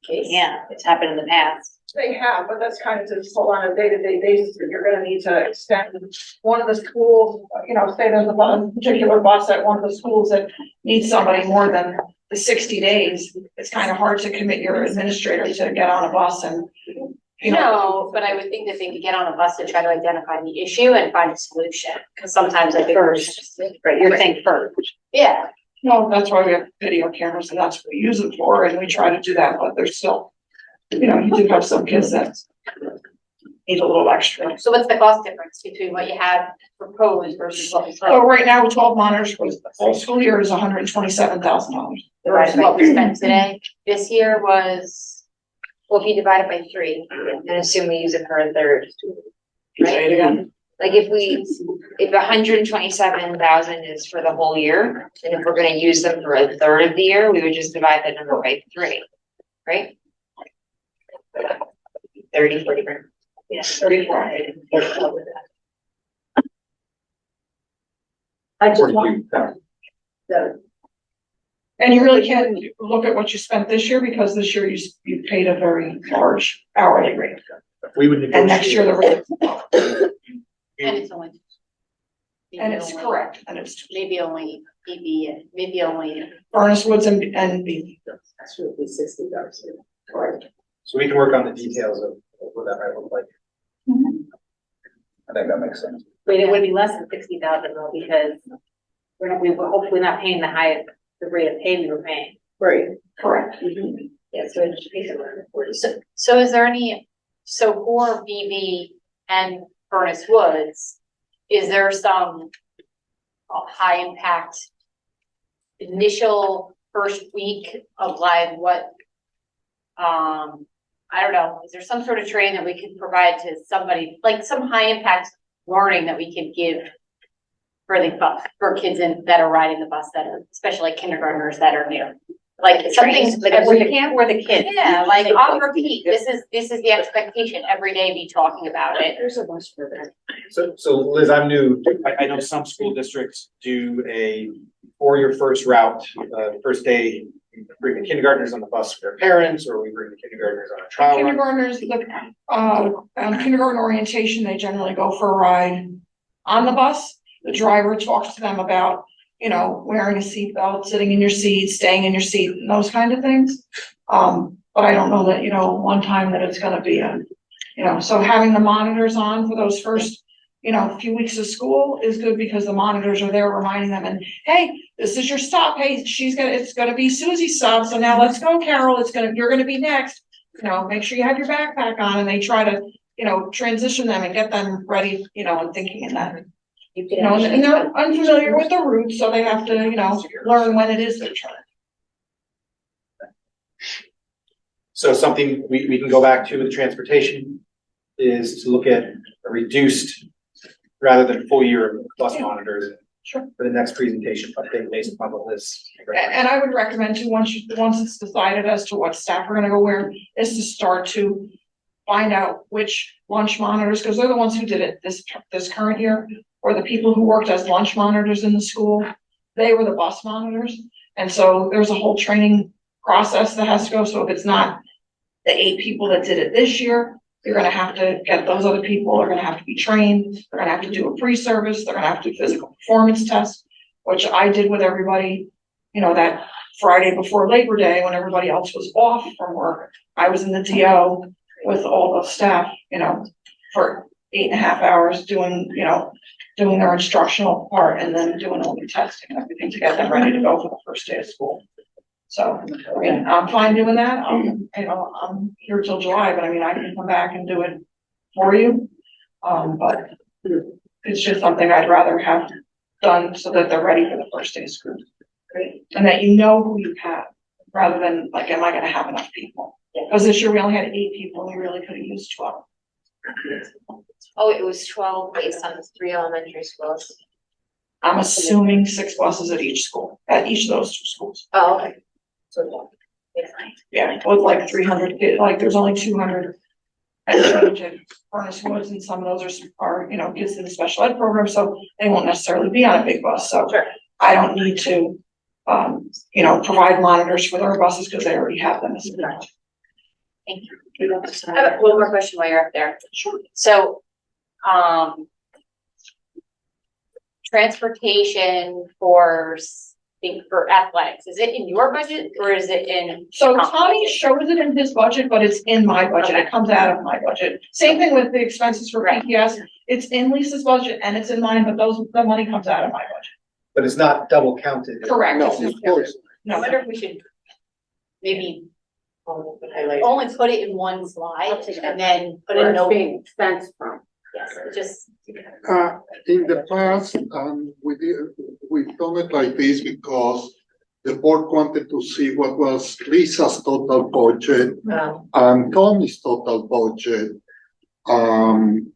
Yeah, it's happened in the past. They have, but that's kind of just on a day-to-day basis, that you're gonna need to extend one of the schools, you know, say there's a particular bus at one of the schools that needs somebody more than the 60 days. It's kind of hard to commit your administrator to get on a bus and you know. No, but I would think that they could get on a bus to try to identify the issue and find a solution, because sometimes I think. You're saying first. Yeah. No, that's why we have video cameras and that's what we use it for, and we try to do that, but there's still, you know, you do have some kids that need a little extra. So what's the cost difference between what you have proposed versus what we? So right now, with 12 monitors for the whole school year is $127,000. Right, what we spent today, this year was, well, if you divide it by 3, and assume we use it for a third. Say it again. Like if 127,000 is for the whole year, and if we're gonna use them for a third of the year, we would just divide that number by 3, right? 30, 40 grand. Yeah, 34. I just want. So. And you really can't look at what you spent this year, because this year you paid a very large hourly rate. We would And next year the rate, And it's only. and it's correct, and it's Maybe only EB, maybe only. Furnace Woods and B. That's really $60. Correct. So we can work on the details of what that might look like. I think that makes sense. But it would be less than 60,000 though, because we're hopefully not paying the highest, the rate of pay we were paying. Right. Correct. Yeah, so it should be somewhere. So is there any, so for BB and Furnace Woods, is there some high impact initial first week of like what, I don't know, is there some sort of training that we could provide to somebody, like some high impact learning that we could give for the bus, for kids that are riding the bus that are, especially like kindergartners that are new? Like something like for the kids. Yeah, like on repeat, this is the expectation, every day be talking about it. There's a bus program. So Liz, I'm new. I know some school districts do for your first route, first day, bring the kindergartners on the bus with their parents, or we bring the kindergartners on a trial run. Kindergartners, kindergarten orientation, they generally go for a ride on the bus. The driver talks to them about, you know, wearing a seatbelt, sitting in your seat, staying in your seat, and those kind of things. But I don't know that, you know, one time that it's gonna be so having the monitors on for those first, few weeks of school is good, because the monitors are there reminding them, and hey, this is your stop. Hey, it's gonna be Susie's stop. So now let's go, Carol. You're gonna be next. Make sure you have your backpack on, and they try to, transition them and get them ready, and thinking in that. And they're unfamiliar with the route, so they have to, learn when it is their turn. So something we can go back to with transportation is to look at a reduced rather than full year of bus monitors. Sure. For the next presentation, I think based upon what this. And I would recommend to, once it's decided as to what staff are gonna go where, is to start to find out which lunch monitors, because they're the ones who did it this current year, or the people who worked as lunch monitors in the school, they were the bus monitors. And so there's a whole training process that has to go. So if it's not the 8 people that did it this year, you're gonna have to get those other people, they're gonna have to be trained, they're gonna have to do a pre-service, they're gonna have to do physical performance tests, which I did with everybody, that Friday before Labor Day, when everybody else was off from work. I was in the DO with all the staff, for 8.5 hours doing their instructional part, and then doing all the testing and everything to get them ready to go for the first day of school. So, I'm fine doing that. I'm here till July, but I can come back and do it for you. But it's just something I'd rather have done so that they're ready for the first day of school. Great. And that you know who you have, rather than like, am I gonna have enough people? Because this year we only had 8 people, and we really could have used 12. Oh, it was 12 based on the 3 elementary schools. I'm assuming 6 buses at each school, at each of those 2 schools. Oh, okay. So, yeah, with like 300 kids, like there's only 200 at Furnace Woods, and some of those are kids in the special ed program, so they won't necessarily be on a big bus. So I don't need to, provide monitors for their buses, because they already have them as a parent. Thank you. I have one more question while you're up there. Sure. So, transportation for think for athletics? Is it in your budget or is it in? So Tommy shows it in his budget, but it's in my budget. It comes out of my budget. Same thing with the expenses for PPS. It's in Lisa's budget and it's in mine, but the money comes out of my budget. But it's not double counted. Correct. No, of course. I wonder if we should maybe only put it in one slide and then put a note. Expense from. Yes, just. In the past, we've done it like this because the board wanted to see what was Lisa's total budget and Tommy's total budget. And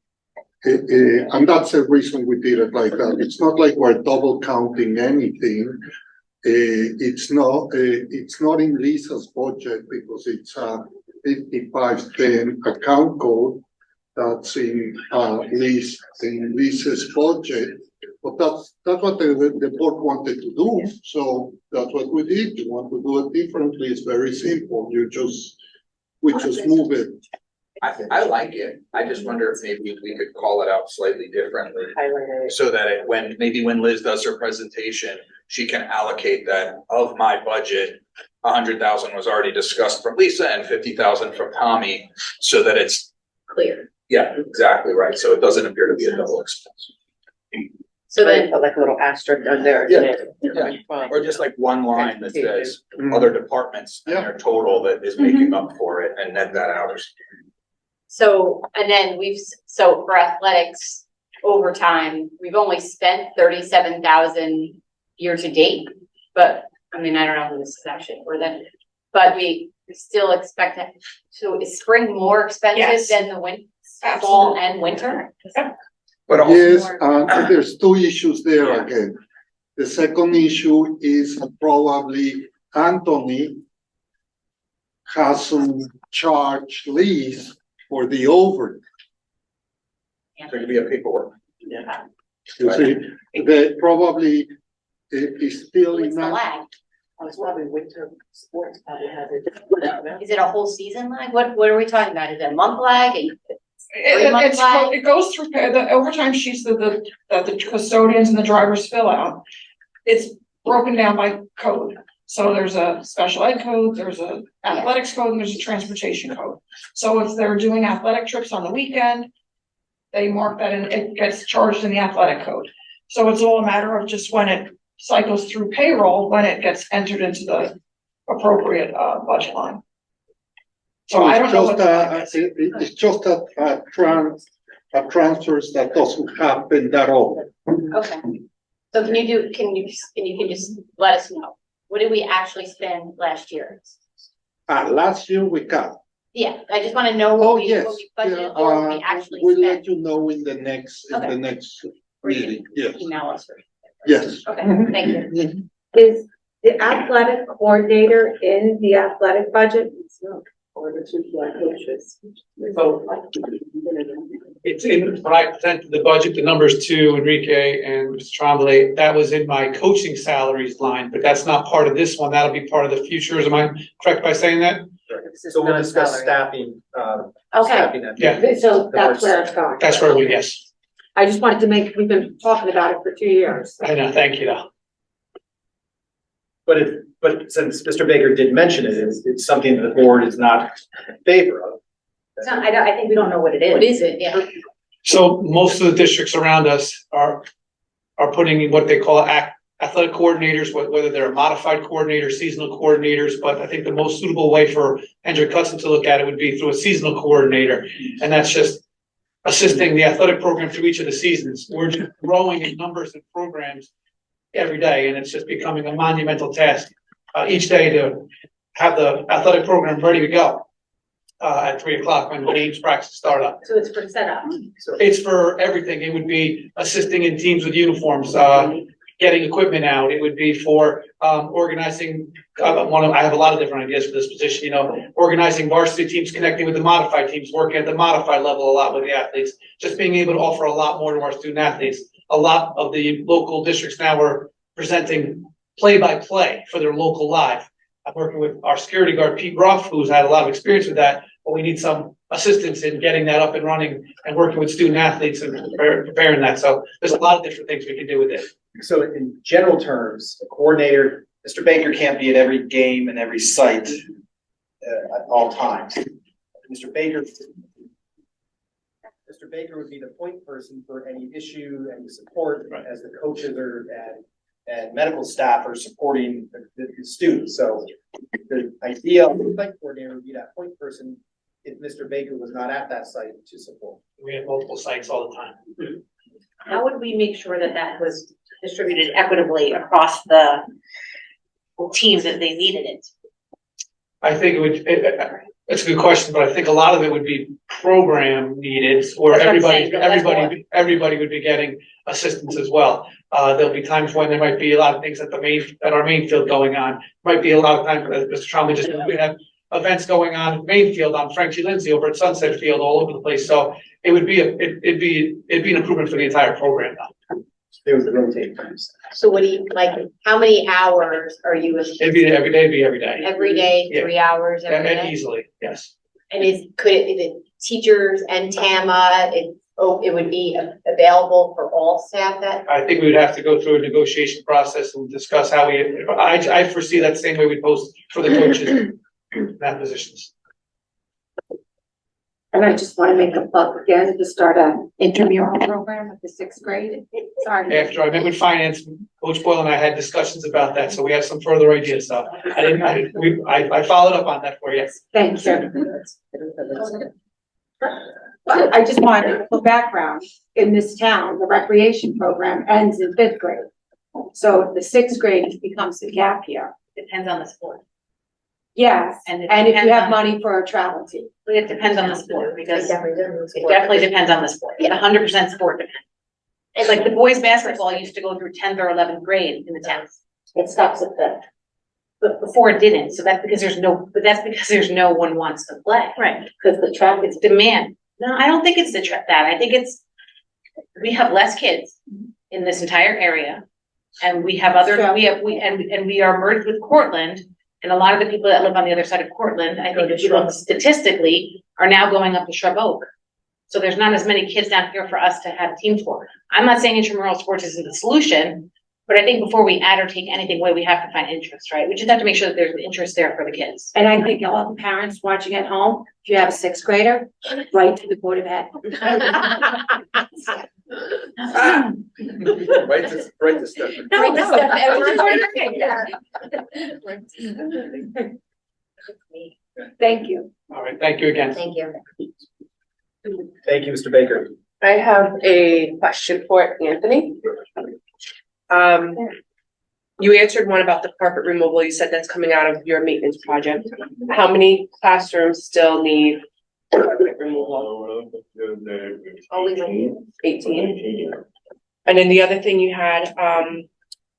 that's the reason we did it like that. It's not like we're double counting anything. It's not in Lisa's budget because it's a 5510 account code. That's in Lisa's budget, but that's what the board wanted to do. So that's what we did. You want to do it differently? It's very simple. We just move it. I like it. I just wonder if maybe we could call it out slightly differently. So that when Liz does her presentation, she can allocate that of my budget. 100,000 was already discussed from Lisa and 50,000 from Tommy, so that it's Clear. yeah, exactly right. So it doesn't appear to be a double expense. So then. Like a little asterisk on there. Yeah, or just like one line that says other departments and their total that is making up for it and net that out. So, and then so for athletics overtime, we've only spent 37,000 year to date. But I mean, I don't know who this is actually for then, but we still expect it. So is spring more expensive than the fall and winter? But yes, there's two issues there again. The second issue is probably Anthony hasn't charged Liz for the over. There could be a paperwork. Yeah. You see, they probably is still in that. Lag? I was probably winter sports probably has it. Is it a whole season lag? What are we talking about? Is it a month lag? 3-month lag? It goes through the overtime sheets that the custodians and the drivers fill out. It's broken down by code. So there's a special ed code, there's a athletics code, and there's a transportation code. So if they're doing athletic trips on the weekend, they mark that and it gets charged in the athletic code. So it's all a matter of just when it cycles through payroll, when it gets entered into the appropriate budget line. So I don't know what. It's just a transfers that doesn't happen that often. Okay. So can you just let us know, what did we actually spend last year? Last year we got. Yeah, I just want to know what we budgeted or what we actually We'll spent. let you know in the next meeting, yes. Email us. Yes. Okay, thank you. Is the athletic coordinator in the athletic budget? Or the two coaches? It's in, when I presented the budget, the numbers to Enrique and Mr. Tremblay, that was in my coaching salaries line, but that's not part of this one. That'll be part of the futures. Am I correct by saying that? So we'll discuss staffing, Okay. Yeah. So that's where it's going. That's where we, yes. I just wanted to we've been talking about it for 2 years. I know, thank you though. But since Mr. Baker did mention it, it's something that the board is not in favor of. I think we don't know what it is. What is it? Yeah. So most of the districts around us are putting in what they call athletic coordinators, whether they're modified coordinators, seasonal coordinators, but I think the most suitable way for Hendrick Hudson to look at it would be through a seasonal coordinator. And that's just assisting the athletic program through each of the seasons. We're just growing in numbers and programs every day, and it's just becoming a monumental task each day to have the athletic program ready to go at 3 o'clock when the games practice start up. So it's for setup. It's for everything. It would be assisting in teams with uniforms, getting equipment out. It would be for organizing. I have a lot of different ideas for this position. You know, organizing varsity teams, connecting with the modified teams, working at the modified level a lot with the athletes. Just being able to offer a lot more to our student athletes. A lot of the local districts now are presenting play-by-play for their local live. I'm working with our security guard, Pete Ruff, who's had a lot of experience with that, but we need some assistance in getting that up and running and working with student athletes and preparing that. So there's a lot of different things we can do with it. So in general terms, a coordinator, Mr. Baker can't be at every game and every site at all times. Mr. Baker would be the point person for any issue and support as the coaches and medical staff are supporting the students. So the ideal site coordinator would be that point person if Mr. Baker was not at that site to support. We have multiple sites all the time. How would we make sure that that was distributed equitably across the teams that they needed it? I think it's a good question, but I think a lot of it would be program needed, or That's what I'm saying, everybody would be getting assistance as well. There'll be times when there might be a lot of things at our main field going on. Might be a lot of times, as Mr. Trombley just, we have events going on at main field, on Frankie Lindsay over at Sunset Field, all over the place. So it would be it'd be an improvement for the entire program now. There was the rotate times. So what do you, like, how many hours are you? It'd be every day, every day. Every day, Yeah. 3 hours every And day? easily, yes. And is it teachers and TAMA, it would be available for all staff that? I think we would have to go through a negotiation process and discuss how I foresee that same way we post for the coaches in that positions. And I just want to make a plug again to start a intramural program with the 6th grade. Sorry. After I met with finance, Coach Boyle and I had discussions about that, so we have some further ideas, so I followed up on that for you. Thank you. But I just wanted for background, in this town, the recreation program ends in 5th grade. So if the 6th grade becomes the gap year. Depends on the sport. Yes, And it and if you depends have on- money for a travel team. But it depends on the sport, because It definitely it definitely depends on the sport. Yeah, 100% sport depends. It's like the boys' basketball used to go through 10th or 11th grade in the town. It stops at 5th. But before it didn't, so that's because there's no one wants to play. Right. Because the track is Demand. No, I don't think it's that. I think it's, we have less kids in this entire area. And we have we are merged with Cortland. And a lot of the people that live on the other side of Cortland, I think if you look statistically, are now going up to Shrub Oak. So there's not as many kids down here for us to have teams for. I'm not saying intramural sports isn't the solution, but I think before we add or take anything away, we have to find interest, right? We just have to make sure that there's an interest there for the kids. And I think all the parents watching at home, if you have a 6th grader, write to the Board of Ed. Right to step. Thank you. All right, thank you again. Thank you. Thank you, Mr. Baker. I have a question for Anthony. You answered one about the carpet removal. You said that's coming out of your maintenance project. How many classrooms still need carpet removal? Only 18. And then the other thing you had,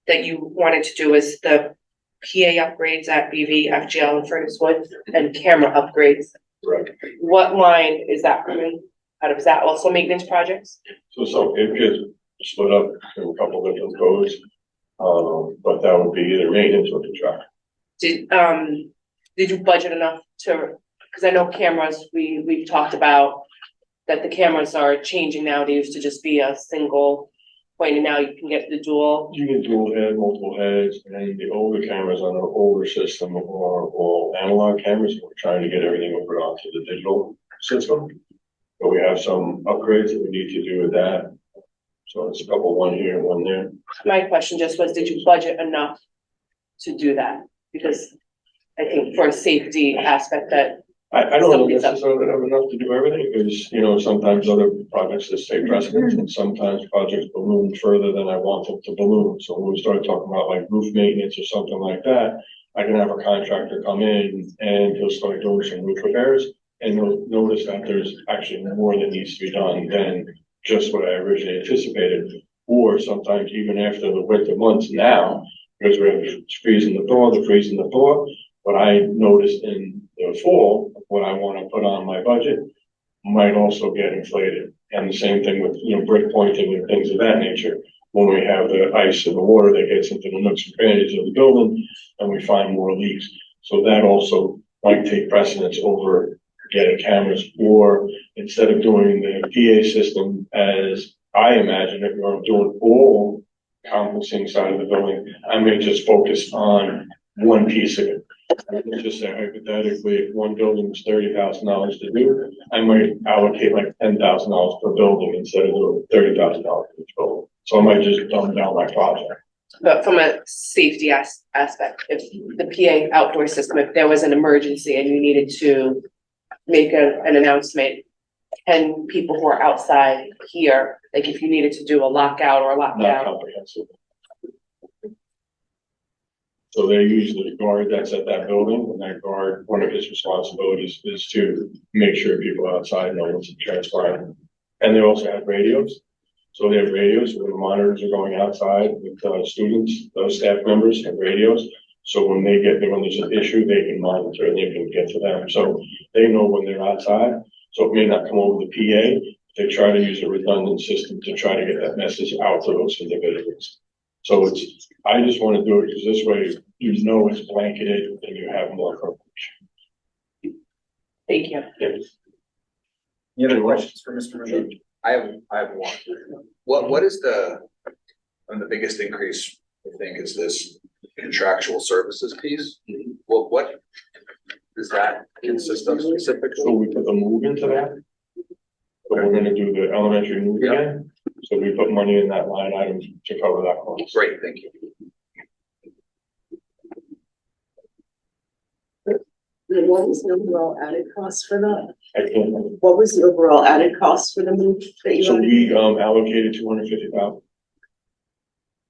that you wanted to do is the PA upgrades at BV, FGL and Furnace Woods and camera upgrades. Right. What line is that coming out of? Is that also maintenance projects? So it gets split up in a couple different codes. But that would be either maintenance or contract. Did you budget enough to, because I know cameras, we've talked about that the cameras are changing now. They used to just be a single point and now you can get the dual. You can dual head, multiple heads, and the older cameras on the older system are all analog cameras. We're trying to get everything over onto the digital system. But we have some upgrades that we need to do with that. So it's a couple, one here and one there. My question just was, did you budget enough to do that? Because I think for a safety aspect that. I don't know necessarily have enough to do everything because, sometimes other projects just take precedence and sometimes projects balloon further than I want them to balloon. So when we start talking about like roof maintenance or something like that, I can have a contractor come in and he'll start doing some roof repairs and you'll notice that there's actually more that needs to be done than just what I originally anticipated. Or sometimes even after the winter months now, because we're freezing the freeze in the thaw, what I noticed in the fall, what I want to put on my budget might also get inflated. And the same thing with, brick pointing and things of that nature. When we have the ice and the water that gets into the nooks and crannies of the building and we find more leaks. So that also might take precedence over getting cameras, or instead of doing the PA system as I imagine it, we're doing all conferencing side of the building, I may just focus on one piece of it. Let's just say hypothetically, if one building was $30,000 to do, I might allocate like $10,000 per building instead of doing $30,000 for each building. So I might just dumb down my project. But from a safety aspect, if the PA outdoor system, if there was an emergency and you needed to make an announcement, can people who are outside here, like if you needed to do a lockout or a Not lockdown? comprehensive. So they usually guard that's at that building, and that guard, one of his responsibilities is to make sure people outside know what's transpiring. And they also have radios. So they have radios when the monitors are going outside with students, those staff members have radios. So when they get there, when there's an issue, they can monitor and they can get to them. So they know when they're outside. So it may not come over the PA. They try to use a redundant system to try to get that message out to those individuals. So I just want to do it because this way, you know, it's blanketed and you have more coverage. Thank you. Any other questions for Mr. Majid? I have one. What is the biggest increase I think is this contractual services piece? What does that consist of specifically? So we put the move into that. So we're gonna do the elementary move again. So we put money in that line item to cover that cost. Great, thank you. What was the overall added cost for that? I can't. What was the overall added cost for the move that you So added? we allocated 250,000.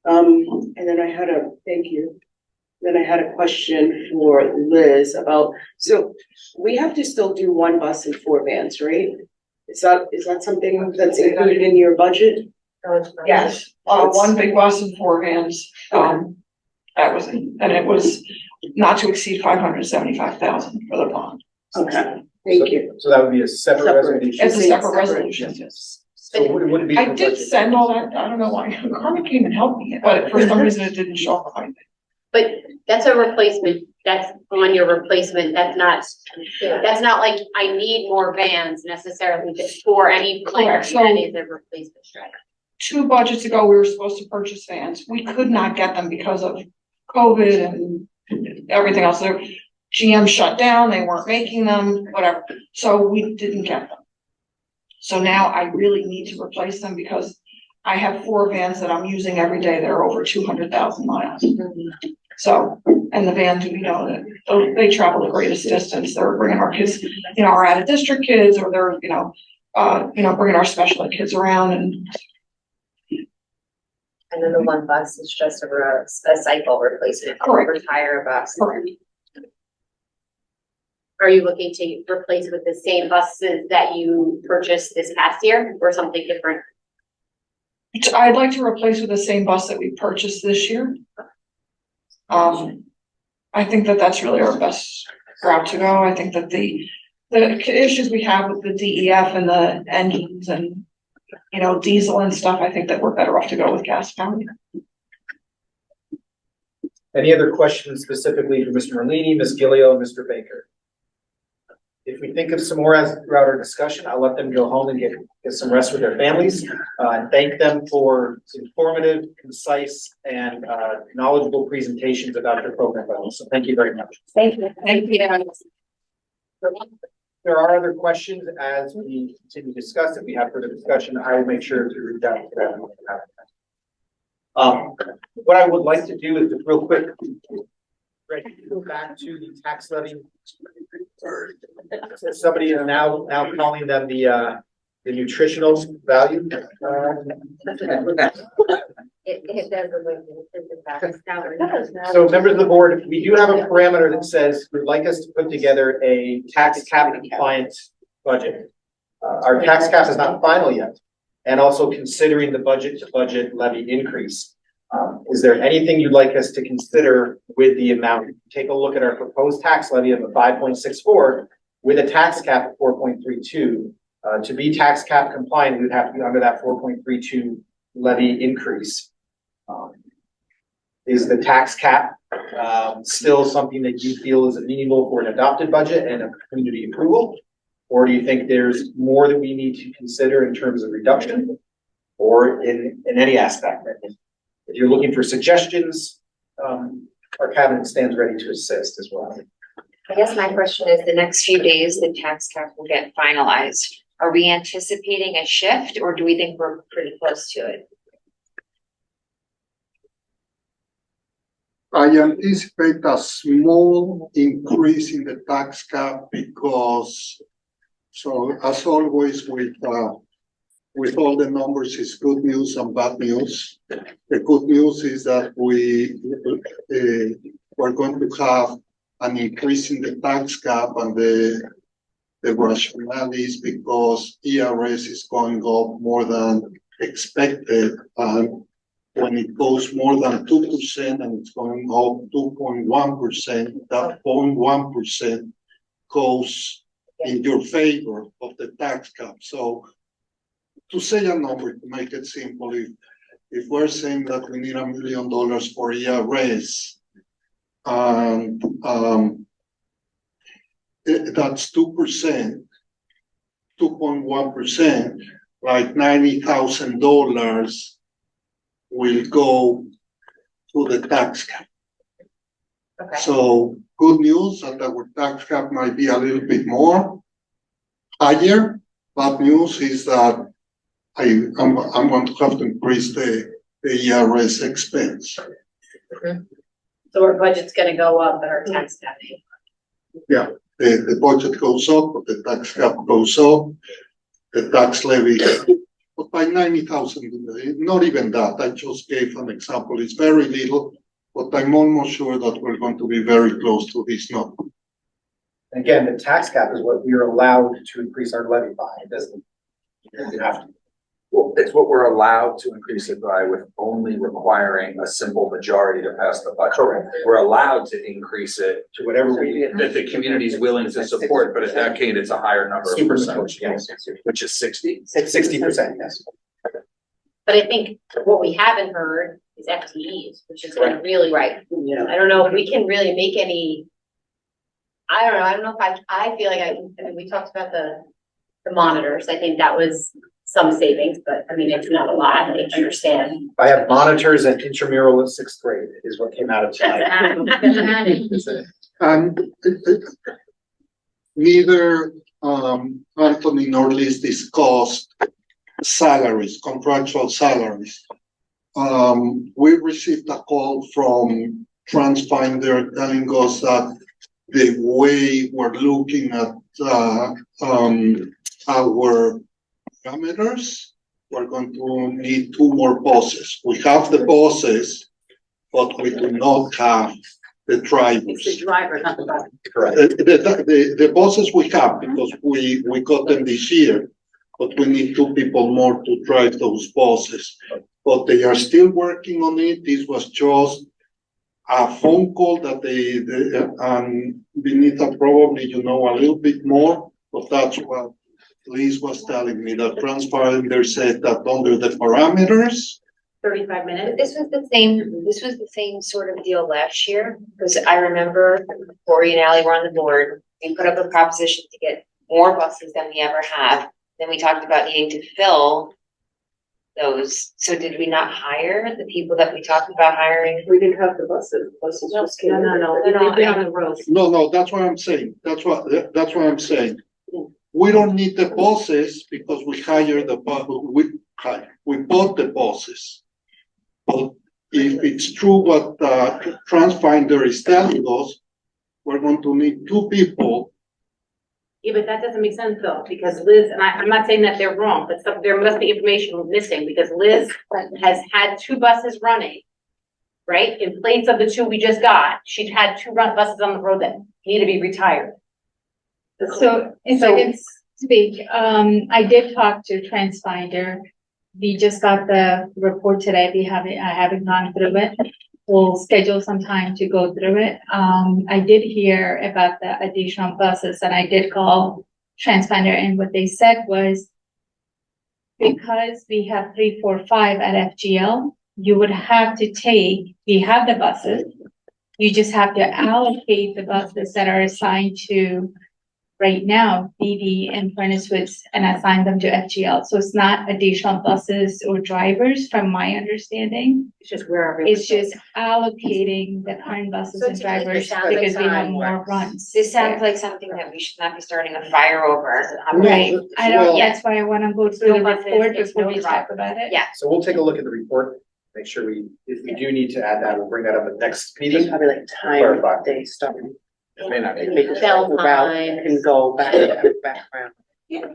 And then I had thank you. Then I had a question for Liz about, so we have to still do one bus and 4 vans, right? Is that something that's included in your budget? Yes, one big bus and 4 vans, that was, and it was not to exceed 575,000 for the bond. Okay, thank you. So that would be a separate resolution? It's a separate resolution, yes. So it wouldn't be. I did send all that, I don't know why, Carmen came and helped me, but for some reason it didn't show up on my. But that's a replacement, that's on your replacement, that's not like I need more vans necessarily for any plan, Correct, so- that is a replacement strategy. 2 budgets ago, we were supposed to purchase vans. We could not get them because of COVID and everything else. Their GM shut down, they weren't making them, whatever. So we didn't get them. So now I really need to replace them because I have 4 vans that I'm using every day that are over 200,000 miles. So, and the vans, you know, they travel the greatest distance. They're bringing our kids, you know, our out of district kids, or they're, bringing our special ed kids around and. And then the one bus is just a cycle replacement, Correct. retire a bus. Correct. Are you looking to replace with the same buses that you purchased this past year or something different? I'd like to replace with the same bus that we purchased this year. I think that that's really our best route to go. I think that the issues we have with the DEF and the engines and, diesel and stuff, I think that we're better off to go with gas powered. Any other questions specifically for Mr. Merlini, Ms. Gilio, and Mr. Baker? If we think of some more as throughout our discussion, I'll let them go home and get some rest with their families. And thank them for informative, concise, and knowledgeable presentations about their program. So thank you very much. Thank you. Thank you. There are other questions as we continue to discuss. If we have further discussion, I will make sure to reach out to them. What I would like to do is just real quick, ready to go back to the tax levy. Somebody is now calling them the nutritional value. It does. So members of the board, we do have a parameter that says we'd like us to put together a tax cap compliance budget. Our tax cap is not final yet, and also considering the budget to budget levy increase. Is there anything you'd like us to consider with the amount? Take a look at our proposed tax levy of a 5.64 with a tax cap of 4.32. To be tax cap compliant, we'd have to be under that 4.32 levy increase. Is the tax cap still something that you feel is amenable for an adopted budget and a community approval? Or do you think there's more that we need to consider in terms of reduction or in any aspect? If you're looking for suggestions, our cabinet stands ready to assist as well. I guess my question is, the next few days, the tax cap will get finalized. Are we anticipating a shift, or do we think we're pretty close to it? I anticipate a small increase in the tax cap because, so as always with all the numbers is good news and bad news. The good news is that we're going to have an increase in the tax cap, and the rationale is because ERS is going up more than expected, and when it goes more than 2% and it's going up 2.1%, that 0.1% goes in your favor of the tax cap. So to say a number, to make it simple, if we're saying that we need $1 million for ERS, and that's 2%, 2.1%, like $90,000 will go to the tax cap. Okay. So good news that our tax cap might be a little bit more higher. Bad news is that I'm going to have to increase the ERS expense. So our budget's gonna go up, but our tax cap. Yeah, the budget goes up, but the tax cap goes up, the tax levy, but by 90,000, not even that. I just gave an example. It's very little, but I'm almost sure that we're going to be very close to this number. Again, the tax cap is what we are allowed to increase our levy by. It doesn't, you have to. Well, it's what we're allowed to increase it by with only requiring a simple majority to pass the budget. Correct. We're allowed to increase it To whatever we. that the community is willing to support, but in that case, it's a higher number of Super percentage, yes. which is 60. 60%, yes. But I think what we haven't heard is FTEs, which is like really right. I don't know if we can really make any. I don't know if I feel like I mean, we talked about the monitors. I think that was some savings, but I mean, it's not a lot. I understand. I have monitors and intramural in 6th grade is what came out of tonight. And neither Anthony nor Liz discussed salaries, contractual salaries. We received a call from TransFinder telling us that the way we're looking at our parameters, we're going to need 2 more buses. We have the buses, but we do not have the drivers. It's the driver, not the bus. Correct. The buses we have, because we got them this year, but we need 2 people more to drive those buses. But they are still working on it. This was just a phone call that Benita probably, a little bit more, but that's what Liz was telling me, that TransFinder said that under the parameters. 35 minutes. This was the same sort of deal last year, because I remember Cory and Ally were on the board. We put up a proposition to get more buses than we ever have. Then we talked about needing to fill those. So did we not hire the people that we talked about hiring? We didn't have the buses. Buses just came in. No. They've been on the road. No, that's what I'm saying. That's what I'm saying. We don't need the buses because we hired we bought the buses. But if it's true what TransFinder is telling us, we're going to need 2 people. Yeah, but that doesn't make sense though, because Liz, and I'm not saying that they're wrong, but there must be information missing, because Liz has had 2 buses running. Right, in place of the 2 we just got, she'd had 2 buses on the road that need to be retired. So if I can speak, I did talk to TransFinder. We just got the report today. I haven't gone through it. We'll schedule some time to go through it. I did hear about the additional buses, and I did call TransFinder, and what they said was, because we have 3, 4, 5 at FGL, you would have to we have the buses. You just have to allocate the buses that are assigned to right now, BB and Furnace Woods, and assign them to FGL. So it's not additional buses or drivers, from my understanding. It's just wherever. It's just allocating the current buses So and to me, it drivers sounds like because we have time more works. runs. This sounds like something that we should not be starting a fire over. Right, I don't, Well- that's why I wanna go through No the buses, report it's before no we talk driver. about it. Yeah. So we'll take a look at the report, make sure if we do need to add that, we'll bring that up at next There's meeting. probably like Clarify. time, they start. It may not be. Make a Bell route time. and go background. Yeah,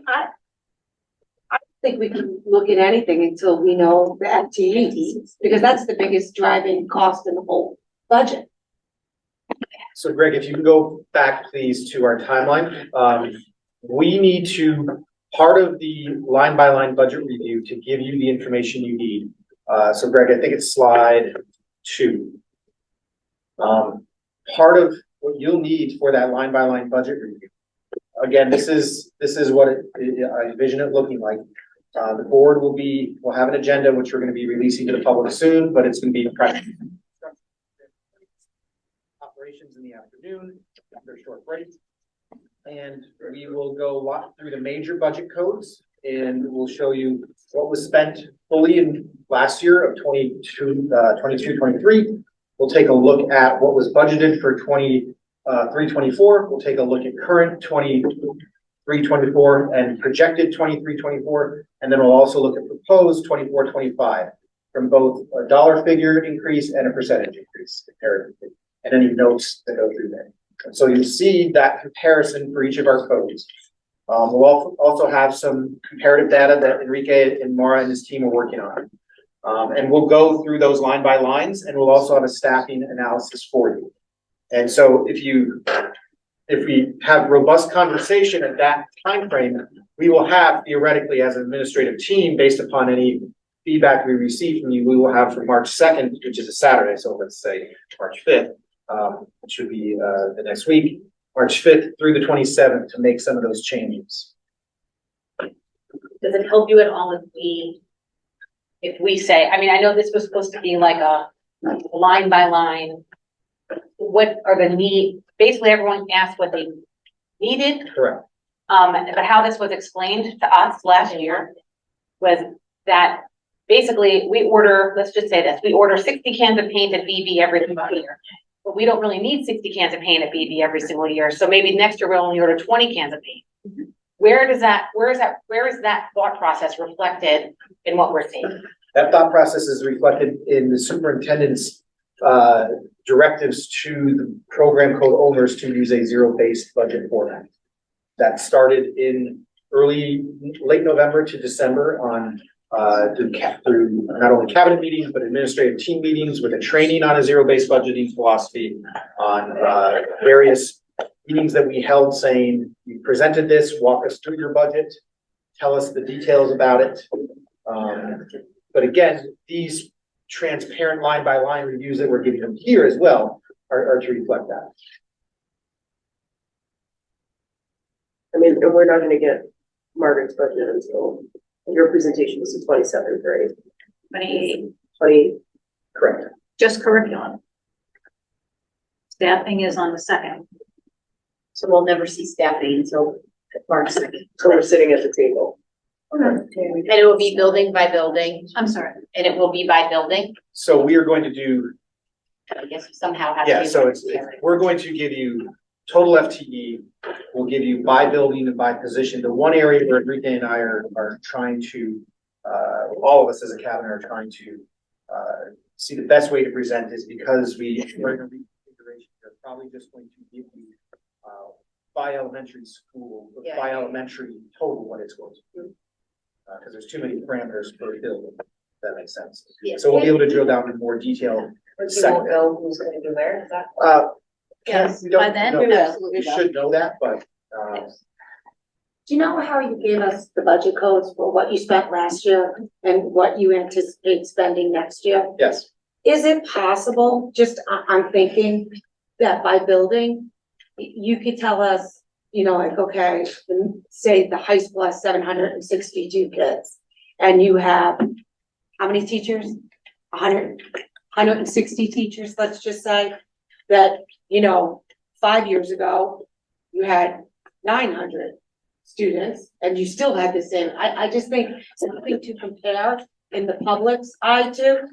I think we can look at anything until we know the FTEs, because that's the biggest driving cost in the whole budget. So Greg, if you can go back please to our timeline, we need to, part of the line by line budget review to give you the information you need. So Greg, I think it's slide 2. Part of what you'll need for that line by line budget review. Again, this is what I envision it looking like. The board will have an agenda, which we're gonna be releasing to the public soon, but it's gonna be operations in the afternoon, after a short break. And we will go through the major budget codes, and we'll show you what was spent fully in last year of 22-23. We'll take a look at what was budgeted for 23-24. We'll take a look at current 23-24 and projected 23-24. And then we'll also look at proposed 24-25 from both a dollar figure increase and a percentage increase comparatively, and any notes that go through there. So you'll see that comparison for each of our codes. We'll also have some comparative data that Enrique and Mara and his team are working on. And we'll go through those line by lines, and we'll also have a staffing analysis for you. And so if we have robust conversation at that time frame, we will have theoretically as an administrative team, based upon any feedback we receive from you, we will have from March 2nd, which is a Saturday. So let's say March 5th, which would be the next week, March 5th through the 27th to make some of those changes. Does it help you at all if we say, I mean, I know this was supposed to be like a line by line. What are the basically everyone asked what they needed. Correct. But how this was explained to us last year was that basically let's just say this, we order 60 cans of paint at BB every single year. But we don't really need 60 cans of paint at BB every single year. So maybe next year we'll only order 20 cans of paint. Where is that thought process reflected in what we're seeing? That thought process is reflected in the superintendent's directives to the program code owners to use a zero-based budget format. That started in late November to December on through not only cabinet meetings, but administrative team meetings with a training on a zero-based budgeting philosophy, on various meetings that we held saying, you presented this, walk us through your budget, tell us the details about it. But again, these transparent line by line reviews that we're giving them here as well are to reflect that. I mean, we're not gonna get Margaret's budget until your presentation is the 27th, right? 28. Correct. Just curriculum. Staffing is on the 2nd. So we'll never see staffing until March 2nd. So we're sitting at the table. And it will be building by building. I'm sorry. And it will be by building. So we are going to do, I guess somehow have to. yeah, so we're going to give you total FTE. We'll give you by building and by position. The one area where Enrique and I are trying to, all of us as a cabinet are trying to see the best way to present is because we're in a reconfiguration. They're probably just going to give you by elementary school, by elementary total what it's going to do. Because there's too many parameters per building. If that makes sense. Yeah. So we'll be able to drill down in more detail. But you won't know who's gonna do where, is that? Yes, we don't by then, know. we absolutely We should know that, but Do you know how you gave us the budget codes for what you spent last year and what you anticipate spending next year? yes. Is it possible, I'm thinking that by building, you could tell us, like, okay, say the high school has 762 kids. And you have, how many teachers? 160 teachers, let's just say, that, 5 years ago, you had 900 students, and you still had the same, I just think something to compare in the public's eye to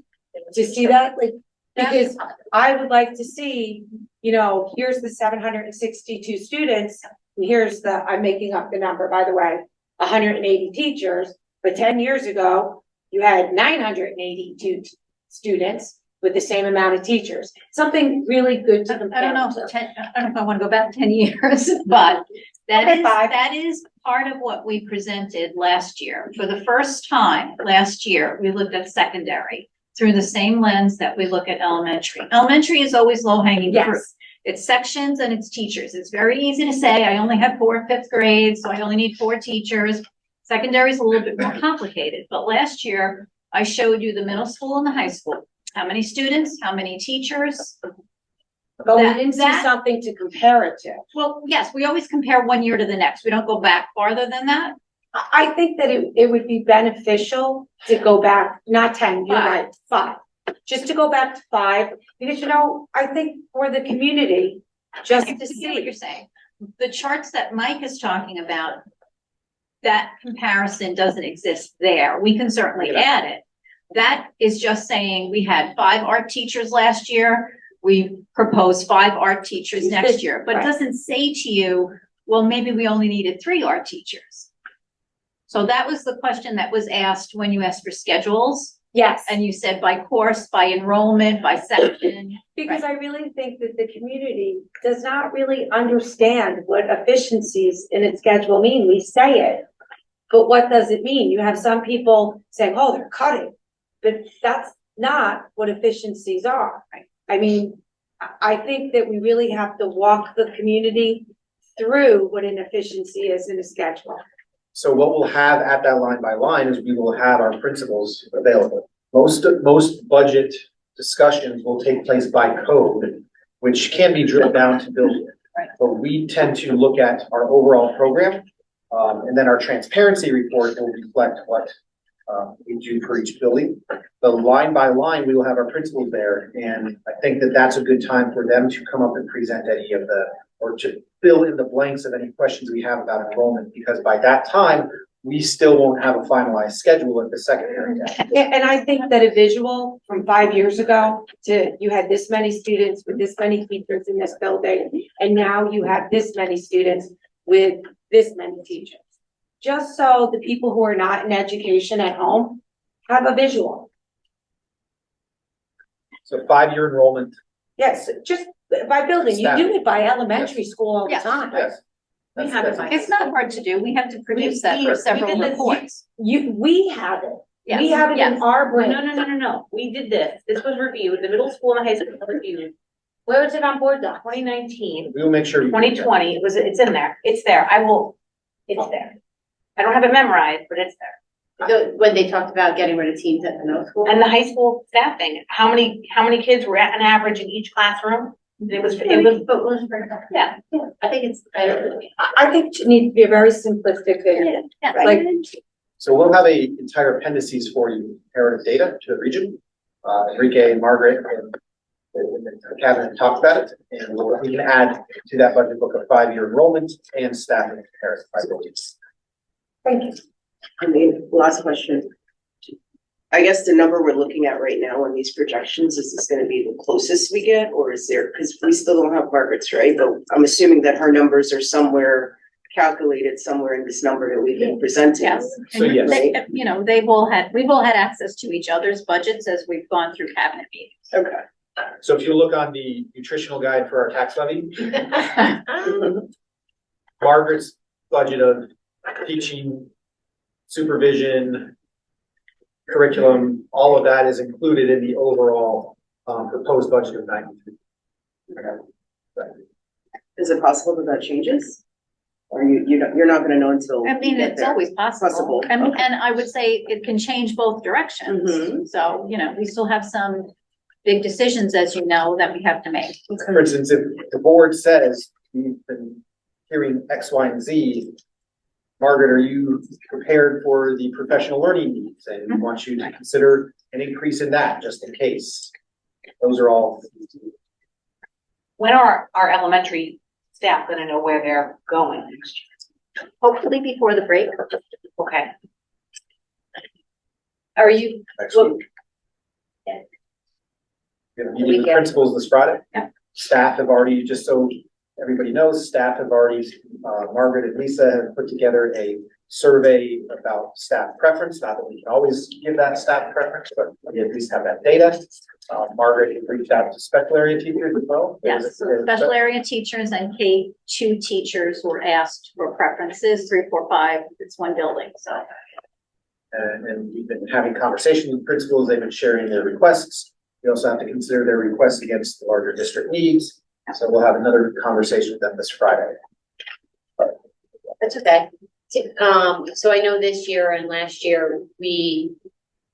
see that, like, because I would like to see, you know, here's the 762 students, and here's the, I'm making up the number, by the way, 180 teachers, but 10 years ago, you had 982 students with the same amount of teachers. Something really good to compare. I don't know if I wanna go back 10 years, but that is part of what we presented last year. For the first time last year, we looked at secondary through the same lens that we look at elementary. Elementary is always low hanging fruit. Yes. It's sections and it's teachers. It's very easy to say, I only have 4 5th grades, so I only need 4 teachers. Secondary is a little bit more complicated, but last year I showed you the middle school and the high school. How many students, how many teachers? But we didn't see something to compare it to. Well, yes, we always compare one year to the next. We don't go back farther than that. I think that it would be beneficial to go back, not 10, you're right, 5. Just to go back to 5, because, you know, I think for the community, just I to see what see. you're saying. The charts that Mike is talking about, that comparison doesn't exist there. We can certainly add it. That is just saying we had 5 art teachers last year. We proposed 5 art teachers next year, but it doesn't say to you, well, maybe we only needed 3 art teachers. So that was the question that was asked when you asked for schedules. Yes. And you said by course, by enrollment, by section. Because I really think that the community does not really understand what efficiencies in its schedule mean. We say it, but what does it mean? You have some people saying, oh, they're cutting, but that's not what efficiencies are. I mean, I think that we really have to walk the community through what an efficiency is in a schedule. So what we'll have at that line by line is we will have our principals available. Most budget discussions will take place by code, which can be drilled down to building. But we tend to look at our overall program, and then our transparency report will reflect what we do for each building. The line by line, we will have our principals there, and I think that that's a good time for them to come up and present any of the, or to fill in the blanks of any questions we have about enrollment, because by that time, we still won't have a finalized schedule at the secondary. Yeah, and I think that a visual from 5 years ago to you had this many students with this many teachers in this building, and now you have this many students with this many teachers. Just so the people who are not in education at home have a visual. So 5-year enrollment. Yes, just by building, you do it by elementary school all the Yes. time. Yes. We have it. It's not hard to do. We have to produce that for We several did this- reports. We have it. We Yes, have it in yes. our brain. No. We did this. This was reviewed, the middle school and high school public union, Where is it on board doc? 2019, We will make sure. 2020. It's in there. It's there. It's there. I don't have it memorized, but it's there. When they talked about getting rid of teams at the middle school? And the high school staffing, how many kids were at an average in each classroom? Yeah. I think it's, I think it needs to be a very simplistic video. Like, So we'll have a entire appendices for you, comparative data to the region. Enrique and Margaret and Kevin have talked about it, and we can add to that budget book a 5-year enrollment and staffing comparison. thank you. I mean, last question. I guess the number we're looking at right now on these projections, is this gonna be the closest we get, or is there, because we still don't have Margaret's, right? But I'm assuming that her numbers are somewhere calculated somewhere in this number that we've been presenting. Yes. So yes. You know, we've all had access to each other's budgets as we've gone through cabinet meetings. Okay. So if you look on the nutritional guide for our tax levy, Margaret's budget of teaching, supervision, curriculum, all of that is included in the overall proposed budget of 93. Is it possible that that changes? Or you're not gonna know until. I mean, you get it's there? always possible. Possible. And Okay. I would say it can change both directions. So, you know, we still have some big decisions, as you know, that we have to make. For instance, if the board says, we've been hearing X, Y, and Z, Margaret, are you prepared for the professional learning needs? And we want you to consider an increase in that, just in case. Those are all. When are our elementary staff gonna know where they're going next year? Hopefully before the break. Okay. Are you? Next well, week. We have a meeting with principals this Friday. Staff have already, just so everybody knows, staff have already, Margaret and Lisa have put together a survey about staff preference. Not that we can always give that staff preference, but we at least have that data. Margaret had reached out to special area teachers as well. Yes, so special area teachers and K-2 teachers were asked for preferences, 3, 4, 5, it's one building, so. And we've been having conversations with principals, they've been sharing their requests. We also have to consider their requests against the larger district needs. So we'll have another conversation with them this Friday. That's okay. So I know this year and last year, we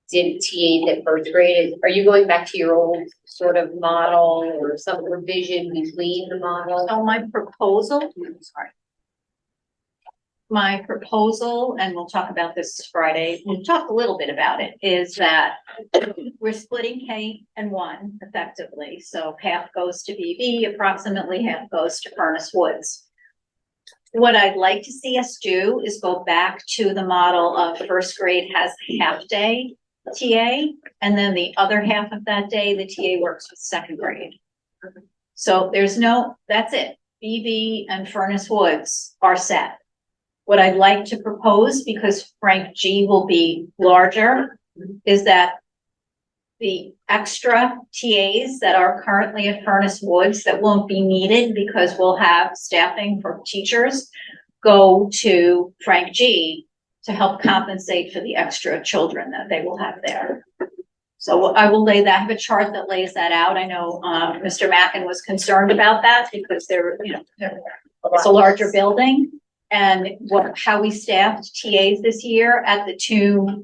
did TAs at first grade. Are you going back to your old sort of model or some revision between the model? So my proposal, and we'll talk about this Friday, we'll talk a little bit about it, is that we're splitting K and 1 effectively. So half goes to BB, approximately half goes to Furnace Woods. What I'd like to see us do is go back to the model of first grade has half day TA, and then the other half of that day, the TA works with second grade. So that's it. BB and Furnace Woods are set. What I'd like to propose, because Frank G will be larger, is that the extra TAs that are currently at Furnace Woods that won't be needed because we'll have staffing for teachers go to Frank G to help compensate for the extra children that they will have there. So I will have a chart that lays that out. I know Mr. Mackin was concerned about that because it's a larger building. And how we staffed TAs this year at the 2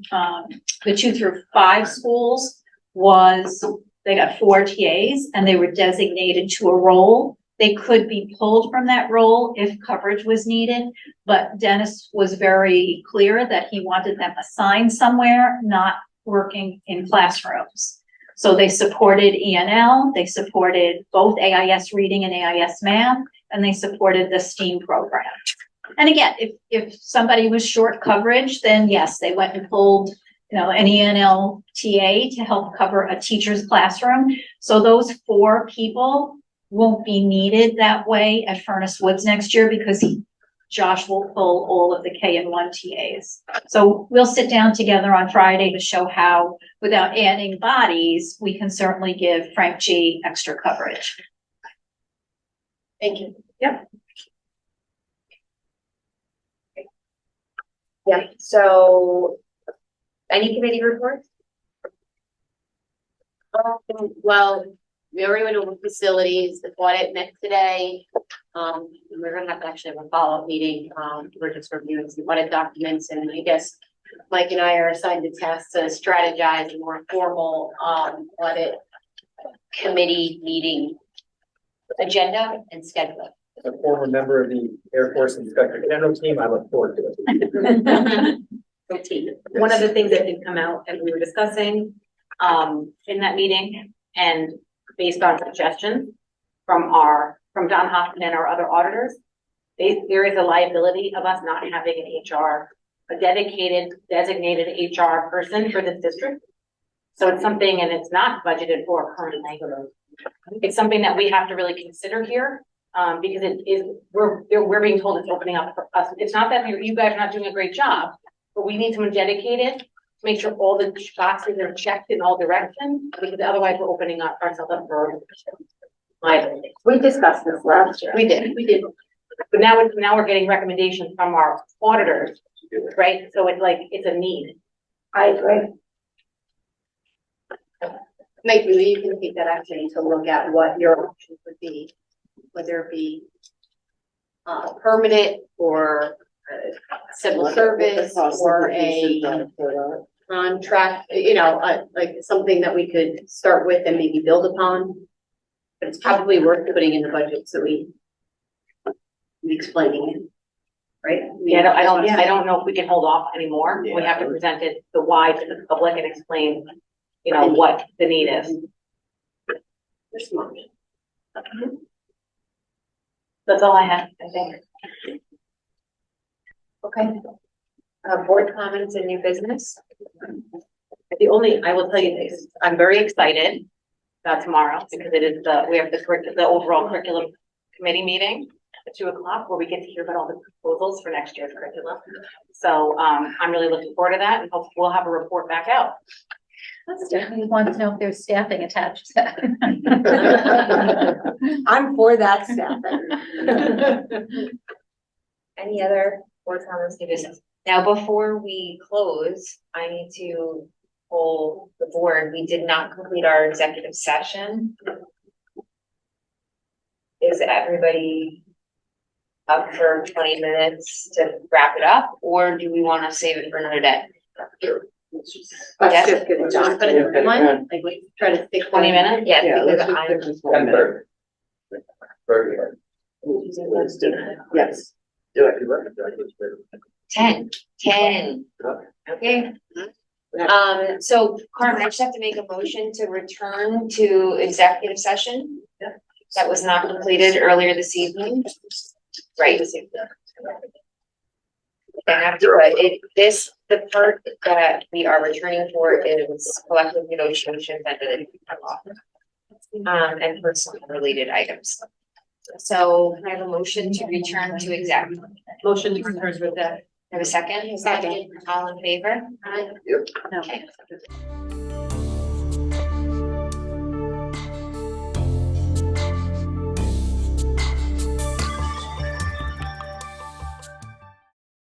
through 5 schools was they got 4 TAs and they were designated to a role. They could be pulled from that role if coverage was needed, but Dennis was very clear that he wanted them assigned somewhere, not working in classrooms. So they supported ENL, they supported both AIS reading and AIS math, and they supported the STEAM program. And again, if somebody was short coverage, then yes, they went and pulled, an ENL TA to help cover a teacher's classroom. So those 4 people won't be needed that way at Furnace Woods next year because Josh will pull all of the K and 1 TAs. So we'll sit down together on Friday to show how, without adding bodies, we can certainly give Frank G extra coverage. Thank you. Yep. Yeah, so any committee reports? Well, we already went over facilities, the audit met today. We're gonna have to actually have a follow-up meeting. We're just reviewing some audit documents, and I guess Mike and I are assigned the task to strategize a more formal audit committee meeting agenda and schedule. As a former member of the Air Force Inspector General team, I look forward to it. One of the things that did come out and we were discussing in that meeting and based on suggestions from Don Hoffman and our other auditors, there is a liability of us not having an a dedicated designated HR person for this district. So it's something, and it's not budgeted for currently. It's something that we have to really consider here. Because we're being told it's opening up for us. It's not that you guys are not doing a great job, but we need someone dedicated to make sure all the boxes are checked in all directions, because otherwise we're opening up ourselves up for liability. We discussed this last year. We did. But now we're getting recommendations from our auditors, right? So it's a need. I agree. Maybe you can take that action to look at what your options would be. Whether it be permanent or civil service or a contract, like something that we could start with and maybe build upon. But it's probably worth putting in the budget so we explaining it, right? Yeah, I don't know if we can hold off anymore. We have to present it the why to the public and explain, what the need is. They're smart. That's all I have, I think. Okay. Board comments and new business? I will tell you this, I'm very excited about tomorrow because it is we have the overall curriculum committee meeting at 2:00 where we get to hear about all the proposals for next year's curriculum. So, I'm really looking forward to that and hopefully we'll have a report back out. Stephanie wants to know if there's staffing attached to that. I'm for that staffing. Any other board comments, new business? Now, before we close, I need to poll the board. We did not complete our executive session. Is everybody up for 20 minutes to wrap it up, or do we want to save it for another day? Let's just get it done. Put it in line, like we try to stick 20 minutes? Yeah, because I'm. Let's do it. Yes. Do it. 10. Okay. So Carmen, I just have to make a motion to return to executive session. That was not completed earlier this evening. Right. I have to, but the part that we are returning for is collective negotiations under the law. And personal related items. So can I have a motion to return to exec? Motion to return with that. Have a second? Second. All in favor? Yep. Okay.